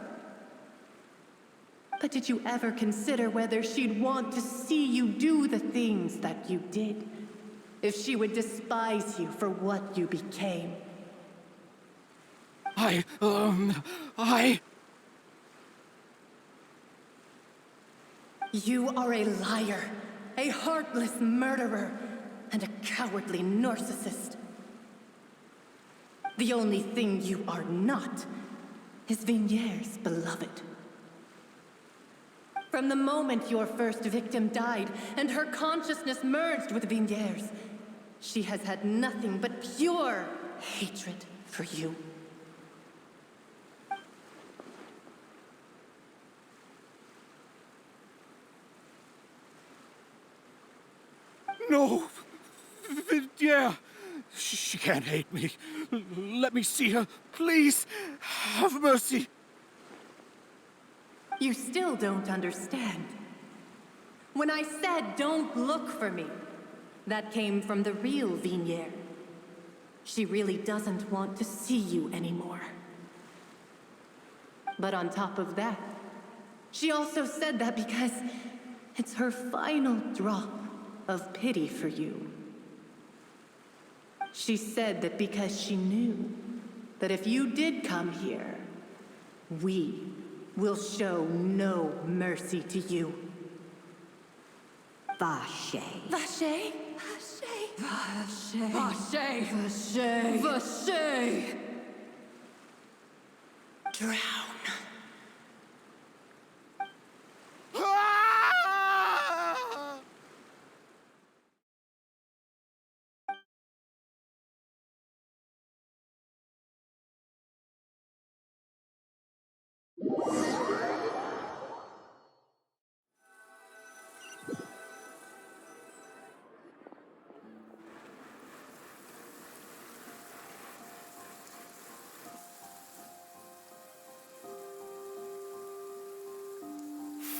But did you ever consider whether she'd want to see you do the things that you did? If she would despise you for what you became? You are a liar, a heartless murderer, and a cowardly narcissist. The only thing you are not is Vignier's beloved. From the moment your first victim died and her consciousness merged with Vignier's, she has had nothing but pure hatred for you. No! Vignier! She can't hate me. Let me see her. Please, have mercy. You still don't understand. When I said don't look for me, that came from the real Vignier. She really doesn't want to see you anymore. But on top of that, she also said that because it's her final drop of pity for you. She said that because she knew that if you did come here, we will show no mercy to you. Vache. Vache? Vache. Vache. Vache. Vache. Drown.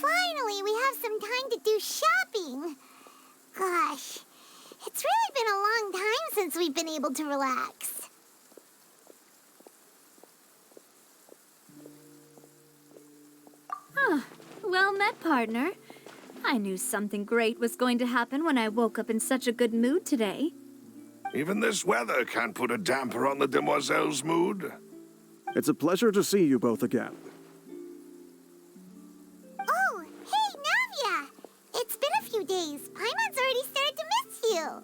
Finally, we have some time to do shopping. Gosh, it's really been a long time since we've been able to relax. Well met, partner. I knew something great was going to happen when I woke up in such a good mood today. Even this weather can't put a damper on the demoiselle's mood. It's a pleasure to see you both again. Oh, hey, Navia! It's been a few days. Paimon's already started to miss you.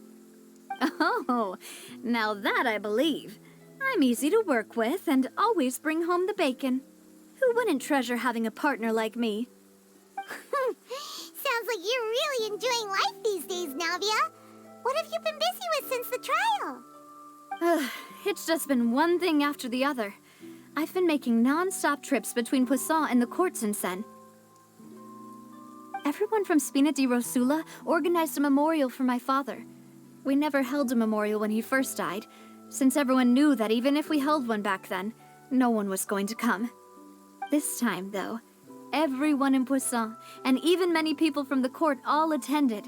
Oh, now that I believe. I'm easy to work with and always bring home the bacon. Who wouldn't treasure having a partner like me? Sounds like you're really enjoying life these days, Navia. What have you been busy with since the trial? It's just been one thing after the other. I've been making non-stop trips between Poisson and the courts in Seine. Everyone from Spina di Rosula organized a memorial for my father. We never held a memorial when he first died, since everyone knew that even if we held one back then, no one was going to come. This time, though, everyone in Poisson, and even many people from the court, all attended.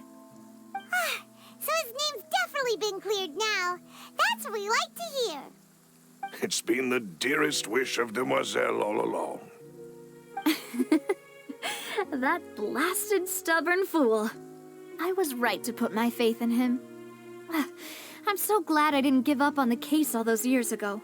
So his name's definitely been cleared now. That's what we like to hear. It's been the dearest wish of Demoiselle all along. That blasted stubborn fool. I was right to put my faith in him. I'm so glad I didn't give up on the case all those years ago.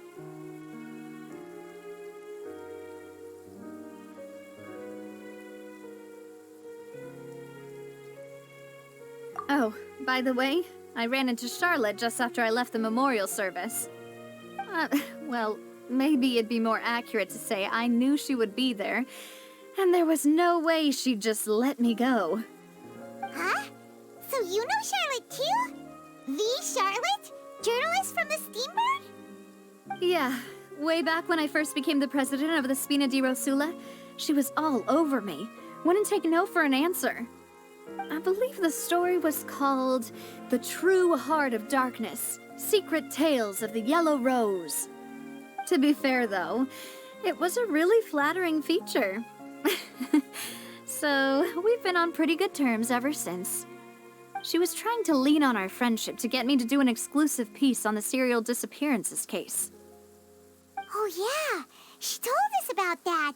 Oh, by the way, I ran into Charlotte just after I left the memorial service. Well, maybe it'd be more accurate to say I knew she would be there, and there was no way she'd just let me go. Huh? So you know Charlotte too? The Charlotte? Journalist from the Steambird? Yeah, way back when I first became the president of the Spina di Rosula, she was all over me. Wouldn't take no for an answer. I believe the story was called The True Heart of Darkness, Secret Tales of the Yellow Rose. To be fair, though, it was a really flattering feature. So, we've been on pretty good terms ever since. She was trying to lean on our friendship to get me to do an exclusive piece on the serial disappearances case. Oh yeah, she told us about that.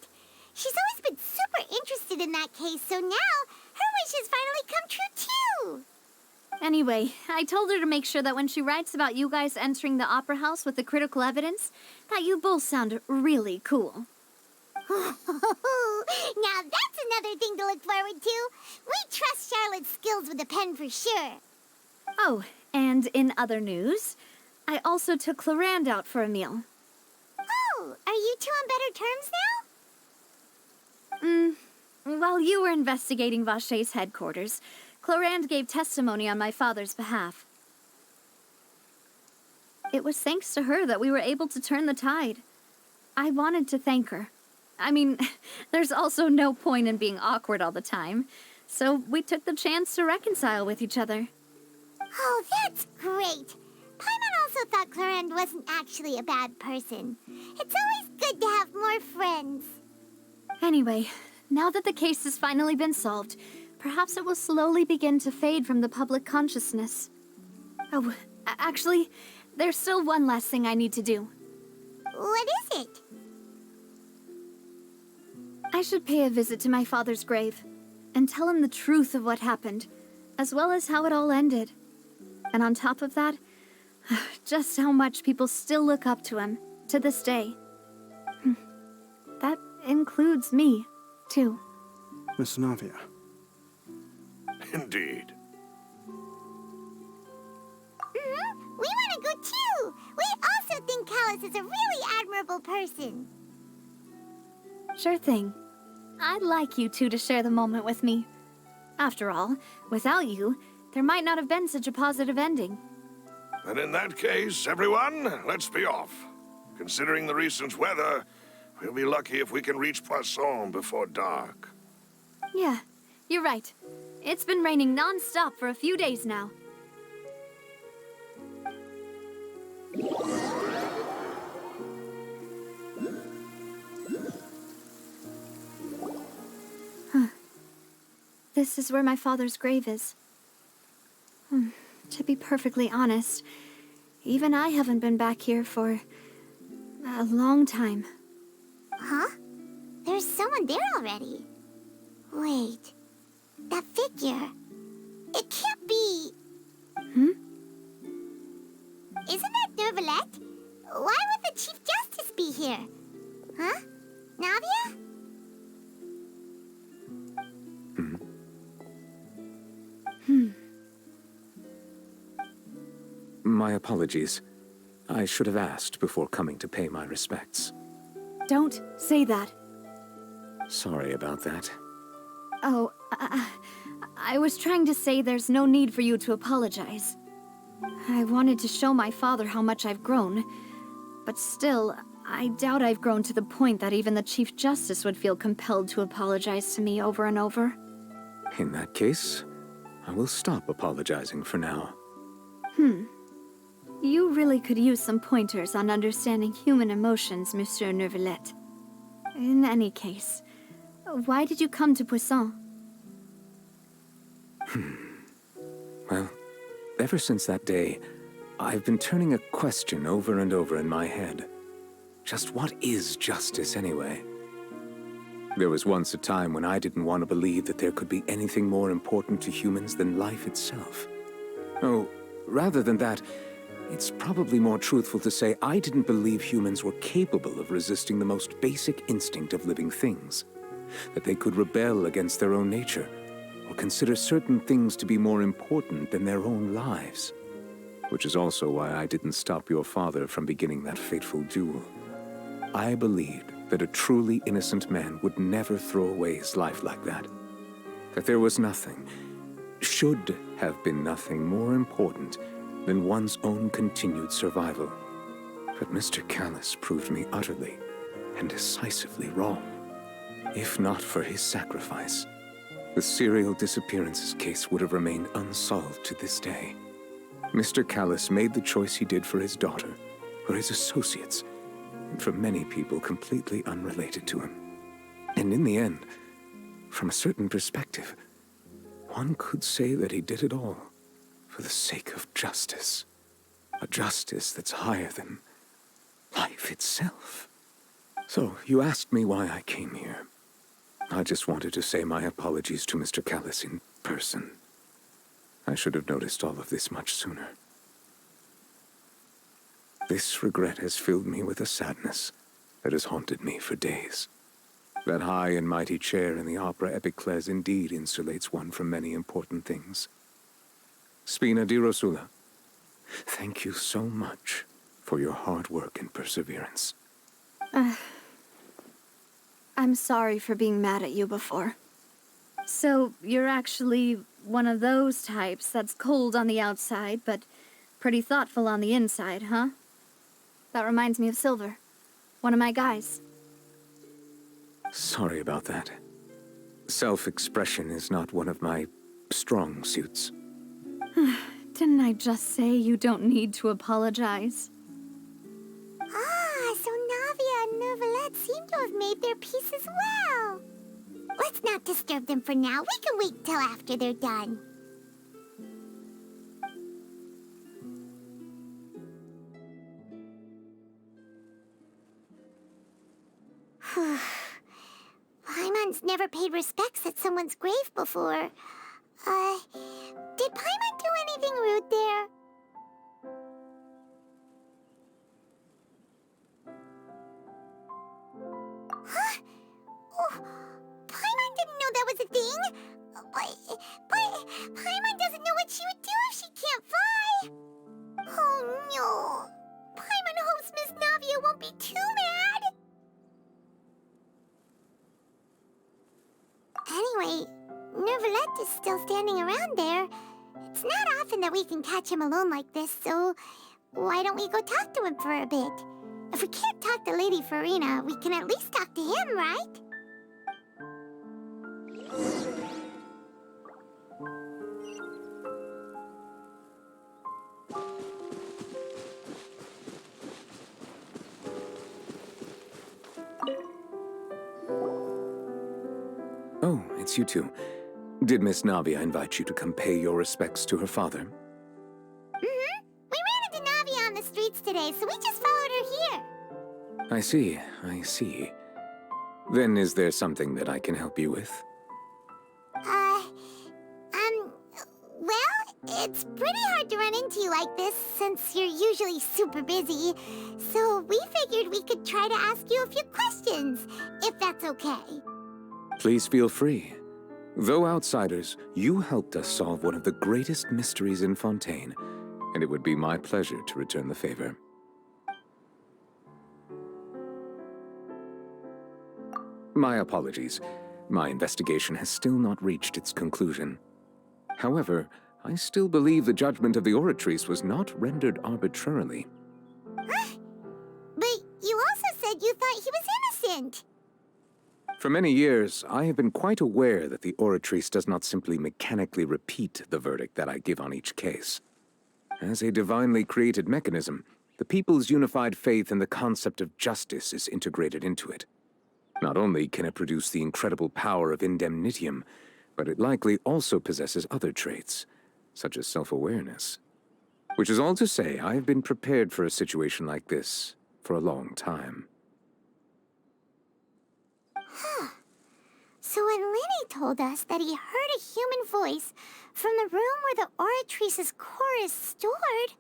She's always been super interested in that case, so now her wish has finally come true too. Anyway, I told her to make sure that when she writes about you guys entering the opera house with the critical evidence, that you both sound really cool. Now that's another thing to look forward to. We trust Charlotte's skills with a pen for sure. Oh, and in other news, I also took Clarande out for a meal. Oh, are you two on better terms now? While you were investigating Vaché's headquarters, Clarande gave testimony on my father's behalf. It was thanks to her that we were able to turn the tide. I wanted to thank her. I mean, there's also no point in being awkward all the time, so we took the chance to reconcile with each other. Oh, that's great. Paimon also thought Clarande wasn't actually a bad person. It's always good to have more friends. Anyway, now that the case has finally been solved, perhaps it will slowly begin to fade from the public consciousness. Oh, actually, there's still one last thing I need to do. What is it? I should pay a visit to my father's grave and tell him the truth of what happened, as well as how it all ended. And on top of that, just how much people still look up to him to this day. That includes me, too. Miss Navia. Indeed. We want to go too. We also think Callus is a really admirable person. Sure thing. I'd like you two to share the moment with me. After all, without you, there might not have been such a positive ending. And in that case, everyone, let's be off. Considering the recent weather, we'll be lucky if we can reach Poisson before dark. Yeah, you're right. It's been raining non-stop for a few days now. This is where my father's grave is. To be perfectly honest, even I haven't been back here for a long time. Huh? There's someone there already. Wait, that figure. It can't be... Isn't that Nervalette? Why would the Chief Justice be here? Huh? Navia? My apologies. I should have asked before coming to pay my respects. Don't say that. Sorry about that. Oh, I was trying to say there's no need for you to apologize. I wanted to show my father how much I've grown, but still, I doubt I've grown to the point that even the Chief Justice would feel compelled to apologize to me over and over. In that case, I will stop apologizing for now. You really could use some pointers on understanding human emotions, Monsieur Neuvillette. In any case, why did you come to Poisson? Well, ever since that day, I've been turning a question over and over in my head. Just what is justice anyway? There was once a time when I didn't want to believe that there could be anything more important to humans than life itself. Oh, rather than that, it's probably more truthful to say I didn't believe humans were capable of resisting the most basic instinct of living things. That they could rebel against their own nature, or consider certain things to be more important than their own lives. Which is also why I didn't stop your father from beginning that fateful duel. I believed that a truly innocent man would never throw away his life like that. That there was nothing, should have been nothing more important than one's own continued survival. But Mr. Callis proved me utterly and decisively wrong. If not for his sacrifice, the serial disappearances case would have remained unsolved to this day. Mr. Callis made the choice he did for his daughter, for his associates, and for many people completely unrelated to him. And in the end, from a certain perspective, one could say that he did it all for the sake of justice. A justice that's higher than life itself. So, you asked me why I came here. I just wanted to say my apologies to Mr. Callis in person. I should have noticed all of this much sooner. This regret has filled me with a sadness that has haunted me for days. That high and mighty chair in the Opera Epiclese indeed insulates one from many important things. Spina di Rosula, thank you so much for your hard work and perseverance. I'm sorry for being mad at you before. So, you're actually one of those types that's cold on the outside, but pretty thoughtful on the inside, huh? That reminds me of Silver, one of my guys. Sorry about that. Self-expression is not one of my strong suits. Didn't I just say you don't need to apologize? Ah, so Navia and Neuvillette seem to have made their peace as well. Let's not disturb them for now. We can wait till after they're done. Paimon's never paid respects at someone's grave before. Did Paimon do anything rude there? Huh? Oh, Paimon didn't know that was a thing. But Paimon doesn't know what she would do if she can't fly. Oh no. Paimon hopes Miss Navia won't be too mad. Anyway, Neuvillette is still standing around there. It's not often that we can catch him alone like this, so why don't we go talk to him for a bit? If we can't talk to Lady Farina, we can at least talk to him, right? Oh, it's you two. Did Miss Navia invite you to come pay your respects to her father? Mm-hmm. We ran into Navia on the streets today, so we just followed her here. I see, I see. Then is there something that I can help you with? Well, it's pretty hard to run into you like this, since you're usually super busy. So we figured we could try to ask you a few questions, if that's okay. Please feel free. Though outsiders, you helped us solve one of the greatest mysteries in Fontaine, and it would be my pleasure to return the favor. My apologies. My investigation has still not reached its conclusion. However, I still believe the judgment of the Oratrice was not rendered arbitrarily. Huh? But you also said you thought he was innocent. For many years, I have been quite aware that the Oratrice does not simply mechanically repeat the verdict that I give on each case. As a divinely created mechanism, the people's unified faith in the concept of justice is integrated into it. Not only can it produce the incredible power of indemnitium, but it likely also possesses other traits, such as self-awareness. Which is all to say, I have been prepared for a situation like this for a long time. Huh. So when Lenny told us that he heard a human voice from the room where the Oratrice's core is stored...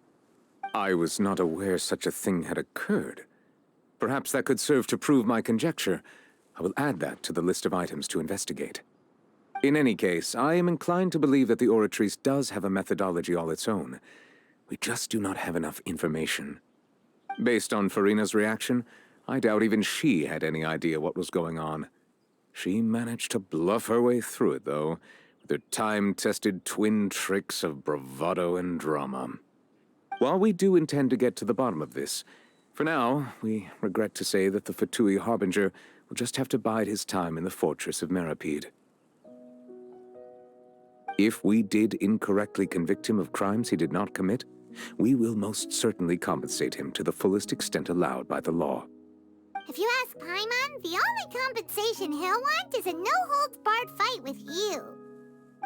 I was not aware such a thing had occurred. Perhaps that could serve to prove my conjecture. I will add that to the list of items to investigate. In any case, I am inclined to believe that the Oratrice does have a methodology all its own. We just do not have enough information. Based on Farina's reaction, I doubt even she had any idea what was going on. She managed to bluff her way through it, though, with her time-tested twin tricks of bravado and drama. While we do intend to get to the bottom of this, for now, we regret to say that the Fatui Harbinger will just have to bide his time in the fortress of Meripede. If we did incorrectly convict him of crimes he did not commit, we will most certainly compensate him to the fullest extent allowed by the law. If you ask Paimon, the only compensation he'll want is a no-holds-barred fight with you.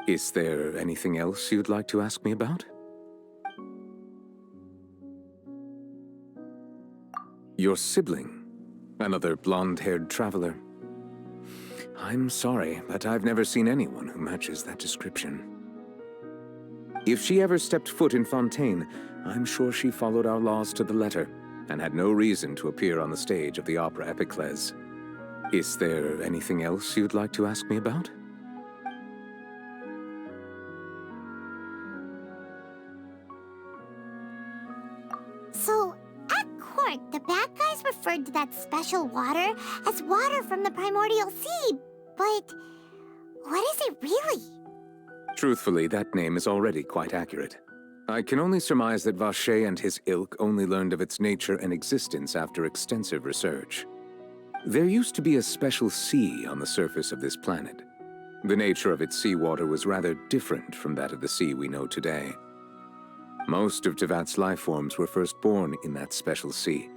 Is there anything else you'd like to ask me about? Your sibling, another blonde-haired traveler. I'm sorry, but I've never seen anyone who matches that description. If she ever stepped foot in Fontaine, I'm sure she followed our laws to the letter, and had no reason to appear on the stage of the opera Epiclese. Is there anything else you'd like to ask me about? So, at court, the bad guys referred to that special water as water from the primordial sea, but what is it really? Truthfully, that name is already quite accurate. I can only surmise that Vacher and his ilk only learned of its nature and existence after extensive research. There used to be a special sea on the surface of this planet. The nature of its seawater was rather different from that of the sea we know today. Most of Tevat's life forms were first born in that special sea.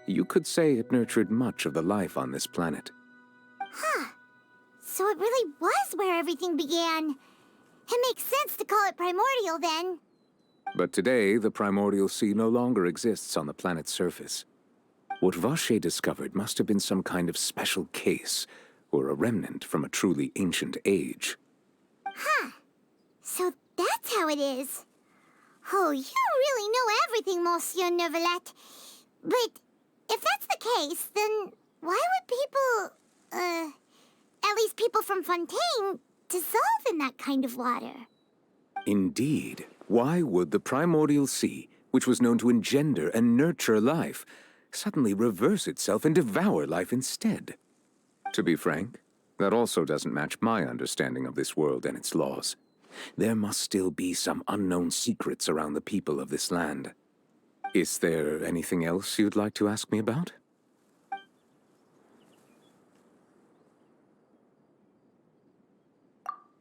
You could say it nurtured much of the life on this planet. Huh. So it really was where everything began. It makes sense to call it primordial then. But today, the primordial sea no longer exists on the planet's surface. What Vacher discovered must have been some kind of special case, or a remnant from a truly ancient age. Huh. So that's how it is. Oh, you really know everything, Monsieur Neuvillette. But if that's the case, then why would people, at least people from Fontaine, dissolve in that kind of water? Indeed. Why would the primordial sea, which was known to engender and nurture life, suddenly reverse itself and devour life instead? To be frank, that also doesn't match my understanding of this world and its laws. There must still be some unknown secrets around the people of this land. Is there anything else you'd like to ask me about?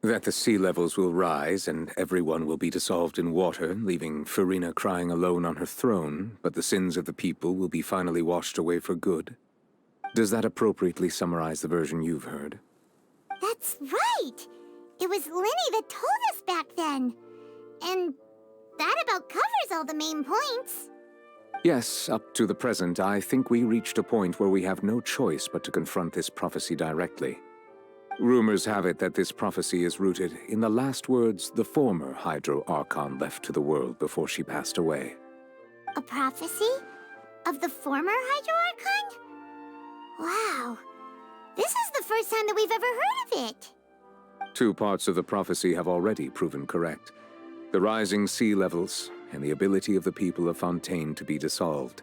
That the sea levels will rise and everyone will be dissolved in water, leaving Farina crying alone on her throne, but the sins of the people will be finally washed away for good. Does that appropriately summarize the version you've heard? That's right! It was Lenny that told us back then. And that about covers all the main points. Yes, up to the present, I think we reached a point where we have no choice but to confront this prophecy directly. Rumors have it that this prophecy is rooted in the last words the former Hydro Archon left to the world before she passed away. A prophecy? Of the former Hydro Archon? Wow. This is the first time that we've ever heard of it. 2 parts of the prophecy have already proven correct. The rising sea levels and the ability of the people of Fontaine to be dissolved.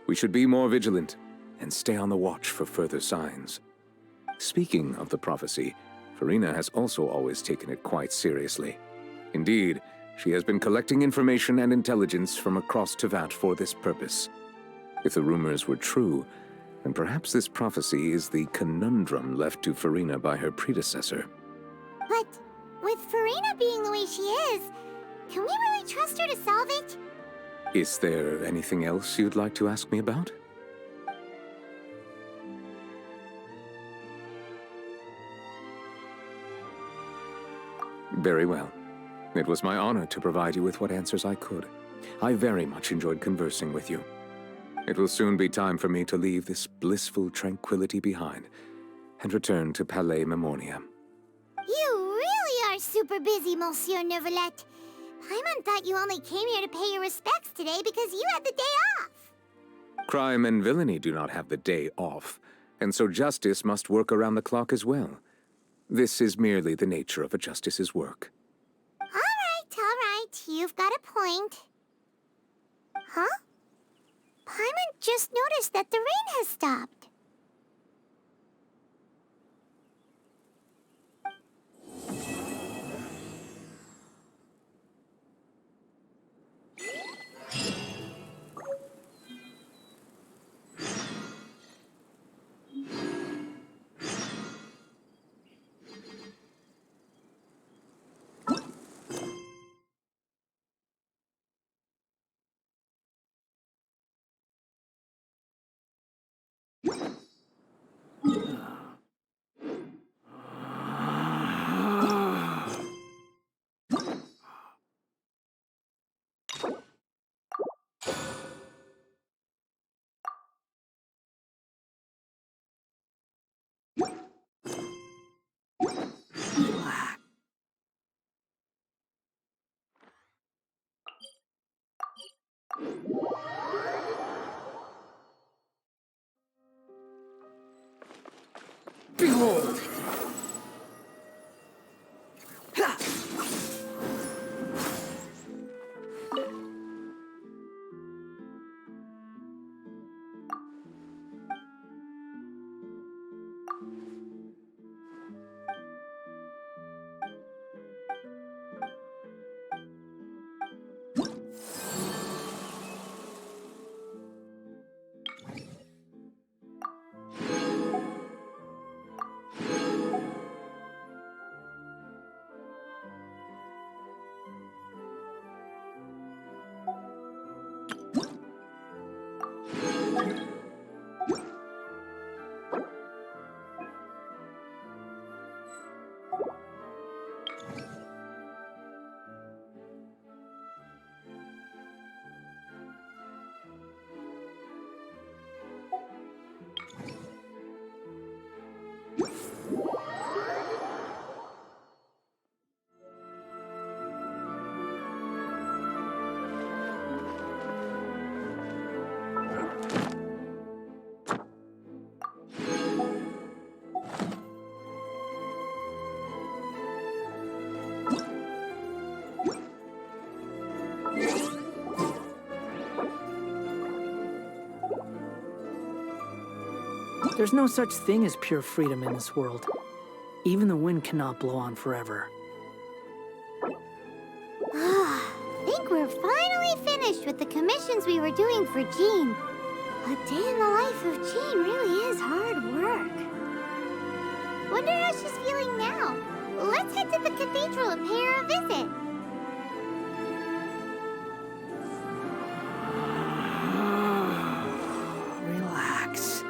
We should be more vigilant and stay on the watch for further signs. Speaking of the prophecy, Farina has also always taken it quite seriously. Indeed, she has been collecting information and intelligence from across Tevat for this purpose. If the rumors were true, And perhaps this prophecy is the conundrum left to Farina by her predecessor. But with Farina being the way she is, can we really trust her to solve it? Is there anything else you'd like to ask me about? Very well. It was my honor to provide you with what answers I could. I very much enjoyed conversing with you. It will soon be time for me to leave this blissful tranquility behind and return to Palais Memornia. You really are super busy, Monsieur Neuvillette. Paimon thought you only came here to pay your respects today because you had the day off. Crime and villainy do not have the day off, and so justice must work around the clock as well. This is merely the nature of a justice's work. All right. You've got a point. Huh? Paimon just noticed that the rain has stopped. Behold! There's no such thing as pure freedom in this world. Even the wind cannot blow on forever. Think we're finally finished with the commissions we were doing for Jean. A day in the life of Jean really is hard work. Wonder how she's feeling now. Let's head to the cathedral and pay her a visit. Relax.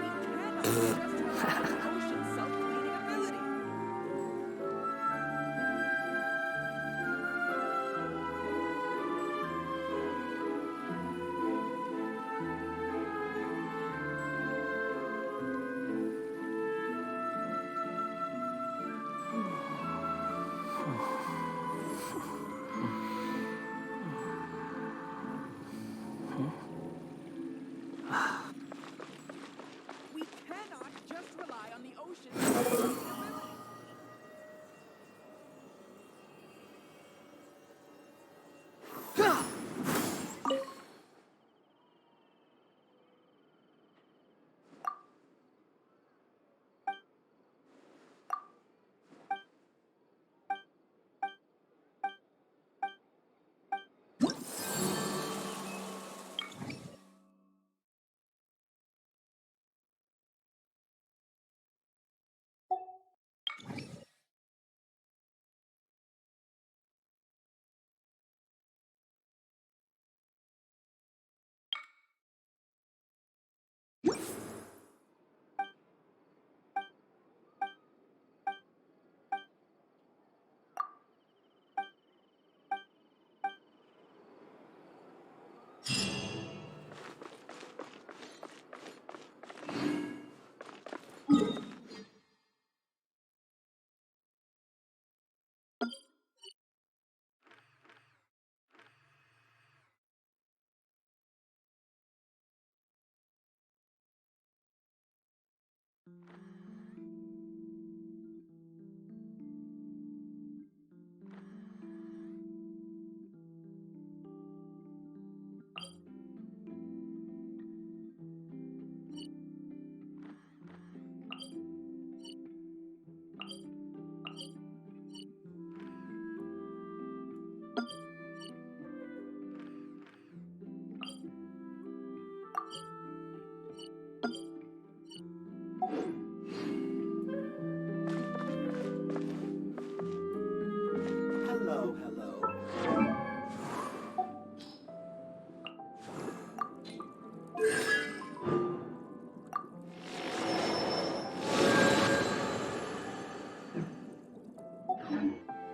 Hello, hello.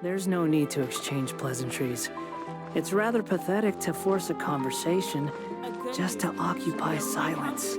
There's no need to exchange pleasantries. It's rather pathetic to force a conversation just to occupy silence.